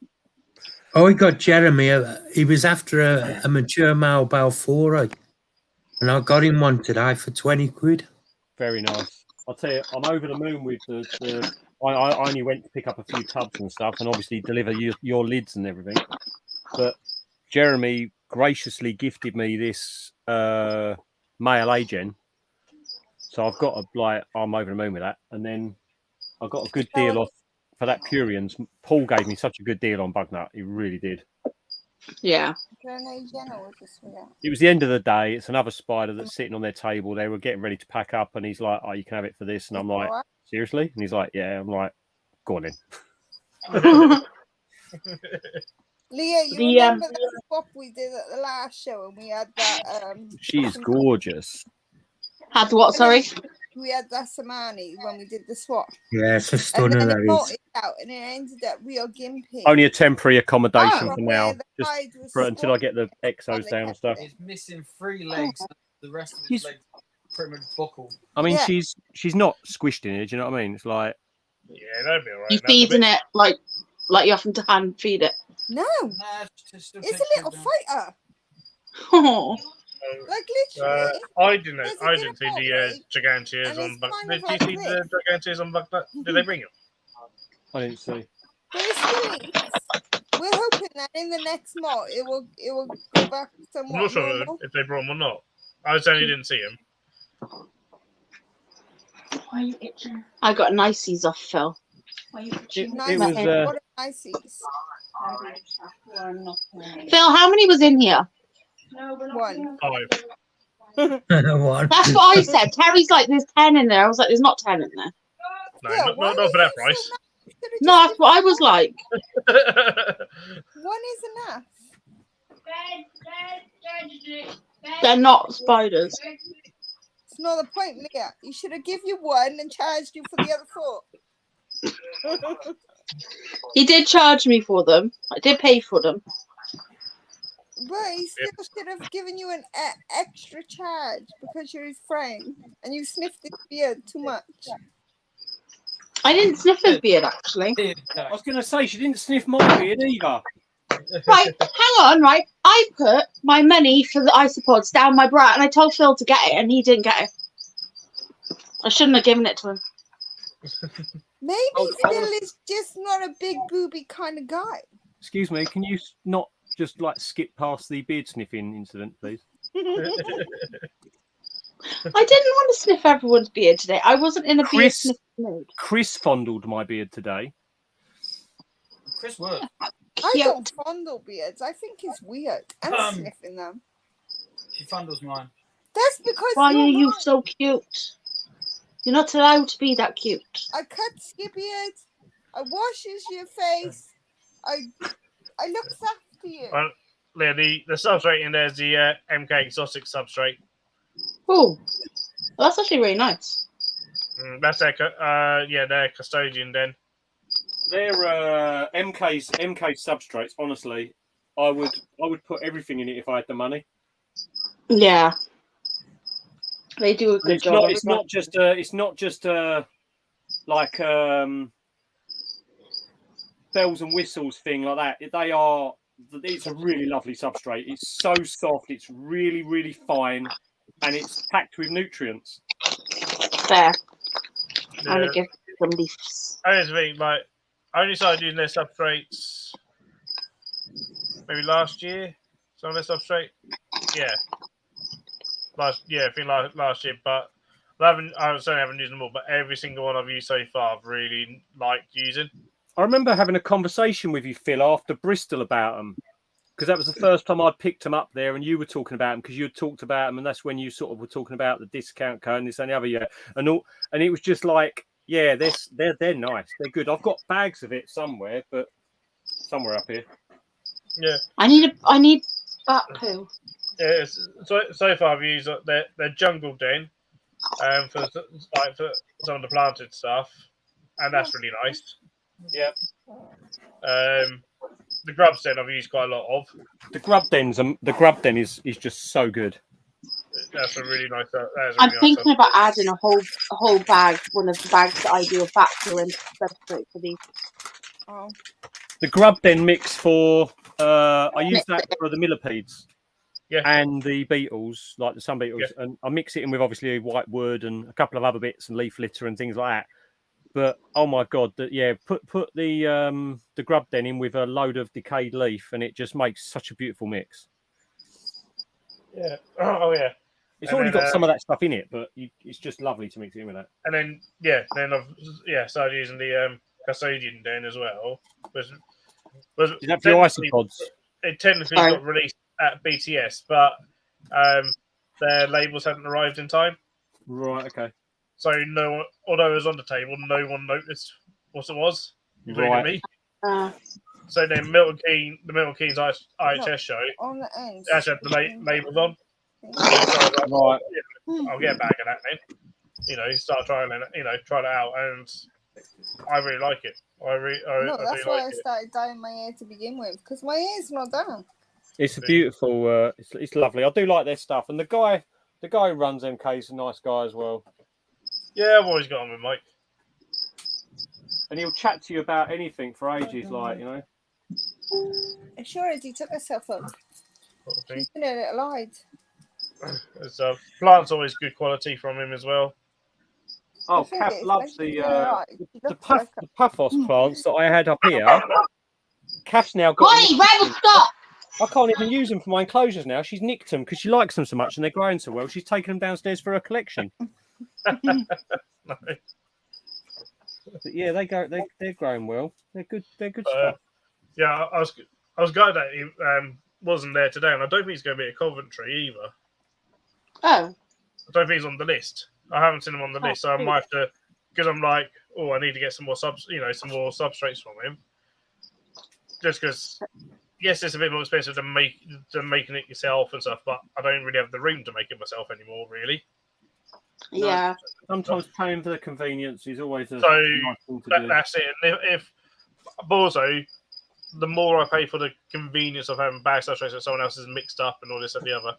Oh, I got Jeremy. He was after a mature male Balfour, and I got him one today for 20 quid. Very nice. I'll tell you, I'm over the moon with the I only went to pick up a few tubs and stuff and obviously deliver your lids and everything. But Jeremy graciously gifted me this male Agen. So I've got I'm over the moon with that. And then I got a good deal off for that Purians. Paul gave me such a good deal on Bugnut. He really did. Yeah. It was the end of the day. It's another spider that's sitting on their table. They were getting ready to pack up, and he's like, "Oh, you can have it for this." And I'm like, "Seriously?" And he's like, "Yeah." I'm like, "Go on in." Leah, you remember that swap we did at the last show, and we had that. She's gorgeous. Had what? Sorry. We had that Samani when we did the swap. Yeah, it's a stunner. And then That it is. out, and it ended up real gimpy. Only a temporary accommodation for now, just until I get the exos down and stuff. He's missing 3 legs. The rest of his legs pretty much buckled. I mean, she's not squished in it. Do you know what I mean? It's like, yeah, that'd be alright. You feeding it like you often to hand feed it. No, it's a little fighter. Oh. Like literally. I didn't see the Giganteas on Bugnut. Did you see the Giganteas on Bugnut? Did they bring them? I didn't see. We're hoping that in the next mod it will go back to I'm not sure if they brought them or not. I certainly didn't see them. Why are you itching? I got niceys off Phil. Why are you itching? It was. What are niceys? Phil, how many was in here? One. 5. One. That's what I said. Terry's like, there's 10 in there. I was like, there's not 10 in there. No, not for that price. No, that's what I was like. One is enough. They're not spiders. It's not the point, Leah. You should have given you one and charged you for the other 4. He did charge me for them. I did pay for them. But he still should have given you an extra charge because you're his friend and you sniffed his beard too much. I didn't sniff his beard, actually. I was going to say, she didn't sniff my beard either. Right, hang on, right. I put my money for the isopods down my bra and I told Phil to get it and he didn't get it. I shouldn't have given it to him. Maybe Phil is just not a big booby kind of guy. Excuse me, can you not just skip past the beard sniffing incident, please? I didn't want to sniff everyone's beard today. I wasn't in a beard sniffing mood. Chris fondled my beard today. Chris worked. I Cute. don't fondle beards. I think it's weird. And sniffing them. She fondles mine. That's because Why you're are you not. so cute? You're not allowed to be that cute. I cut your beard. I washes your face. I looks after you. Well, yeah, the substrate in there is the MK exotic substrate. Oh, that's actually really nice. That's their their custodian den. They're MK substrates. Honestly, I would put everything in it if I had the money. Yeah, they do a And good it's job. not. It's not just. It's not just like bells and whistles thing like that. They are. It's a really lovely substrate. It's so soft. It's really, really fine, and it's packed with nutrients. Fair. Yeah. I'm gonna give them leaves. I just think I only started using their substrates maybe last year. Some of their substrate, yeah, I think last year. But I certainly haven't used them all. But every single one I've used so far, I've really liked using. I remember having a conversation with you, Phil, after Bristol about them, because that was the first time I'd picked them up there, and you were talking about them because you had talked about them, and that's when you sort of were talking about the discount code and this and the other, and it was just like, yeah, they're nice, they're good. I've got bags of it somewhere, but somewhere up here. Yeah, I need bat poo. yeah. So far I've used their jungle den, for some of the planted stuff, and that's really nice. Yeah. The grubs den I've used quite a lot of. The grub den is just so good. That's a really nice. I'm thinking about adding a whole bag, one of the bags that I do a bat poo in substrate for these. Oh. The grub den mix for I use that for the millipedes. Yeah. And the beetles, like the sun beetles, and I mix it in with obviously white wood and a couple of other bits and leaf litter and things like that. But oh my god, put the grub den in with a load of decayed leaf, and it just makes such a beautiful mix. Yeah. Oh yeah. It's already got some of that stuff in it, but it's just lovely to mix it in with that. And then I've started using the custodian den as well. Is that for your isopods? It technically got released at BTS, but their labels hadn't arrived in time. Right. Okay. So no one, although it was on the table, no one noticed what it was, including me. So then the Milton Keynes IHS show on the end actually had the labels on. So right. I'll get a bag of that then. Start trying it. Try it out, and I really like it. That's why I started dyeing my hair to begin with, because my hair's not done. It's a beautiful. It's lovely. I do like their stuff, and the guy who runs MK is a nice guy as well. Yeah, I've always got on with Mike, and he'll chat to you about anything for ages, like She already took herself up. She's been a little hide. Plant's always good quality from him as well. Oh, Kath loves the Paphos plants that I had up here. Kath's now got. Oi, Rebel, stop! I can't even use them for my enclosures now. She's nicked them because she likes them so much and they're growing so well. She's taken them downstairs for her collection. But yeah, they're growing well. They're good. They're good stuff. Yeah, I was glad that he wasn't there today, and I don't think he's going to be at Coventry either. Oh. I don't think he's on the list. I haven't seen him on the list, so I might have to, because I'm like, I need to get some more substrates from him. Just because, yes, it's a bit more expensive than making it yourself and stuff, but I don't really have the room to make it myself anymore, really. Yeah. Sometimes paying for the convenience is always a so nice thing to do. That's it. And but also, the more I pay for the convenience of having bag substrates that someone else has mixed up and all this and the other,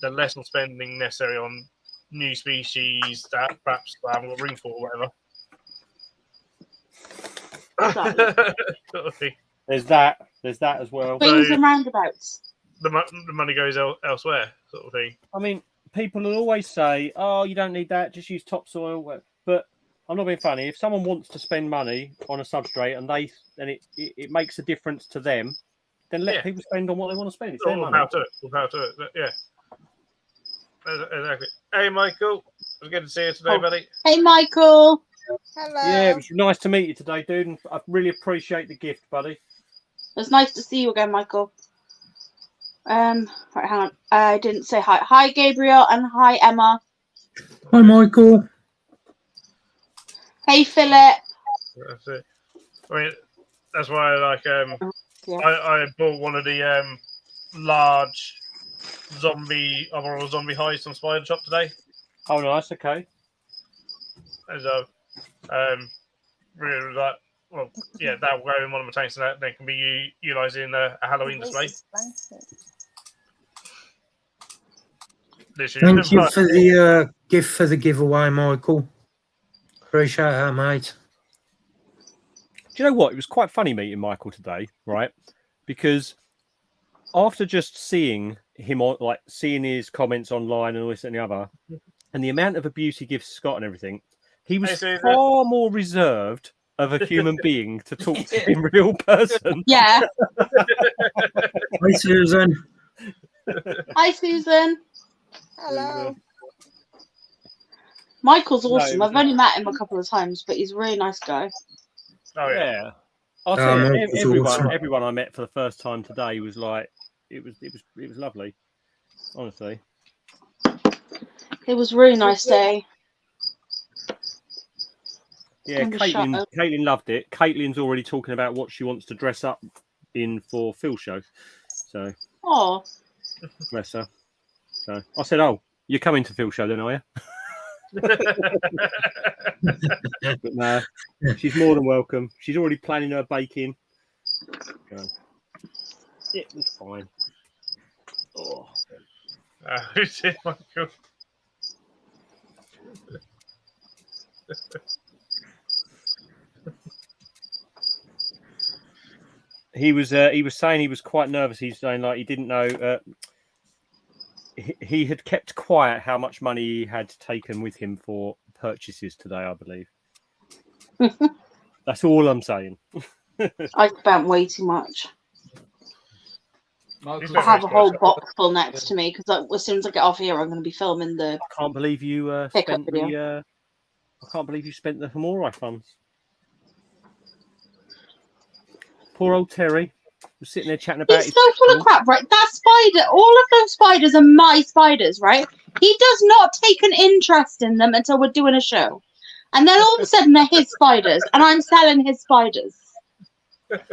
the less I'm spending necessary on new species that perhaps I haven't got room for or whatever. There's that as well. Swings and roundabouts. The money goes elsewhere, sort of thing. I mean, people will always say, "Oh, you don't need that. Just use topsoil." But I'm not being funny. If someone wants to spend money on a substrate and it makes a difference to them, then let people spend on what they want to spend. It's their money. We'll power to it. Yeah. Exactly. Hey, Michael. It was good to see you today, buddy. Hey, Michael. Hello. Yeah, it was nice to meet you today, dude. And I really appreciate the gift, buddy. It's nice to see you again, Michael. Right, hang on. I didn't say hi. Hi, Gabriel, and hi, Emma. Hi, Michael. Hey, Philip. That's it. I mean, that's why I bought one of the large overall zombie hides from Spider Shop today. Oh, nice. Okay. As really that. Well, yeah, that will go in one of my tanks, and that can be utilised in a Halloween display. Thank you for the gift for the giveaway, Michael. Appreciate that, mate. Do you know what? It was quite funny meeting Michael today, right? Because after just seeing him on, like seeing his comments online and all this and the other, and the amount of abuse he gives Scott and everything, he was far more reserved of a human being to talk to in real person. Yeah. Hi, Susan. Hi, Susan. Hello. Michael's awesome. No, I've only met him a couple of times, but he's a really nice guy. Oh yeah. I'll Oh, tell you, Michael's awesome. everyone I met for the first time today was like, it was lovely. Honestly, It was a really nice day. yeah. Caitlin loved it. Caitlin's already talking about what she wants to dress up in for Phil's show. So, oh, bless her. So I said, "Oh, you're coming to Phil's show then, are you?" But no, she's more than welcome. She's already planning her baking. So, it was fine. Oh. Who's it, Michael? He was saying he was quite nervous. He's saying like he didn't know. He had kept quiet how much money he had taken with him for purchases today, I believe. That's all I'm saying. I spent way too much. I have a whole box full next to me because as soon as I get off here, I'm going to be filming the. I can't believe you spent the. I can't believe you spent the Hamurai funds. Poor old Terry was sitting there chatting about. He's so full of crap, right? That spider, all of those spiders are my spiders, right? He does not take an interest in them until we're doing a show, and then all of a sudden they're his spiders, and I'm selling his spiders.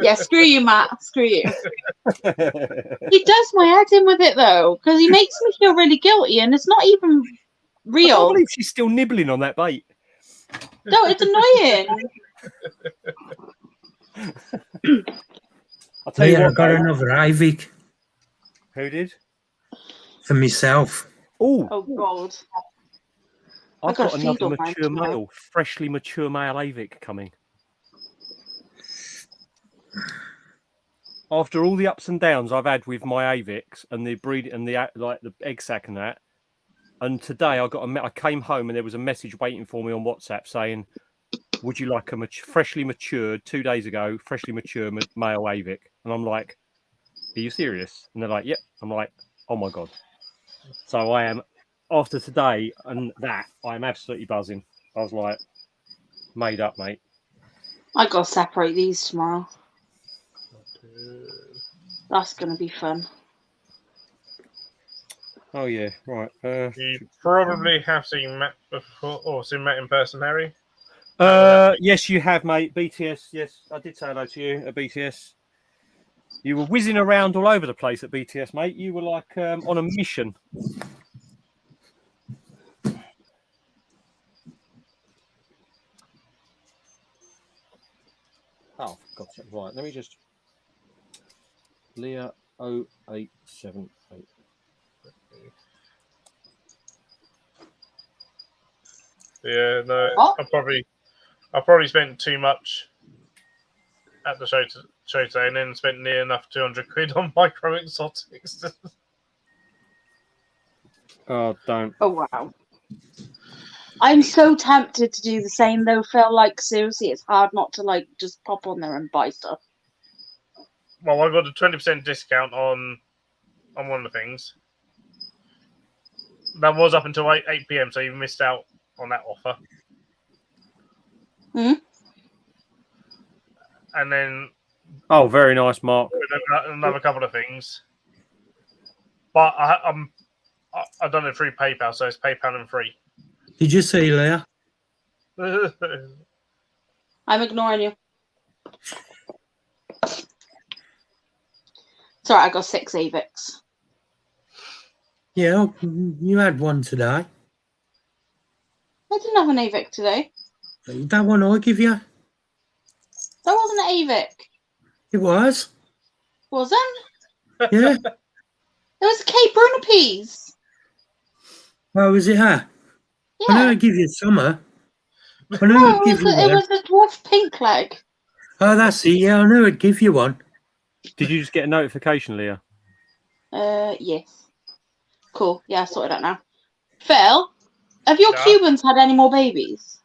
Yeah, screw you, Matt. Screw you. He does my head in with it though, because he makes me feel really guilty, and it's not even real. I can't believe she's still nibbling on that bait. No, it's annoying. I'll tell you what, I got another Ivic. Who did? For myself. Oh God. I've got another mature male, freshly mature male Avic coming. After all the ups and downs I've had with my Avics and the breed and the egg sac and that, and today I came home and there was a message waiting for me on WhatsApp saying, "Would you like a freshly matured 2 days ago, freshly mature male Avic?" And I'm like, "Are you serious?" And they're like, "Yep." I'm like, "Oh my God!" So I am after today and that I am absolutely buzzing. I was like, made up, mate. I got to separate these tomorrow. That's going to be fun. Oh yeah, right. You probably have seen Matt before, or seen Matt in person, Harry. Yes, you have, mate. BTS. Yes, I did say hello to you at BTS. You were whizzing around all over the place at BTS, mate. You were like on a mission. Oh, for God's sake. Right, let me just... Leah 0878. Yeah, no, I probably spent too much at the show today, and then spent near enough £200 on micro exotics. Oh, don't. Oh wow. I'm so tempted to do the same though, Phil. Like seriously, it's hard not to like just pop on there and buy stuff. Well, I got a 20% discount on one of the things. That was up until 8 p.m, so you missed out on that offer. Hmm? And then Oh, very nice, Mark. Another couple of things. But I've done it through PayPal, so it's PayPal and free. Did you see, Leah? I'm ignoring you. It's alright, I got 6 Avix. Yeah, you had one today. I didn't have an AVIC today. That one I give you? That wasn't an AVIC. It was. Wasn't? Yeah. It was a Cape Brunapies. Oh, was it her? Yeah. I know I give you summer. I know No, I'd give you it one. was the dwarf pink leg. Oh, that's it. Yeah, I know I'd give you one. Did you just get a notification, Leah? Yes. Cool. Yeah, I sorted out now. Phil, have your Yeah. Cubans had any more babies?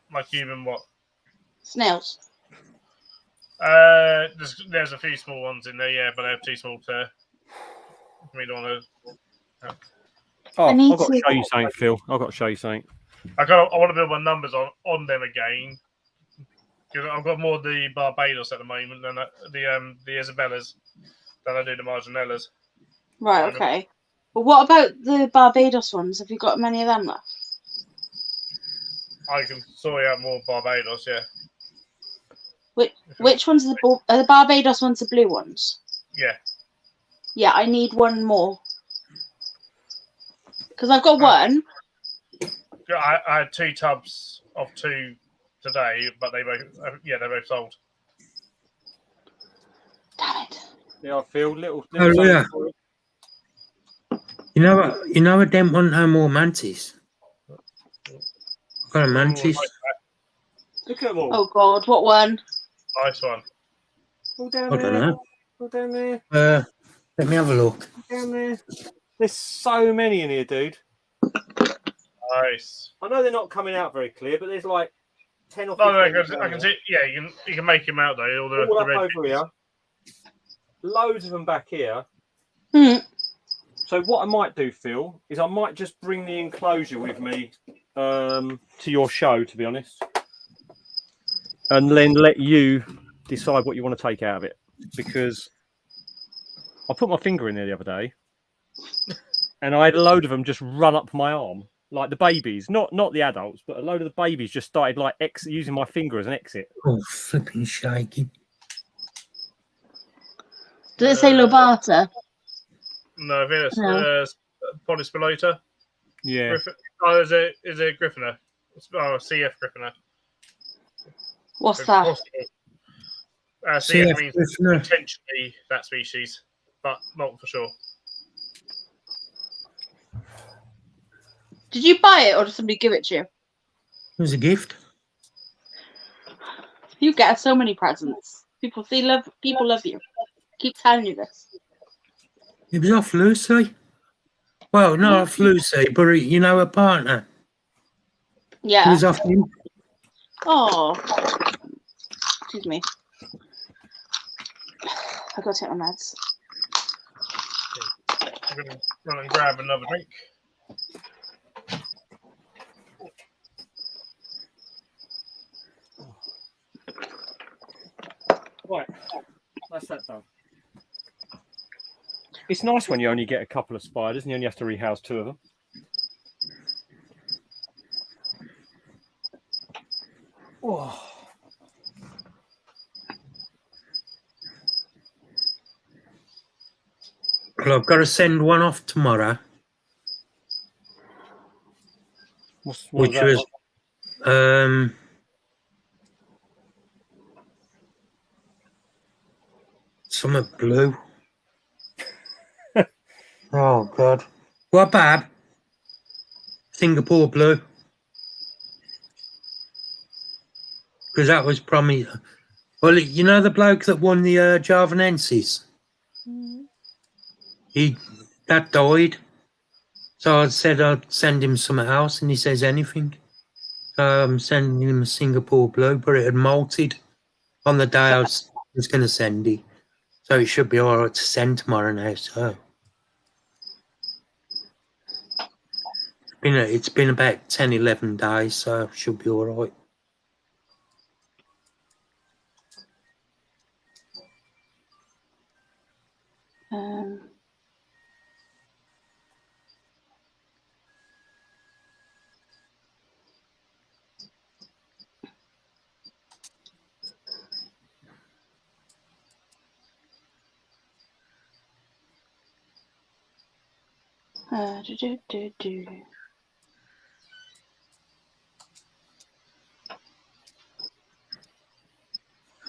My Cuban what? Snails. There's a few small ones in there, yeah, but they're too small for me to want to. Oh, need I've got to to- show you something, Phil. I've got to show you something. I want to build my numbers on them again because I've got more of the Barbados at the moment than the Isabellas than I do the Marginellas. Right, okay. But what about the Barbados ones? Have you got many of them left? I can sort out more Barbados, yeah. Which ones are the Barbados ones the blue ones? Yeah. Yeah, I need one more. Because I've got one. I had 2 tubs of 2 today, but they both sold. Damn it. Yeah, I feel little. Oh, yeah. You know, I don't want no more mantis. I've got a mantis. Look at them all. Oh God, what one? Nice one. All down I there. don't know. All down there. Let me have a look. Down there. There's so many in here, dude. Nice. I know they're not coming out very clear, but there's like 10 or 15. No, I can see. Yeah, you can make them out though. All up over here. Loads of them back here. Hmm. So what I might do, Phil, is I might just bring the enclosure with me to your show, to be honest, and then let you decide what you want to take out of it. Because I put my finger in there the other day, and I had a load of them just run up my arm, like the babies, not the adults, but a load of the babies just started like using my finger as an exit. Oh, flipping shaking. Does it say Lobata? No, I think it's No. Polyspilota. Yeah. Oh, is it Griffiner? CF Griffiner. What's It's that? possible. CF CF means Griffiner. potentially that species, but not for sure. Did you buy it or did somebody give it to you? It was a gift. You get so many presents. People love you. Keep telling you this. It was off Lucy. Well, not off Lucy, but you know, her partner. It Yeah. was off him. Oh. Excuse me. I gotta take my meds. I'm going to run and grab another drink. Right. That's that done. It's nice when you only get a couple of spiders and you only have to rehouse 2 of them. Oh. Well, I've got to send one off tomorrow, which was some blue. Oh God! What, Bab? Singapore blue, because that was promised. Well, you know the bloke that won the Javanensis. That died. So I said I'd send him something else, and he says anything. So I'm sending him a Singapore blue, but it had molted on the day I was going to send it. So it should be all right to send tomorrow now. So it's been about 10, 11 days, so it should be all right.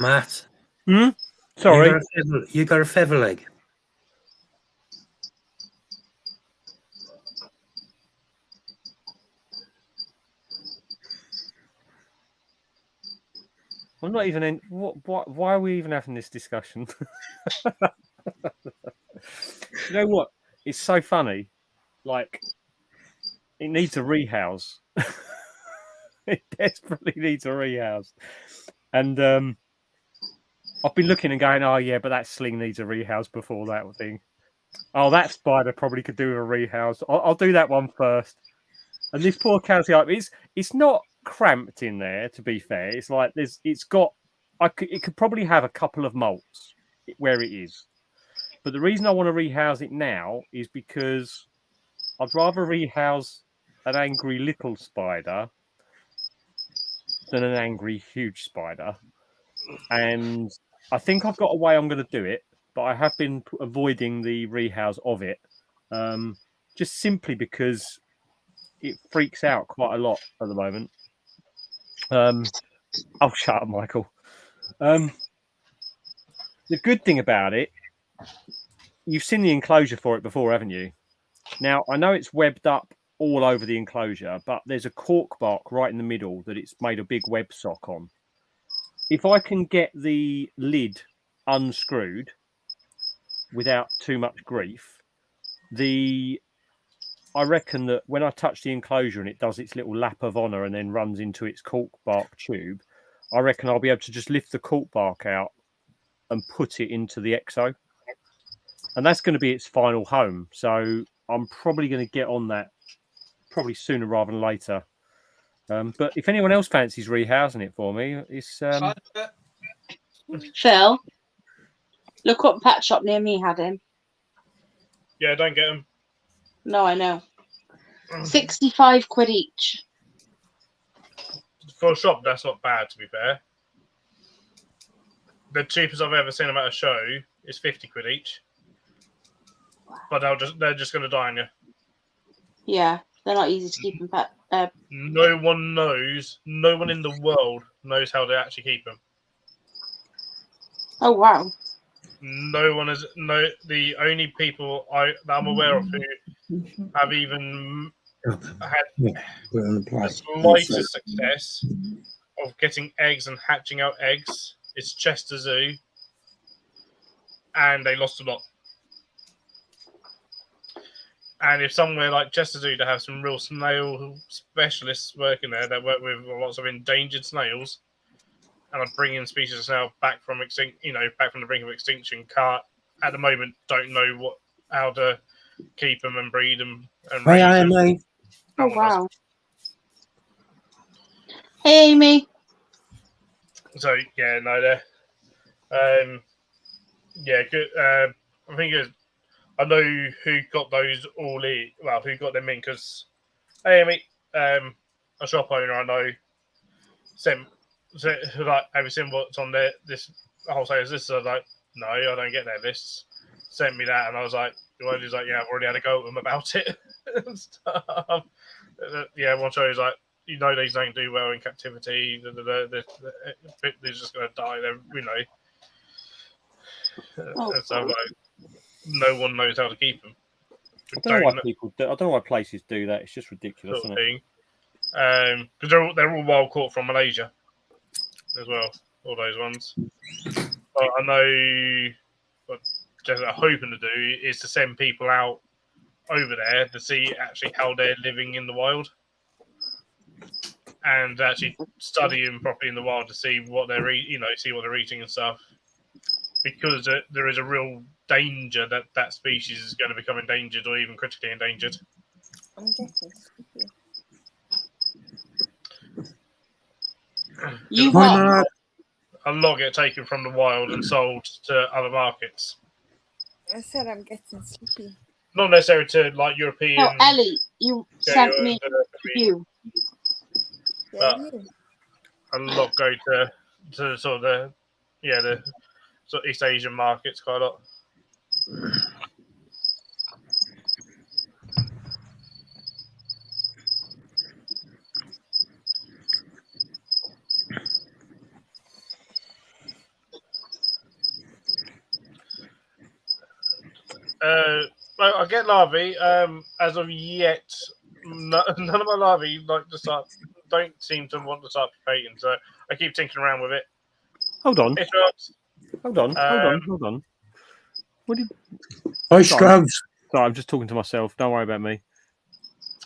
Matt, Sorry. you got a feather leg. I'm not even in. What? Why are we even having this discussion? You know what? It's so funny. Like, it needs a rehouse. It desperately needs a rehouse. And I've been looking and going, oh yeah, but that sling needs a rehouse before that thing. Oh, that spider probably could do with a rehouse. I'll do that one first. And this poor cow's it's not cramped in there. To be fair, it's like it's got. It could probably have a couple of molts where it is. But the reason I want to rehouse it now is because I'd rather rehouse an angry little spider than an angry huge spider. And I think I've got a way I'm going to do it, but I have been avoiding the rehouse of it, just simply because it freaks out quite a lot at the moment. Oh, shut up, Michael. The good thing about it, you've seen the enclosure for it before, haven't you? Now, I know it's webbed up all over the enclosure, but there's a cork bark right in the middle that it's made a big web sock on. If I can get the lid unscrewed without too much grief, I reckon that when I touch the enclosure and it does its little lap of honour and then runs into its cork bark tube, I reckon I'll be able to just lift the cork bark out and put it into the exo. And that's going to be its final home. So I'm probably going to get on that probably sooner rather than later. But if anyone else fancies rehousing it for me, it's... Phil, look what pet shop near me had him. Yeah, don't get them. No, I know. 65 quid each. For a shop, that's not bad, to be fair. The cheapest I've ever seen them at a show is 50 quid each. But they're just going to die on you. Yeah, they're not easy to keep in pet. No one in the world knows how to actually keep them. Oh, wow. No one is the only people that I'm aware of who have even had the slightest success of getting eggs and hatching out eggs is Chester Zoo, and they lost a lot. And if somewhere like Chester Zoo to have some real snail specialists working there that work with lots of endangered snails, and are bringing species of snail back from back from the brink of extinction, at the moment don't know how to keep them and breed them and raise them. Mate. Oh, wow. Hey, Amy. So yeah, no, they're yeah, good. I think I know who got those all in. Well, who got them in because Amy, a shop owner I know, like, have you seen what's on there? This wholesalers list. I was like, no, I don't get their lists. Sent me that, and I was like, he's like, yeah, I've already had a go at them about it and stuff. Yeah, one show is like, these don't do well in captivity. They're just going to die. So like, no one knows how to keep them. I don't know why people do. I don't know why places do that. It's just ridiculous, Sort of isn't it? Because they're all wild caught from Malaysia as well. All those ones. But I know what they're hoping to do is to send people out over there to see actually how they're living in the wild, and actually study them properly in the wild to see what they're see what they're eating and stuff. Because there is a real danger that species is going to become endangered or even critically endangered. I'm getting sleepy. A lot get taken from the wild and sold to other markets. I said I'm getting sleepy. Not necessarily to like European. Oh, Ellie, you sent me you. But a lot go to sort of the sort of East Asian markets quite a lot. Well, I get larvae. As of yet, none of my larvae don't seem to want to start pupating, so I keep tinkering around with it. Hold on. It drops. Hold on. What did? Hi, Sorry. Strauss. Sorry, I'm just talking to myself. Don't worry about me.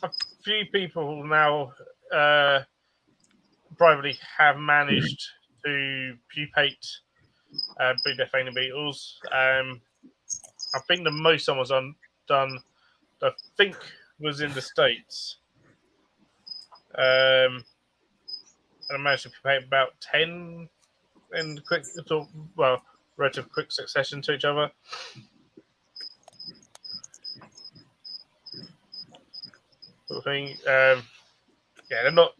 A few people now privately have managed to pupate blue death veined beetles. I think the most someone's done, I think, was in the States. And I managed to pupate about 10 in relative quick succession to each other. Sort of thing. They're not.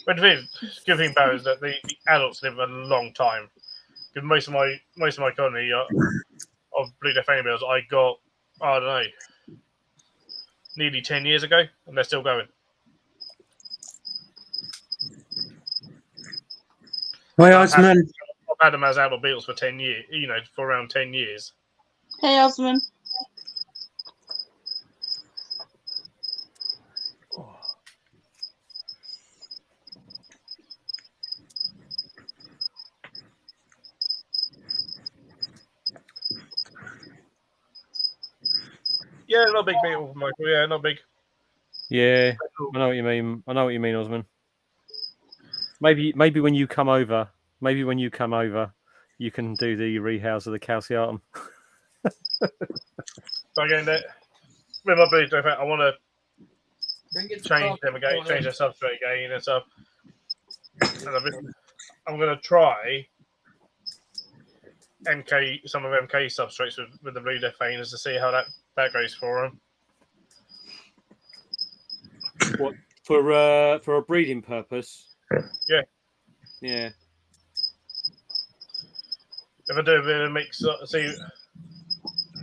But the good thing about it is that the adults live a long time. Because most of my colony of blue death veined beetles I got, I don't know, nearly 10 years ago, and they're still going. Hi, I've Osman. had them as adult beetles for 10 years, for around 10 years. Hey, Osman. Yeah, not big beetle, Michael. Yeah, not big. Yeah, I know what you mean. Osman. Maybe when you come over, you can do the rehouse of the calciatum. So again, with my blue death, I want to change them again, change their substrate again and stuff. And I'm going to try some of MK substrates with the blue death veiners to see how that goes for them. What for a breeding purpose? Yeah. Yeah. If I do a bit of a mix, see,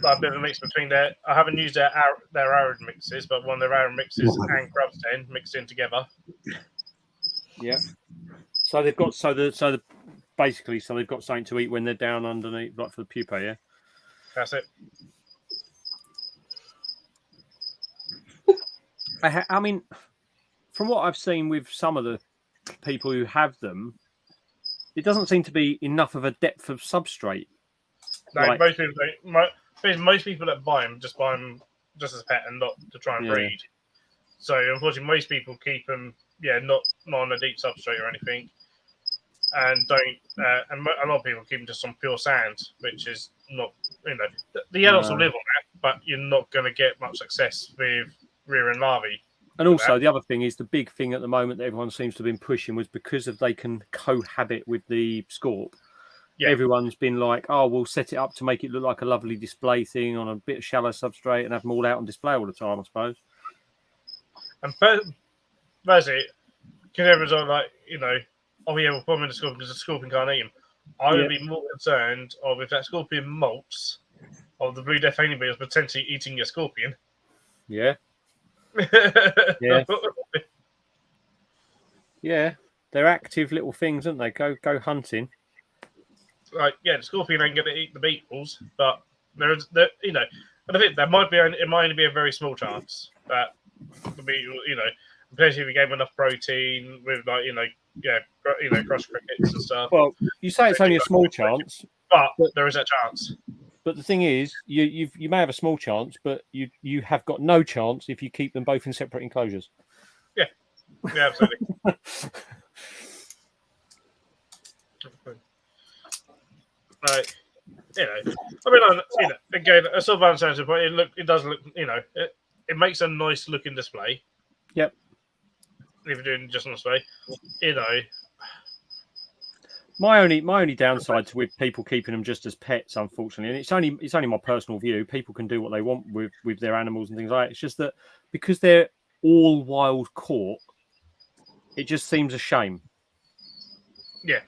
like a bit of a mix between I haven't used their arid mixes, but one of their arid mixes and Grub's Den mixed in together. Yeah. So they've got basically they've got something to eat when they're down underneath, like for the pupa. Yeah. That's it. I mean, from what I've seen with some of the people who have them, it doesn't seem to be enough of a depth of substrate. No, Like, most people that buy them just just as a pet and not to try and breed. So unfortunately, most people keep them, not on a deep substrate or anything, and don't. And a lot of people keep them just on pure sand, which is not, the adults will live on that, but you're not going to get much success with rearing larvae. And also, the other thing is the big thing at the moment that everyone seems to have been pushing was because they can cohabit with the scorp. Yeah. Everyone's been like, oh, we'll set it up to make it look like a lovely display thing on a bit of shallow substrate and have them all out on display all the time, I suppose. And basically, because everyone's like, oh yeah, we'll put them in the scorpion because the scorpion can't eat them. I would be more concerned of if that scorpion molts, of the blue death veined beetles potentially eating your scorpion. Yeah. Yeah, they're active little things, aren't they? Go hunting. Like, the scorpion ain't going to eat the beetles, but and I think it might only be a very small chance that the beetle, especially if you gave enough protein with cross crickets and stuff. Well, you say it's only a small chance, but there is a chance. But the thing is, you may have a small chance, but you have got no chance if you keep them both in separate enclosures. Yeah, absolutely. Again, I sort of understand it, but it does look, it makes a nice looking display. Yep. If you're doing just on display, My only downside to with people keeping them just as pets, unfortunately, and it's only my personal view. People can do what they want with their animals and things like that. It's just that because they're all wild caught, it just seems a shame. Yeah,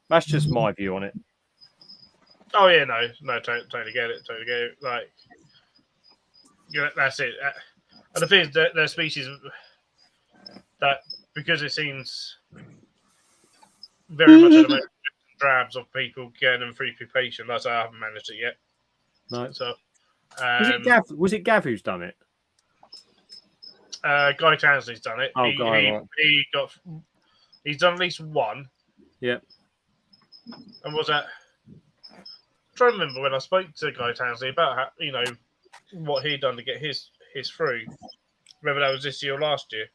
that's just my view on it. Oh yeah, no, totally get it. Like, that's it. And the thing is, they're species that because it seems very much at the moment drabs of people getting them free pupation. That's why I haven't managed it yet. No. So Was it Gav who's done it? Guy Townsley's done it. Oh, right. He's done at least one. Yeah. And was that? I'm trying to remember when I spoke to Guy Townsley about how, what he'd done to get his through. Whether that was this year or last year.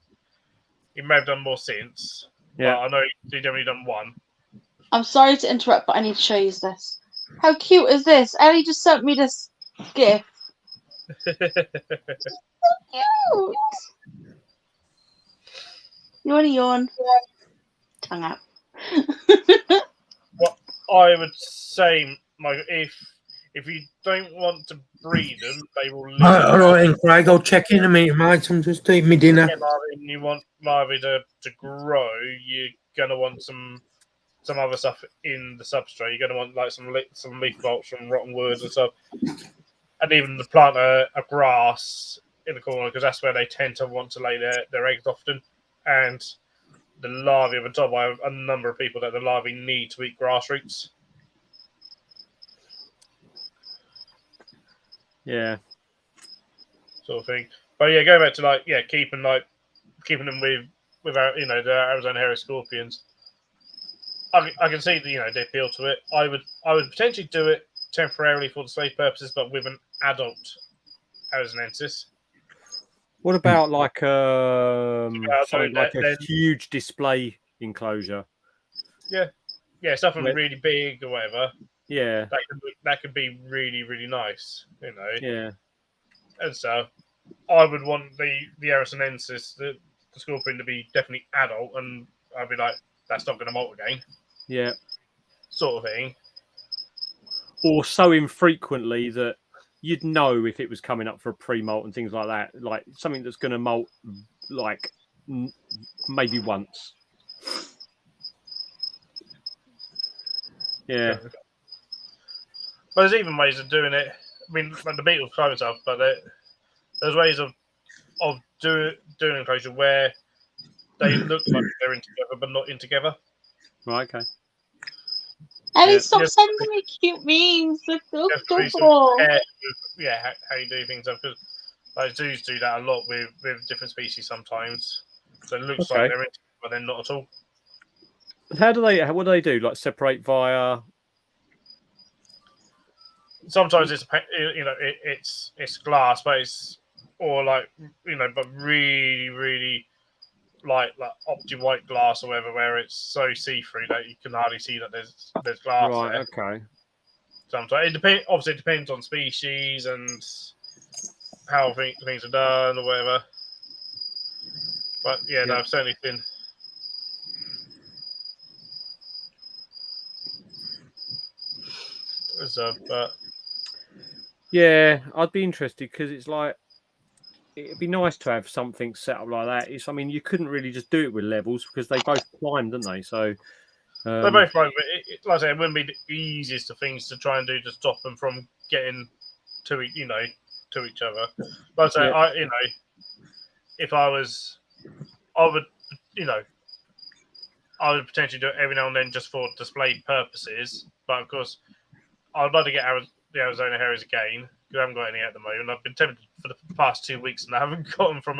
He may have done more since. Yeah. But I know he'd only done one. I'm sorry to interrupt, but I need to show you this. How cute is this? Ellie just sent me this gift. Cute. You want to yawn? Tongue out. What I would say, Michael, if you don't want to breed them, they will live. All right, and Craig, I'll check in a minute, mate. I'm just eating my dinner. You want larvae to grow, you're gonna want some other stuff in the substrate. You're gonna want like some leaf bolts from rotten wood and stuff, and even to plant a grass in the corner because that's where they tend to want to lay their eggs often. And the larvae of the top, I have a number of people that the larvae need to eat grass roots. Yeah. Sort of thing. But yeah, going back to keeping them with our, the Arizona hairy scorpions. I can see the appeal to it. I would potentially do it temporarily for display purposes, but with an adult Arizonensis. What about like a huge display enclosure? Yeah, something really big or whatever. Yeah, that could be really, really nice. Yeah. And so, I would want the Arizonensis, the scorpion, to be definitely adult, and I'd be like, that's not going to molt again. Yeah. Sort of thing. Or so infrequently that you'd know if it was coming up for a pre-molt and things like that. Like something that's going to molt like maybe once. Yeah. But there's even ways of doing it. I mean, like the beetles climb and stuff, but there's ways of doing enclosure where they look like they're in together, but not in together. Right, okay. Ellie, stop sending me cute memes. They're so cool. How you do things. Because like zoos do that a lot with different species sometimes. So it looks like they're in together, but they're not at all. What do they do? Like separate via? Sometimes it's glass, but but really, really like opti white glass or whatever, where it's so see through that you can hardly see that there's glass. Right. There. Okay. Sometimes it depends on species and how things are done or whatever. But no, I've certainly been. But yeah, I'd be interested because it's like it'd be nice to have something set up like that. You couldn't really just do it with levels because they both climb, didn't they? So they both climb. Like I say, it wouldn't be the easiest of things to try and do to stop them from getting to each other. But if I was, I would potentially do it every now and then just for display purposes. But of course, I'd like to get the Arizona Harriers again. I haven't got any at the moment. I've been tempted for the past 2 weeks, and I haven't got them from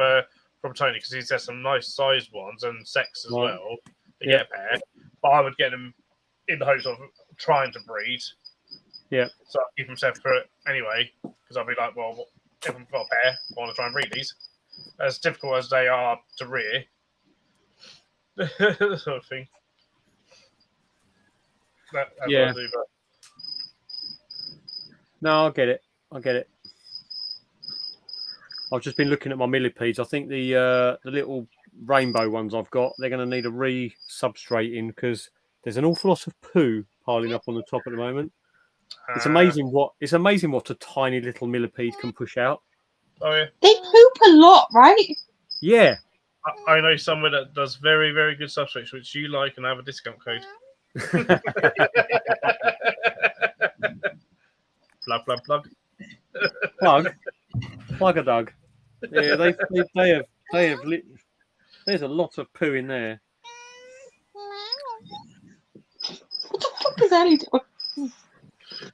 Tony because he's got some nice sized ones and sex as well to get a pair. But I would get them in the hopes of trying to breed. Yeah. So I'll keep them separate anyway because I'll be like, well, if I've got a pair, I want to try and breed these. As difficult as they are to rear, sort of thing. That's what I do, but... No, I get it. I've just been looking at my millipedes. I think the little rainbow ones I've got, they're going to need a re-substrating because there's an awful lot of poo piling up on the top at the moment. It's amazing what a tiny little millipede can push out. Oh yeah, they poop a lot, right? Yeah, I know somewhere that does very, very good substrates, which you like, and I have a discount code. Plug. Plug a dug. Yeah, they have. There's a lot of poo in there. What the fuck is Ellie doing?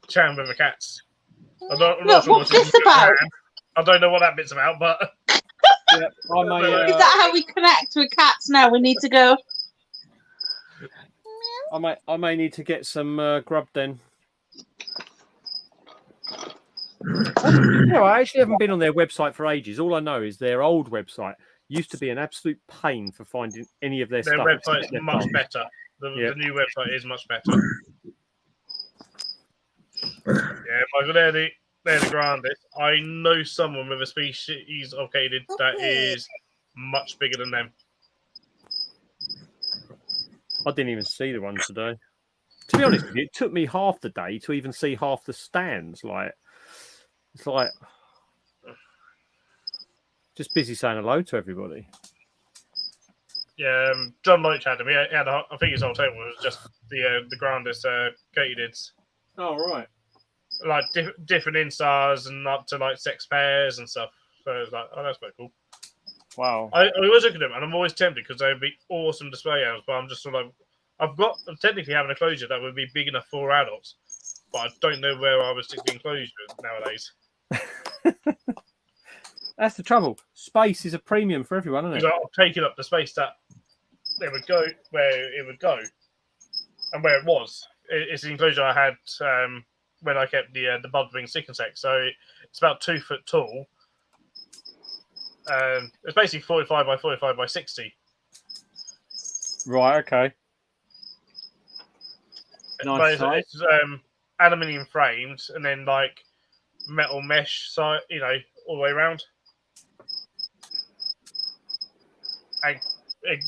Chatting with the cats. I'm not Look, sure what's this about? I don't know what that bit's about, but Yep, I may, Is that how we connect with cats now? We need to go. I may need to get some grub then. No, I actually haven't been on their website for ages. All I know is their old website used to be an absolute pain for finding any of their stuff. website is except their much phones. better. Yeah. The new website is much better. Yeah, Michael, they're the grandest. I know someone with a species of katydid that is much bigger than them. I didn't even see the one today. To be honest with you, it took me half the day to even see half the stands. Like, it's like just busy saying hello to everybody. Yeah, John Leitch had him. He had I think his whole table was just the grandest katydids. Oh, right. Like different instars and up to like sex pairs and stuff. So it was like, oh, that's quite cool. Wow. I always look at them and I'm always tempted because they would be awesome display animals, but I'm just sort of I'm technically having a enclosure that would be big enough for adults, but I don't know where I would stick the enclosure nowadays. That's the trouble. Space is a premium for everyone, isn't it? Because I'm taking up the space that it would go where it would go and where it was. It's the enclosure I had when I kept the budwing stick insect. So it's about 2 foot tall. It's basically 45 by 45 by 60. Right. Okay. Nice size. It's aluminium framed and then like metal mesh, so all the way around. And it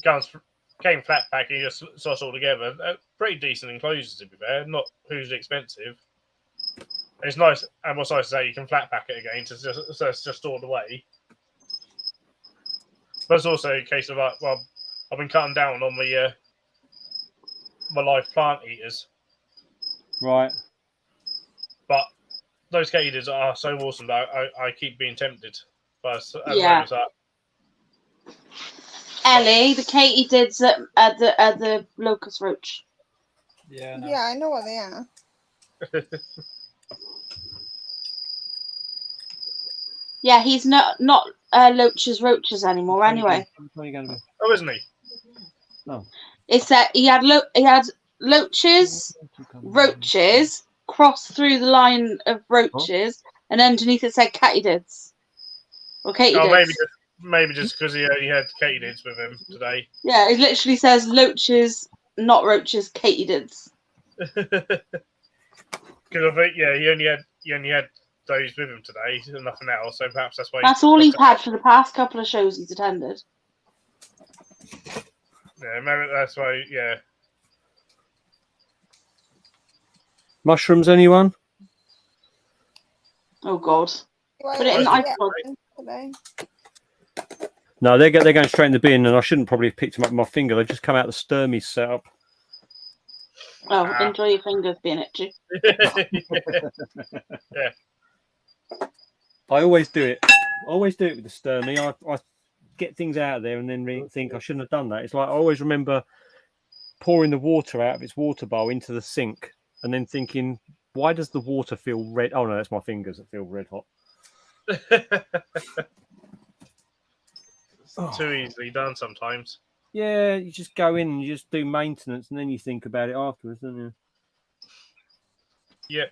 came flat pack and you just sauce all together. Pretty decent enclosures, to be fair. Not hugely expensive. It's nice, and what's nice is that you can flat pack it again, so it's just stored away. But it's also a case of like, well, I've been cutting down on my live plant eaters. Right. But those katydids are so awesome that I keep being tempted. But Yeah. Ellie, the katydids at the locust roach. Yeah. No. Yeah, I know what they are. Yeah, he's not Loach's roaches anymore. Anyway. Oh, isn't he? No. It's that he had Loach's roaches crossed through the line of roaches, and underneath it said katydids. Or katydids. Oh, maybe just because he had katydids with him today. Yeah, it literally says Loach's, not roaches, katydids. Because I think he only had those with him today, and nothing else. So perhaps that's why. That's all he's had for the past couple of shows he's attended. Yeah, maybe that's why. Yeah. Mushrooms, anyone? Oh God! Put it in the ice box. No, they're going straight in the bin, and I shouldn't probably have picked them up with my finger. They've just come out of the Sturmy setup. Oh, enjoy your fingers being itchy. Yeah. I always do it. With the Sturmy. I get things out of there and then think I shouldn't have done that. It's like I always remember pouring the water out of its water bowl into the sink and then thinking, why does the water feel red? Oh no, that's my fingers that feel red hot. Too easily done sometimes. Yeah, you just go in and you just do maintenance and then you think about it afterwards, don't you? Yeah.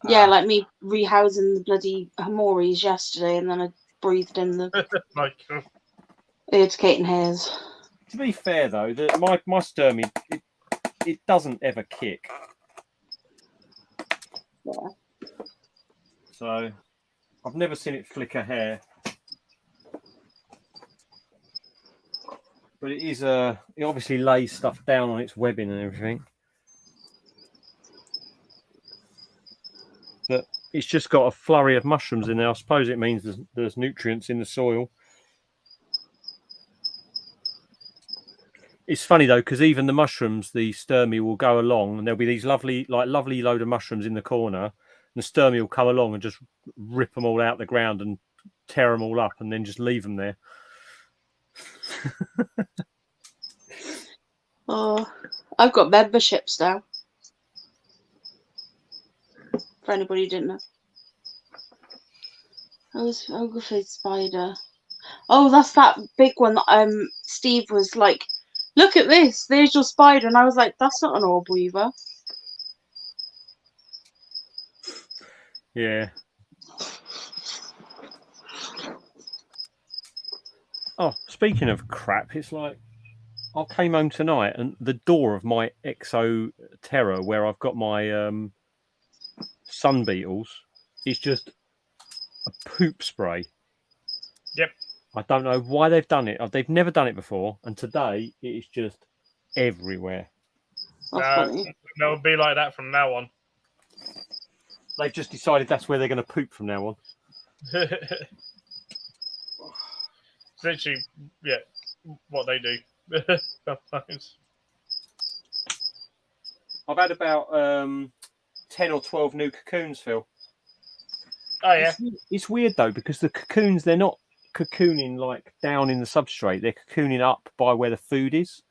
Yeah, like me rehousing the bloody Hamoris yesterday, and then I breathed in the irritating hairs. To be fair though, my Sturmy, it doesn't ever kick. Yeah. So I've never seen it flicker hair. But it obviously lays stuff down on its webbing and everything. But it's just got a flurry of mushrooms in there. I suppose it means there's nutrients in the soil. It's funny though, because even the mushrooms, the Sturmy will go along, and there'll be these lovely load of mushrooms in the corner, and the Sturmy will come along and just rip them all out the ground and tear them all up, and then just leave them there. Oh, I've got memberships now. For anybody who didn't know. Ogre spider. Oh, that's that big one that Steve was like, look at this, there's your spider, and I was like, that's not an orb weaver. Yeah. Oh, speaking of crap, it's like I came home tonight and the door of my Exo Terror, where I've got my sun beetles, is just a poop spray. Yep. I don't know why they've done it. They've never done it before, and today it is just everywhere. They'll be like that from now on. They've just decided that's where they're going to poop from now on. It's literally, yeah, what they do. Sometimes. I've had about 10 or 12 new cocoons, Phil. Oh, yeah. It's weird, though, because the cocoons, they're not cocooning like down in the substrate. They're cocooning up by where the food is.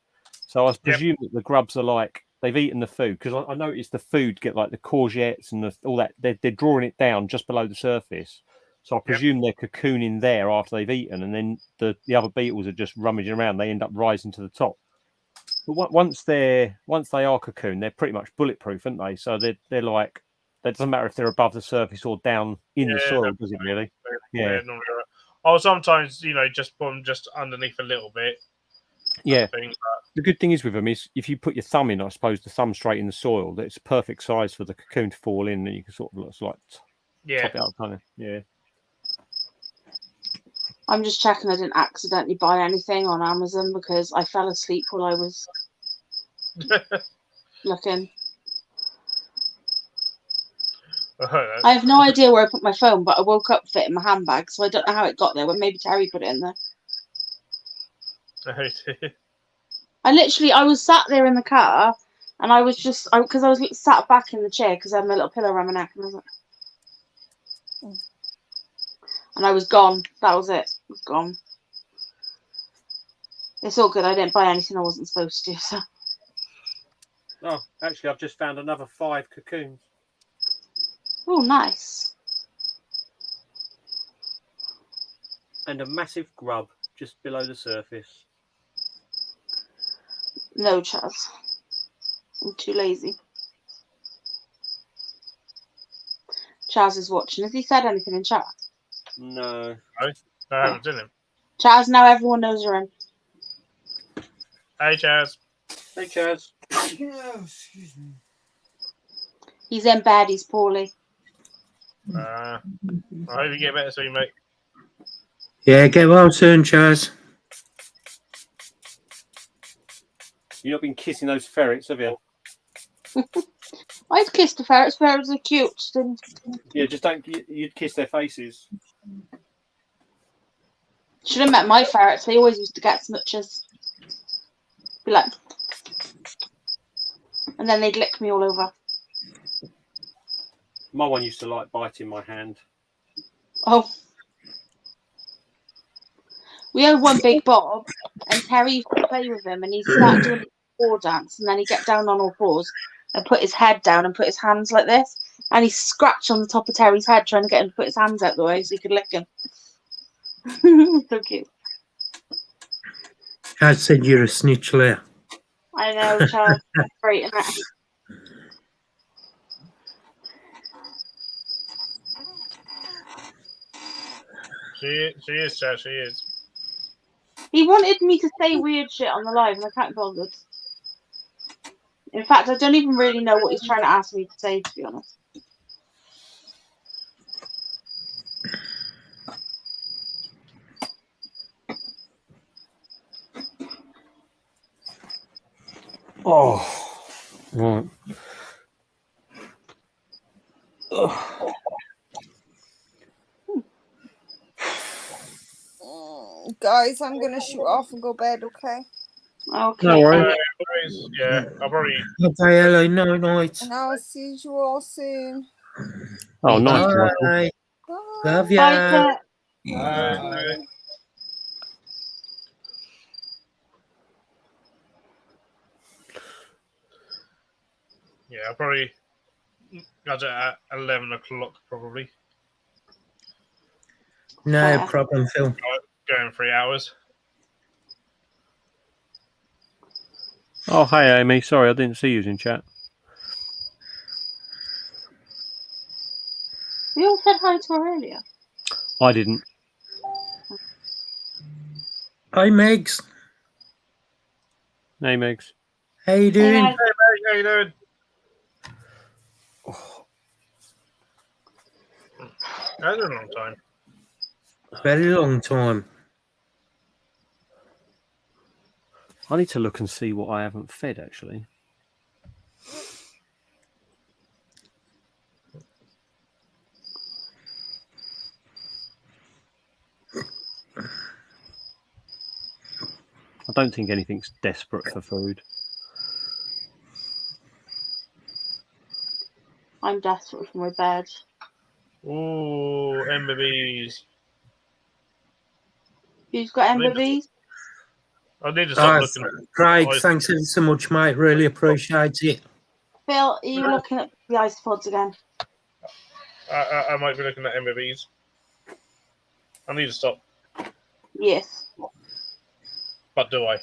So I presume that the grubs are like, they've eaten the food. Because I noticed the food get like the courgettes and all that. They're drawing it down just below the surface. So I presume they're cocooning there after they've eaten. And then the other beetles are just rummaging around. They end up rising to the top. But once they are cocooned, they're pretty much bulletproof, aren't they? So they're like, that doesn't matter if they're above the surface or down in the soil, does it really? Yeah. Or sometimes, just put them just underneath a little bit. Yeah. The good thing is with them is if you put your thumb in, I suppose, the thumb straight in the soil, that's perfect size for the cocoon to fall in, and you can sort of top it up, kind of. Yeah. I'm just checking I didn't accidentally buy anything on Amazon because I fell asleep while I was looking. I have no idea where I put my phone, but I woke up with it in my handbag, so I don't know how it got there. But maybe Terry put it in there. I was sat there in the car, and I was just because I was sat back in the chair because I had my little pillow around my neck, and I was like, and I was gone. That was it. I was gone. It's all good. I didn't buy anything I wasn't supposed to. So. Oh, actually, I've just found another 5 cocoons. Oh, nice. And a massive grub just below the surface. No, Chaz. I'm too lazy. Chaz is watching. Has he said anything in chat? No. I haven't seen him. Chaz, now everyone knows you're in. Hey, Chaz. Hey, Chaz. Oh, excuse me. He's in bed. He's poorly. I hope you get better soon, mate. Yeah, get well soon, Chaz. You've not been kissing those ferrets, have you? I've kissed the ferrets. Ferrets are cute. Yeah, just don't. You'd kiss their faces. Should have met my ferrets. They always used to get smooches. Be like, and then they'd lick me all over. My one used to like biting my hand. Oh. We had one big Bob, and Terry used to play with him, and he'd start doing a paw dance, and then he'd get down on all fours and put his head down and put his hands like this, and he'd scratch on the top of Terry's head trying to get him to put his hands out the way so he could lick him. So cute. I said you're a snitch, Leah. I know, Charles. Great, isn't it? She is, Chaz. She is. He wanted me to say weird shit on the live, and I can't be bothered. In fact, I don't even really know what he's trying to ask me to say, to be honest. Oh, right. Ugh. Guys, I'm gonna shoot off and go bed. Okay. Okay. No worries. Yeah, I'll probably. Okay, hello, no night. And I'll see you all soon. Oh, nice. Bye. Love ya. Bye, Bye. Yeah, I'll probably Got it at 11 o'clock, probably. No Fair. problem, Phil. Going 3 hours. Oh, hi, Amy. Sorry, I didn't see you in chat. We all said hi to her earlier. I didn't. Hi, Megs. Hey, Megs. How you Hey, doing? Meg. Hey, mate, how you doing? That's been a long time. Very long time. I need to look and see what I haven't fed, actually. I don't think anything's desperate for food. I'm desperate for my bed. Ooh, MBBs. Who's got I need to- MBBs? I need to stop looking. Craig, I- thanks ever so much, mate. Really appreciate it. Phil, are you looking at the isopods again? I might be looking at MBBs. I need to stop. Yes. But do I?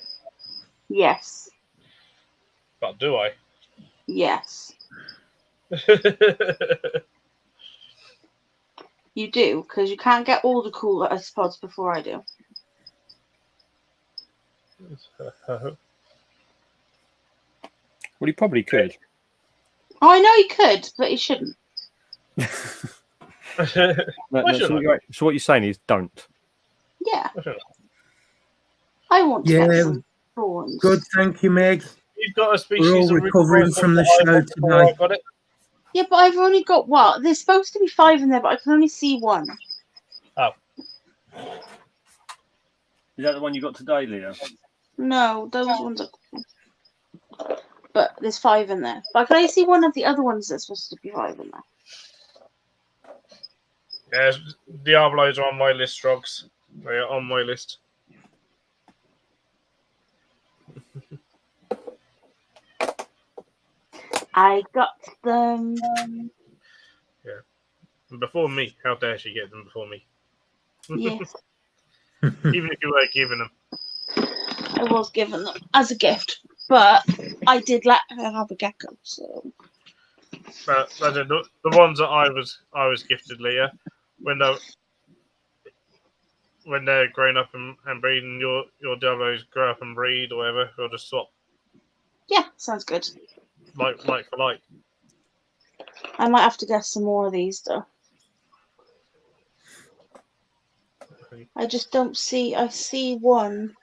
Yes. But do I? Yes. You do, because you can't get all the cool isopods before I do. Well, he probably could. Oh, I know he could, but he shouldn't. No, Why no, should so, I? so what you're saying is don't. Yeah. Why should I want to get Yeah, some prawns. good. Thank you, Meg. You've got a We're species all of recovering Rooster from the that I show want before I today. got it. Yeah, but I've only got what? There's supposed to be 5 in there, but I can only see 1. Oh. Is that the one you got today, Leah? No, those ones are. But there's 5 in there. But I can only see 1 of the other ones that's supposed to be 5 in there. Yeah, Diablos are on my list, Strogs. They are on my list. I got them. Yeah. Before me. How dare she get them before me? Yes. Even if you were giving them. I was given them as a gift, but I did let her have a gecko. So But the ones that I was gifted, Leah, when they're growing up and breeding, your Diablos grow up and breed or whatever, we'll just swap yeah, sounds good. like for like. I might have to get some more of these though. I just don't see. I see 1.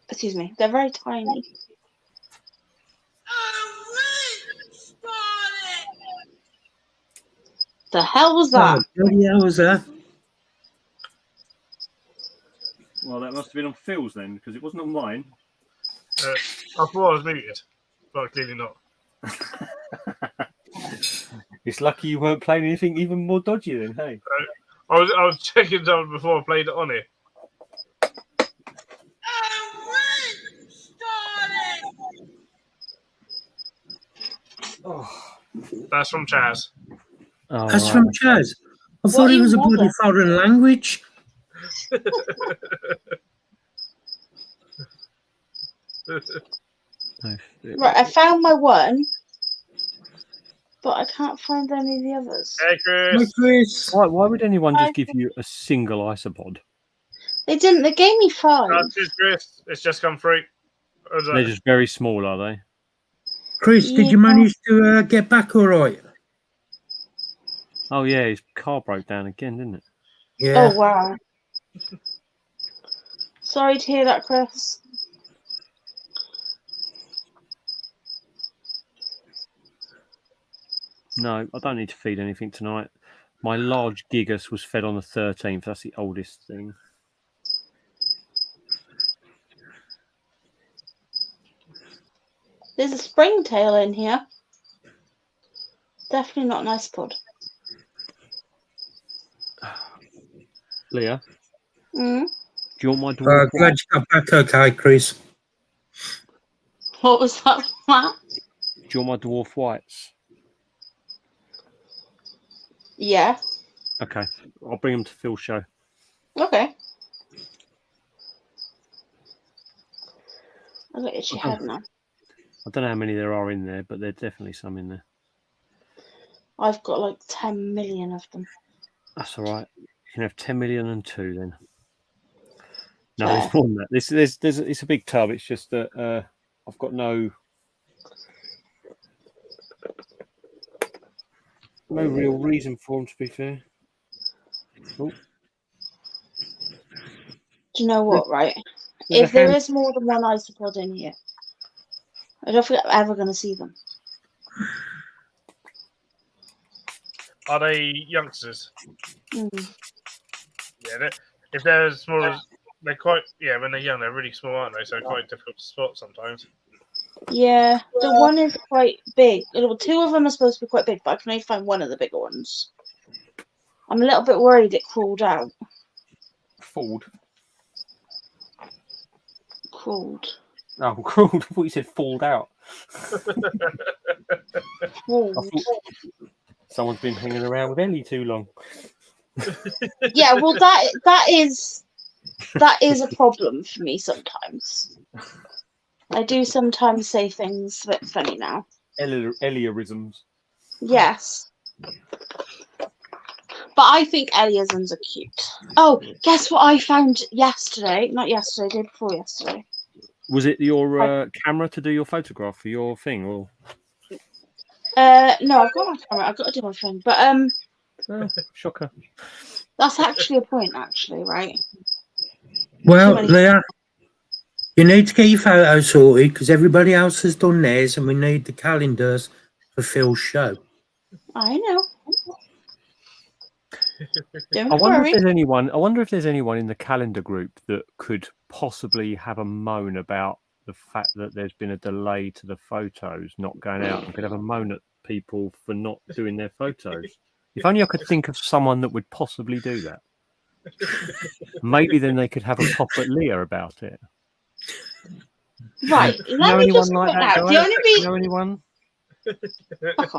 Excuse me. They're very tiny. The hell was that? Oh, bloody hell was that? Well, that must have been on Phil's then, because it wasn't on mine. I thought I was muted, but clearly not. It's lucky you weren't playing anything even more dodgy then, hey? I was checking something before I played it on here. Oh. That's from Chaz. Oh, That's from Chaz. I thought it was a bloody foreign language. Right, I found my 1, but I can't find any of the others. Hey, Chris. Hi, Chris. Why would anyone just give you a single isopod? They didn't. They gave me 5. Cheers, Chris. It's just come through. They're just very small, are they? Chris, did you manage to get back all right? Oh yeah, his car broke down again, didn't it? Yeah. Oh wow. Sorry to hear that, Chris. No, I don't need to feed anything tonight. My large gigas was fed on the 13th. That's the oldest thing. There's a springtail in here. Definitely not an isopod. Leah, Mm. do Do you want my dwarf Glad white? you got back okay, Chris. What was that, Matt? Do you want my dwarf whites? Yeah. Okay, I'll bring them to Phil's show. Okay. I'll get your head now. I don't know how many there are in there, but there's definitely some in there. I've got like 10 million of them. That's all right. You can have 10 million and 2 then. No, Fair. there's more than that. It's a big tub. It's just that I've got no real reason for them, to be fair. Oh. Do you know what, right? There's If there is more than one isopod in here, I don't think I'm ever going to see them. Are they youngsters? Mm. Yeah, if they're as small as they're quite. Yeah, when they're young, they're really small, aren't they? So quite difficult to spot sometimes. Yeah, the one is quite big. Well, 2 of them are supposed to be quite big, but I can only find one of the bigger ones. I'm a little bit worried it crawled out. Fooled. Crawled. Oh, crawled. I thought you said falled out. Crawled. Someone's been hanging around with Ellie too long. Yeah, well, that is a problem for me sometimes. I do sometimes say things a bit funny now. Ellieisms. Yes. But I think Elliisms are cute. Oh, guess what I found yesterday? Not yesterday, day before yesterday. Was it your camera to do your photograph for your thing, or? No, I've got my camera. I've got to do my phone. But Oh, shocker. that's actually a point, actually, right? Well, Leah, you need to get your photo sorted because everybody else has done theirs, and we need the calendars for Phil's show. I know. Don't I wonder worry. if there's anyone. I wonder if there's anyone in the calendar group that could possibly have a moan about the fact that there's been a delay to the photos not going out, and could have a moan at people for not doing their photos. If only I could think of someone that would possibly do that. Maybe then they could have a pop at Leah about it. Right. Let me just point out. The only reason. Know anyone? Fuck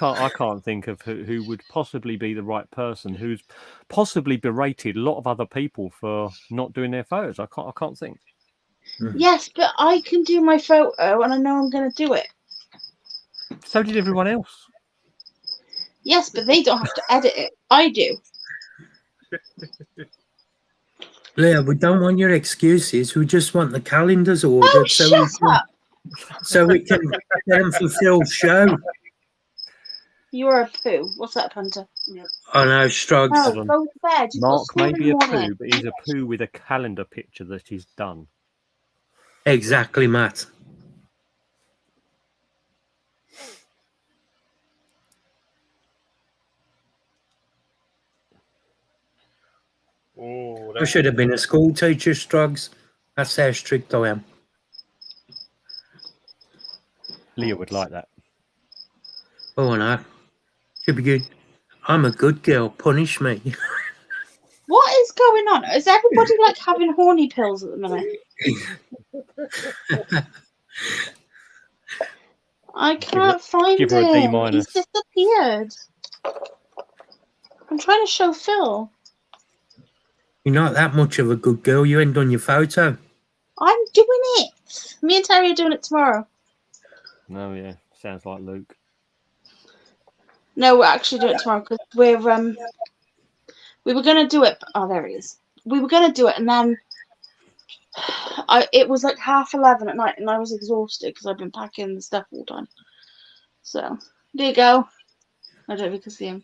off. I can't think of who would possibly be the right person who's possibly berated a lot of other people for not doing their photos. I can't think. Yes, but I can do my photo and I know I'm going to do it. So did everyone else. Yes, but they don't have to edit it. I do. Leah, we don't want your excuses. We just want the calendars ordered Oh, shut up. So we can get them for Phil's show. You're a poo. What's that, Punter? I know, Struggs. No, go to bed. You've got Mark school may in be the a morning. poo, but he's a poo with a calendar picture that he's done. Exactly, Matt. Oh, I should have been a school teacher, Struggs. That's how strict I am. Leah would like that. Oh, no. Should be good. I'm a good girl. Punish me. What is going on? Is everybody like having horny pills at the minute? I can't find give her a D him. minus. He's disappeared. I'm trying to show Phil. You're not that much of a good girl. You ain't done your photo. I'm doing it. Me and Terry are doing it tomorrow. No, yeah. Sounds like Luke. No, we're actually doing it tomorrow because we were going to do it. Oh, there he is. We were going to do it, and then it was like 11:30 at night, and I was exhausted because I've been packing the stuff all the time. So, there you go. I don't know if you can see him.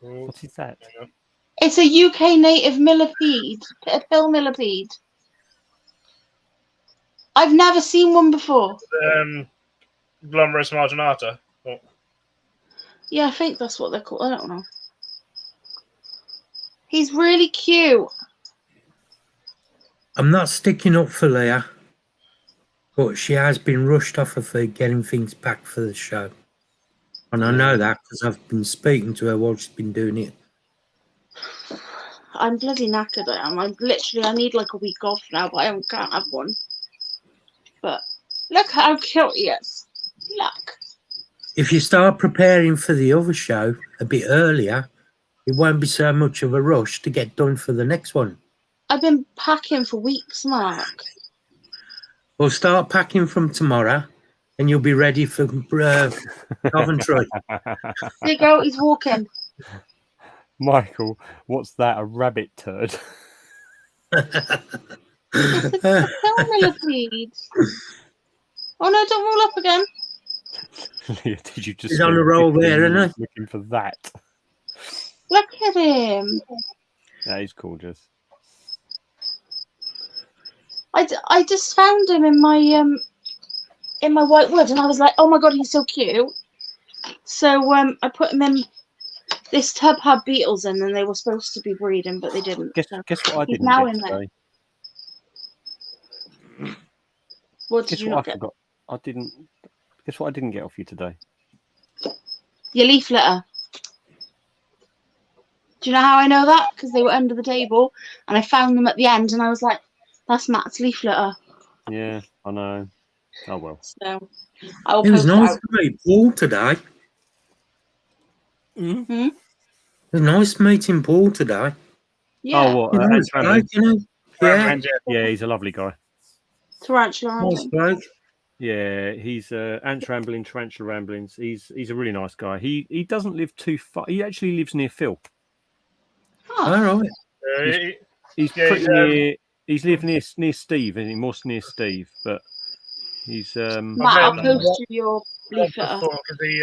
What is that? It's a UK native millipede, a pill millipede. I've never seen one before. Glomerus marginata. Oh. Yeah, I think that's what they're called. I don't know. He's really cute. I'm not sticking up for Leah, but she has been rushed off her feet getting things packed for the show. And I know that because I've been speaking to her while she's been doing it. I'm bloody knackered. I am. I need like a week off now, but I can't have one. But look how cute he is. Look. If you start preparing for the other show a bit earlier, it won't be so much of a rush to get done for the next one. I've been packing for weeks, Mark. We'll start packing from tomorrow, and you'll be ready for Coventry. There you go. He's walking. Michael, what's that? A rabbit turd? It's a millipede. Oh no! Don't roll up again. Leah, did you just? He's on a roll there, isn't he? Looking for that. Look at him. That is gorgeous. I just found him in my white wood, and I was like, oh my god, he's so cute. So I put him in. This tub had beetles in, and they were supposed to be breeding, but they didn't. Guess what I didn't now get in today? There. What did Guess you what not I get? forgot? I didn't. Guess what I didn't get off you today? Your leaf litter. Do you know how I know that? Because they were under the table, and I found them at the end, and I was like, that's Matt's leaf litter. Yeah, I know. Oh well. So I will It was post nice out. to meet Paul today. Hmm? It was nice meeting Paul today. Yeah. Oh, what? He's a nice Antram- bloke, you know? Yeah, yeah, he's a lovely guy. Tarantula. nice bloke. Yeah, he's Ant Rambling, Tarantula Ramblings. He's a really nice guy. He doesn't live too far. He actually lives near Phil. Oh. All right. He's Yeah, pretty he's, near. He's lived near Steve, and more near Steve. But he's Matt, I'll post you your leaf litter. Because he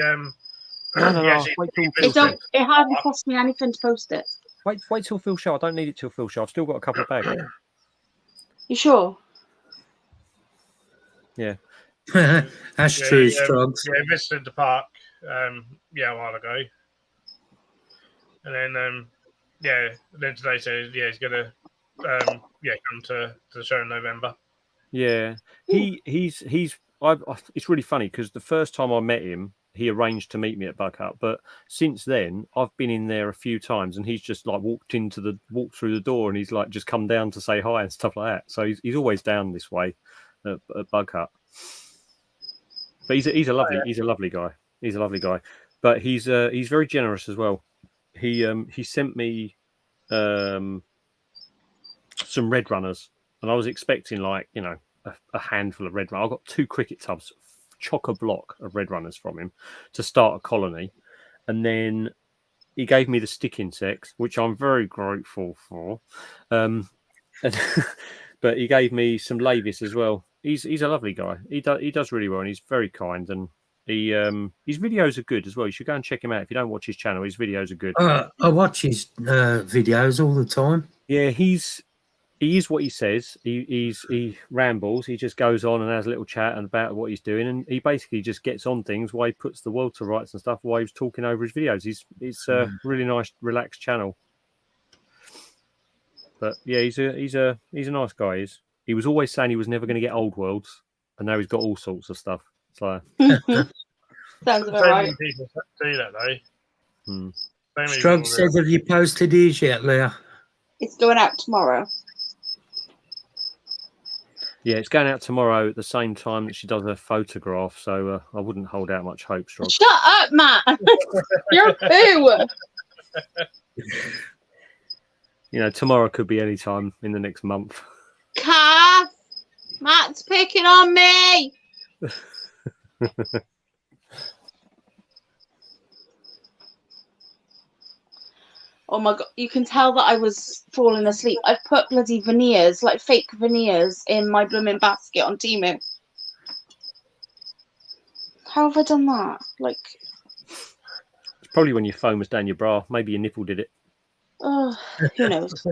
no. he actually- Wait till It Phil don't. show. It hardly cost me anything to post it. Wait till Phil show. I don't need it till Phil show. I've still got a couple of bags. You sure? Yeah. That's Yeah, true, he, Strugs. Yeah, visited the park, a while ago, and then then today says he's gonna come to the show in November. Yeah, he's. It's really funny because the first time I met him, he arranged to meet me at Buckup. But since then, I've been in there a few times, and he's just like walked through the door, and he's like just come down to say hi and stuff like that. So he's always down this way at Buckup. But he's a lovely guy. He's a lovely guy. But he's very generous as well. He sent me some red runners, and I was expecting like a handful of red runners. I got 2 cricket tubs, chock-a-block of red runners from him to start a colony, and then he gave me the stick insects, which I'm very grateful for. But he gave me some Lavis as well. He's a lovely guy. He does really well, and he's very kind. And his videos are good as well. You should go and check him out if you don't watch his channel. His videos are good. I watch his videos all the time. Yeah, he is what he says. He rambles. He just goes on and has a little chat about what he's doing, and he basically just gets on things while he puts the world to rights and stuff while he's talking over his videos. It's a really nice, relaxed channel. But yeah, he's a nice guy. He was always saying he was never going to get old worlds, and now he's got all sorts of stuff. So Sounds So about right. many people do that though. Hmm. So many Strugs people said, have you posted his yet, Leah? It's going out tomorrow. yeah, it's going out tomorrow at the same time that she does her photograph. So I wouldn't hold out much hope, Strog. Shut up, Matt. You're poo. Tomorrow could be any time in the next month. Cass, Matt's picking on me. Oh my god, you can tell that I was falling asleep. I've put bloody veneers, like fake veneers, in my blooming basket on Temu. How have I done that? Like, It's probably when your phone was down your bra. Maybe your nipple did it. oh, who knows?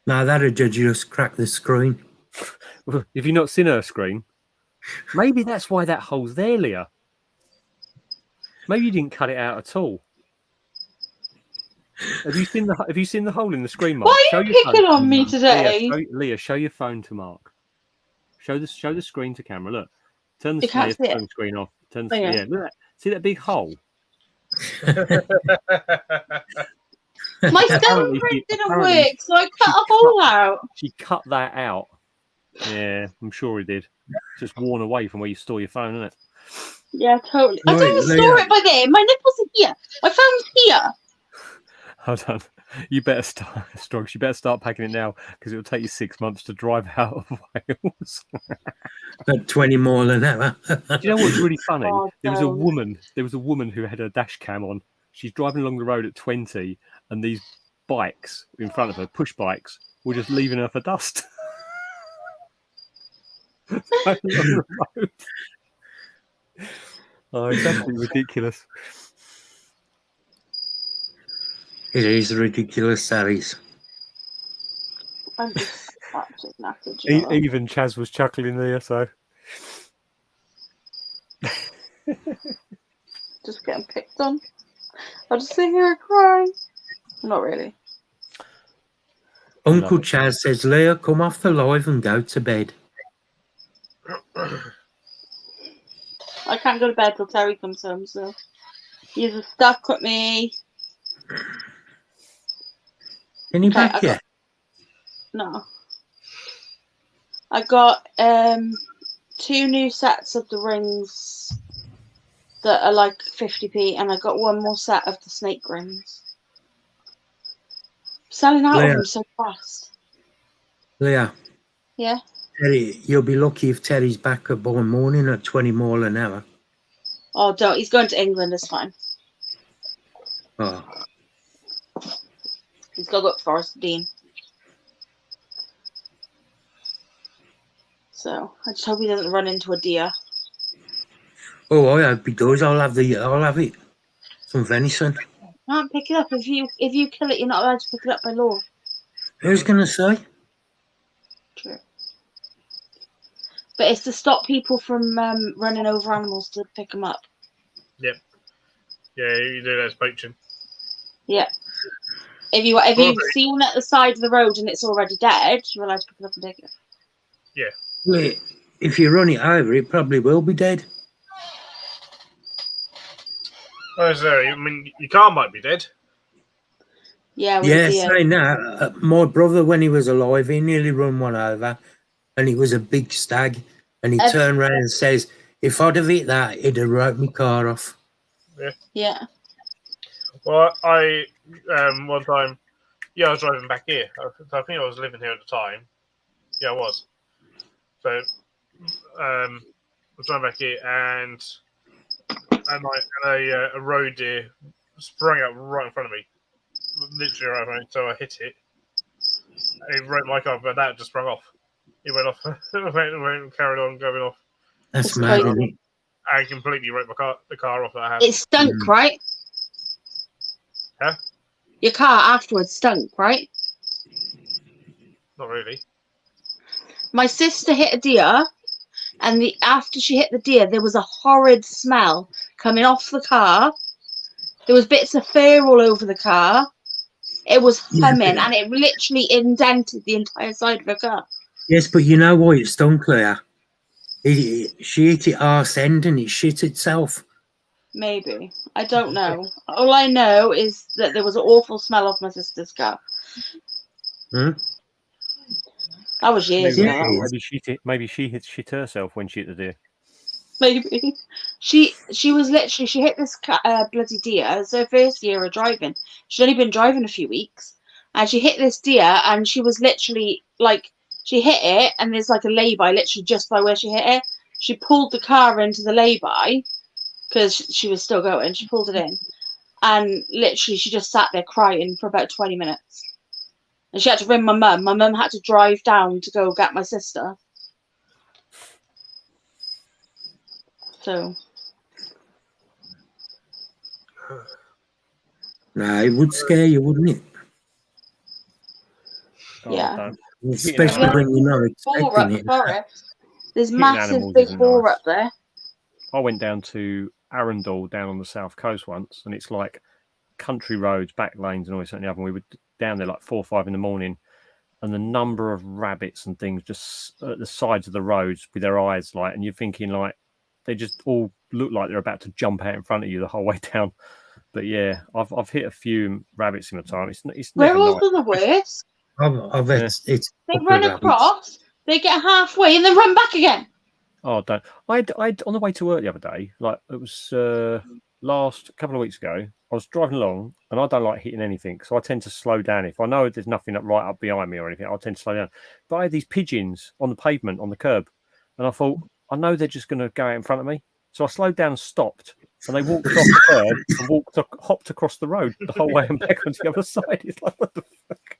No, that'd just crack the screen. Have you not seen her screen? Maybe that's why that hole's there, Leah. Maybe you didn't cut it out at all. Have you seen the hole in the screen, Mark? Why are you picking on me today? Leah, show your phone to Mark. Show the screen to camera. Look, turn the You can't see it. phone screen off. Turn the, Oh, yeah. yeah. Look at that. See that big hole? My Apparently celery she- didn't apparently work, so I cut she a hole out. She cut that out. Yeah, I'm sure he did. It's just worn away from where you store your phone, isn't it? Yeah, totally. I Right, don't store Leah. it by there. My nipples are here. My phone's here. Hold on. You better start, Strokes. You better start packing it now because it'll take you 6 months to drive out of Wales. At 20 mile an hour. Do you know what's really funny? Oh, There was a don't. woman who had her dash cam on. She's driving along the road at 20, and these bikes in front of her, push bikes, were just leaving her for dust. Along the road. Oh, it's absolutely ridiculous. It is ridiculous, Saris. I'm just absolutely knackered. You know that. Even Chaz was chuckling there, so. Just getting picked on. I'll just sit here crying. Not really. Uncle Chaz says, Leah, come off the live and go to bed. I can't go to bed till Terry comes home, so he's stuck with me. Any Okay, back I yet? No. I got 2 new sets of the rings that are like 50p, and I got 1 more set of the snake rings. Selling out of Leah. them so fast. Leah, Yeah. Terry, you'll be lucky if Terry's back up by morning at 20 mile an hour. Oh, don't. He's going to England. It's fine. Oh, He's got to go up Forest Dean. So I just hope he doesn't run into a deer. oh, I hope he does. I'll have it. Some venison. Can't pick it up if you kill it. You're not allowed to pick it up by law. Who's going to say? True. But it's to stop people from running over animals to pick them up. Yep. Yeah, you do that as poaching. Yeah. If you see one at the side of the road and it's already dead, you're allowed to pick it up and take it. Yeah. Well, if you run it over, it probably will be dead. Oh, I mean, your car might be dead. Yeah, with Yeah, a deer. saying that, my brother, when he was alive, he nearly run one over, and it was a big stag, and he turned around and says, if I'd have hit that, it'd have wrote my car off. Yeah. Yeah. Well, I one time, I was driving back here. I think I was living here at the time. Yeah, I was. So, I was driving back here, and a road deer sprang up right in front of me, literally right in front of me. So I hit it. It wrote my car, but that just sprung off. It went off. went carried on going off. That's mad, isn't it? I completely wrote the car off that I had. It stunk, right? Huh? Your car afterwards stunk, right? Not really. My sister hit a deer, and after she hit the deer, there was a horrid smell coming off the car. There was bits of fur all over the car. It was humming, and it literally indented the entire side of the car. Yes, but you know why it stunk, Leah? She hit it arse end and it shit itself. Maybe. I don't know. All I know is that there was an awful smell off my sister's car. Hmm? That was years ago. Maybe she hit shit herself when she hit the deer. Maybe. She was literally, she hit this bloody deer. It's her first year of driving. She'd only been driving a few weeks. And she hit this deer, and she was literally, like, she hit it, and there's like a lay-by literally just by where she hit it. She pulled the car into the lay-by, because she was still going. She pulled it in. And literally, she just sat there crying for about 20 minutes. And she had to ring my mum. My mum had to drive down to go get my sister. So. No, it would scare you, wouldn't it? Yeah. Especially when you're not expecting it. There's Hitting massive animals big isn't boar nice. up there. I went down to Arundel down on the south coast once, and it's like country roads, back lanes, and all this and the other. And we were down there like 4 or 5 in the morning, and the number of rabbits and things just at the sides of the roads with their eyes like, and you're thinking like they just all look like they're about to jump out in front of you the whole way down. But yeah, I've hit a few rabbits in my time. It's We're never also nice. the worst. I've Yeah. it's They couple run of rabbits. across, they get halfway, and then run back again. Oh, don't. I had on the way to work the other day, like it was last couple of weeks ago. I was driving along, and I don't like hitting anything, so I tend to slow down. If I know there's nothing right up behind me or anything, I'll tend to slow down. But I had these pigeons on the pavement, on the curb, and I thought, I know they're just going to go out in front of me. So I slowed down and stopped, and they walked off the curb and hopped across the road the whole way and back on the other side. It's like, what the fuck?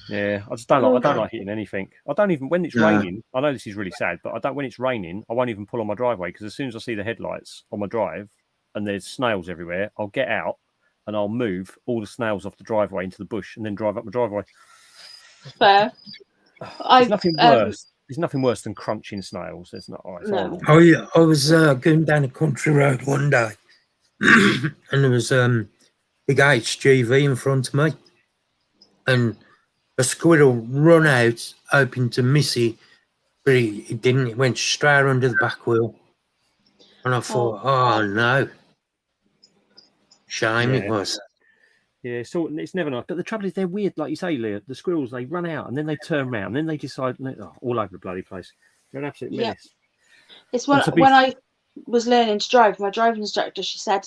Yeah, I don't like hitting anything. I don't even when it's raining. I know this is really sad, but I don't. When it's raining, I won't even pull on my driveway because as soon as I see the headlights on my drive and there's snails everywhere, I'll get out and I'll move all the snails off the driveway into the bush and then drive up my driveway. Fair. There's nothing worse. There's nothing worse than crunching snails. There's not. Oh, it's horrible. Oh yeah, I was going down a country road one day, and there was big HGV in front of me, and a squirrel run out, hoping to miss it, but he didn't. It went straight under the back wheel, and I thought, oh no, shame it was. Yeah, so it's never nice. But the trouble is, they're weird, like you say, Leah. The squirrels, they run out and then they turn around, and then they decide all over the bloody place. They're an absolute menace. It's when I was learning to drive, my driving instructor, she said,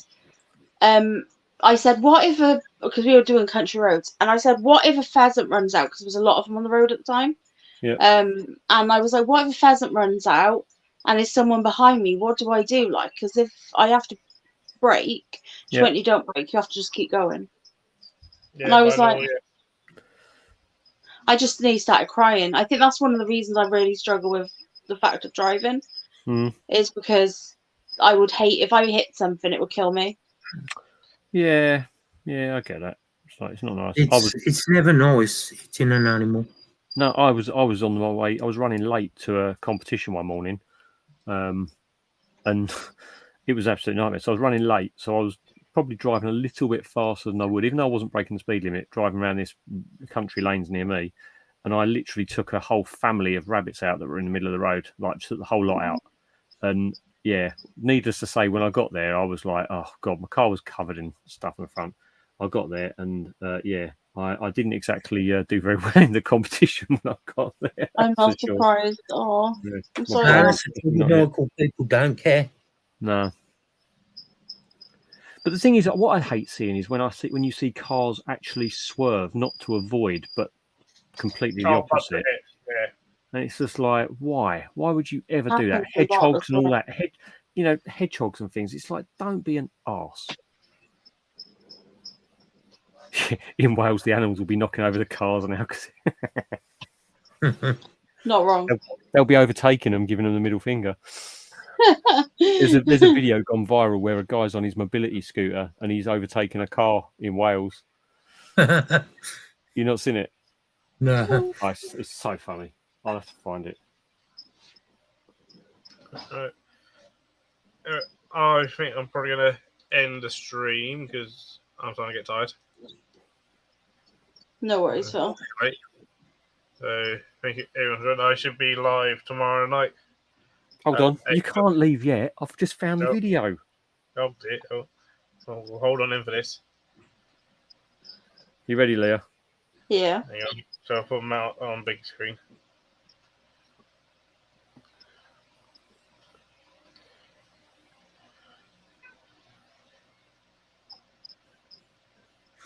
I said, what if because we were doing country roads, and I said, what if a pheasant runs out? Because there was a lot of them on the road at the time. Yeah. And I was like, what if a pheasant runs out and there's someone behind me? What do I do? Like, because if I have to brake, when you don't brake, you have to just keep going. Yeah, and I was like, I just nearly started crying. I think that's one of the reasons I really struggle with the fact of driving, is because I would hate if I hit something, it would kill me. Yeah, I get that. It's not nice. It's never nice hitting an animal. No, I was on my way. I was running late to a competition one morning, and it was absolutely nightmare. So I was running late, so I was probably driving a little bit faster than I would, even though I wasn't breaking the speed limit, driving around this country lanes near me, and I literally took a whole family of rabbits out that were in the middle of the road, like took the whole lot out. And yeah, needless to say, when I got there, I was like, oh God, my car was covered in stuff in the front. I got there and I didn't exactly do very well in the competition when I got there. I'm not surprised. Oh, yeah. I'm sorry. Local people don't care. No. But the thing is, what I hate seeing is when you see cars actually swerve, not to avoid, but completely the opposite. Yeah. And it's just like, why? Why would you ever do that? Hedgehogs and all that. Hedgehogs and things. It's like, don't be an arse. In Wales, the animals will be knocking over the cars now. Not wrong. They'll be overtaking them, giving them the middle finger. There's a video gone viral where a guy's on his mobility scooter and he's overtaken a car in Wales. You've not seen it? No. Oh, it's so funny. I'll have to find it. I think I'm probably going to end the stream because I'm starting to get tired. No worries, Phil. Right. So thank you everyone. I should be live tomorrow night. Hold on. You can't leave yet. I've just found the video. Oh dear. We'll hold on in for this. You ready, Leah? Yeah. Hang on. So I'll put them out on big screen.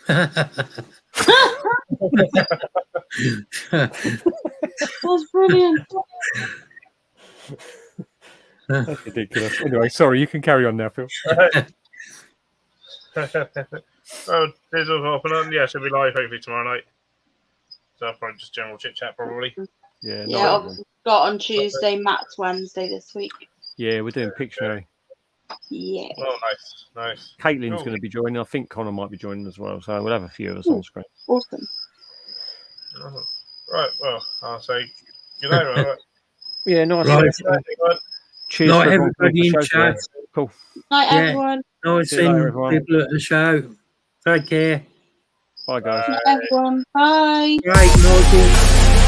That's brilliant. That's ridiculous. Anyway, sorry, you can carry on now, Phil. Oh, there's all open on. Yeah, should be live hopefully tomorrow night. So I'll probably just general chit chat probably. Yeah. Yeah, I've got on Tuesday, Matt's Wednesday this week. Yeah, we're doing Pictionary. Yeah. Oh, nice. Caitlin's going to be joining. I think Connor might be joining as well. So we'll have a few of us on screen. Awesome. Right. Well, I'll say good night. Right? Yeah, nice. Right. Cheers, Night, for everybody in chat. Cool. Night, everyone. Nice seeing people at the show. Take care. Bye, guys. Night, everyone. Bye. Great, Michael.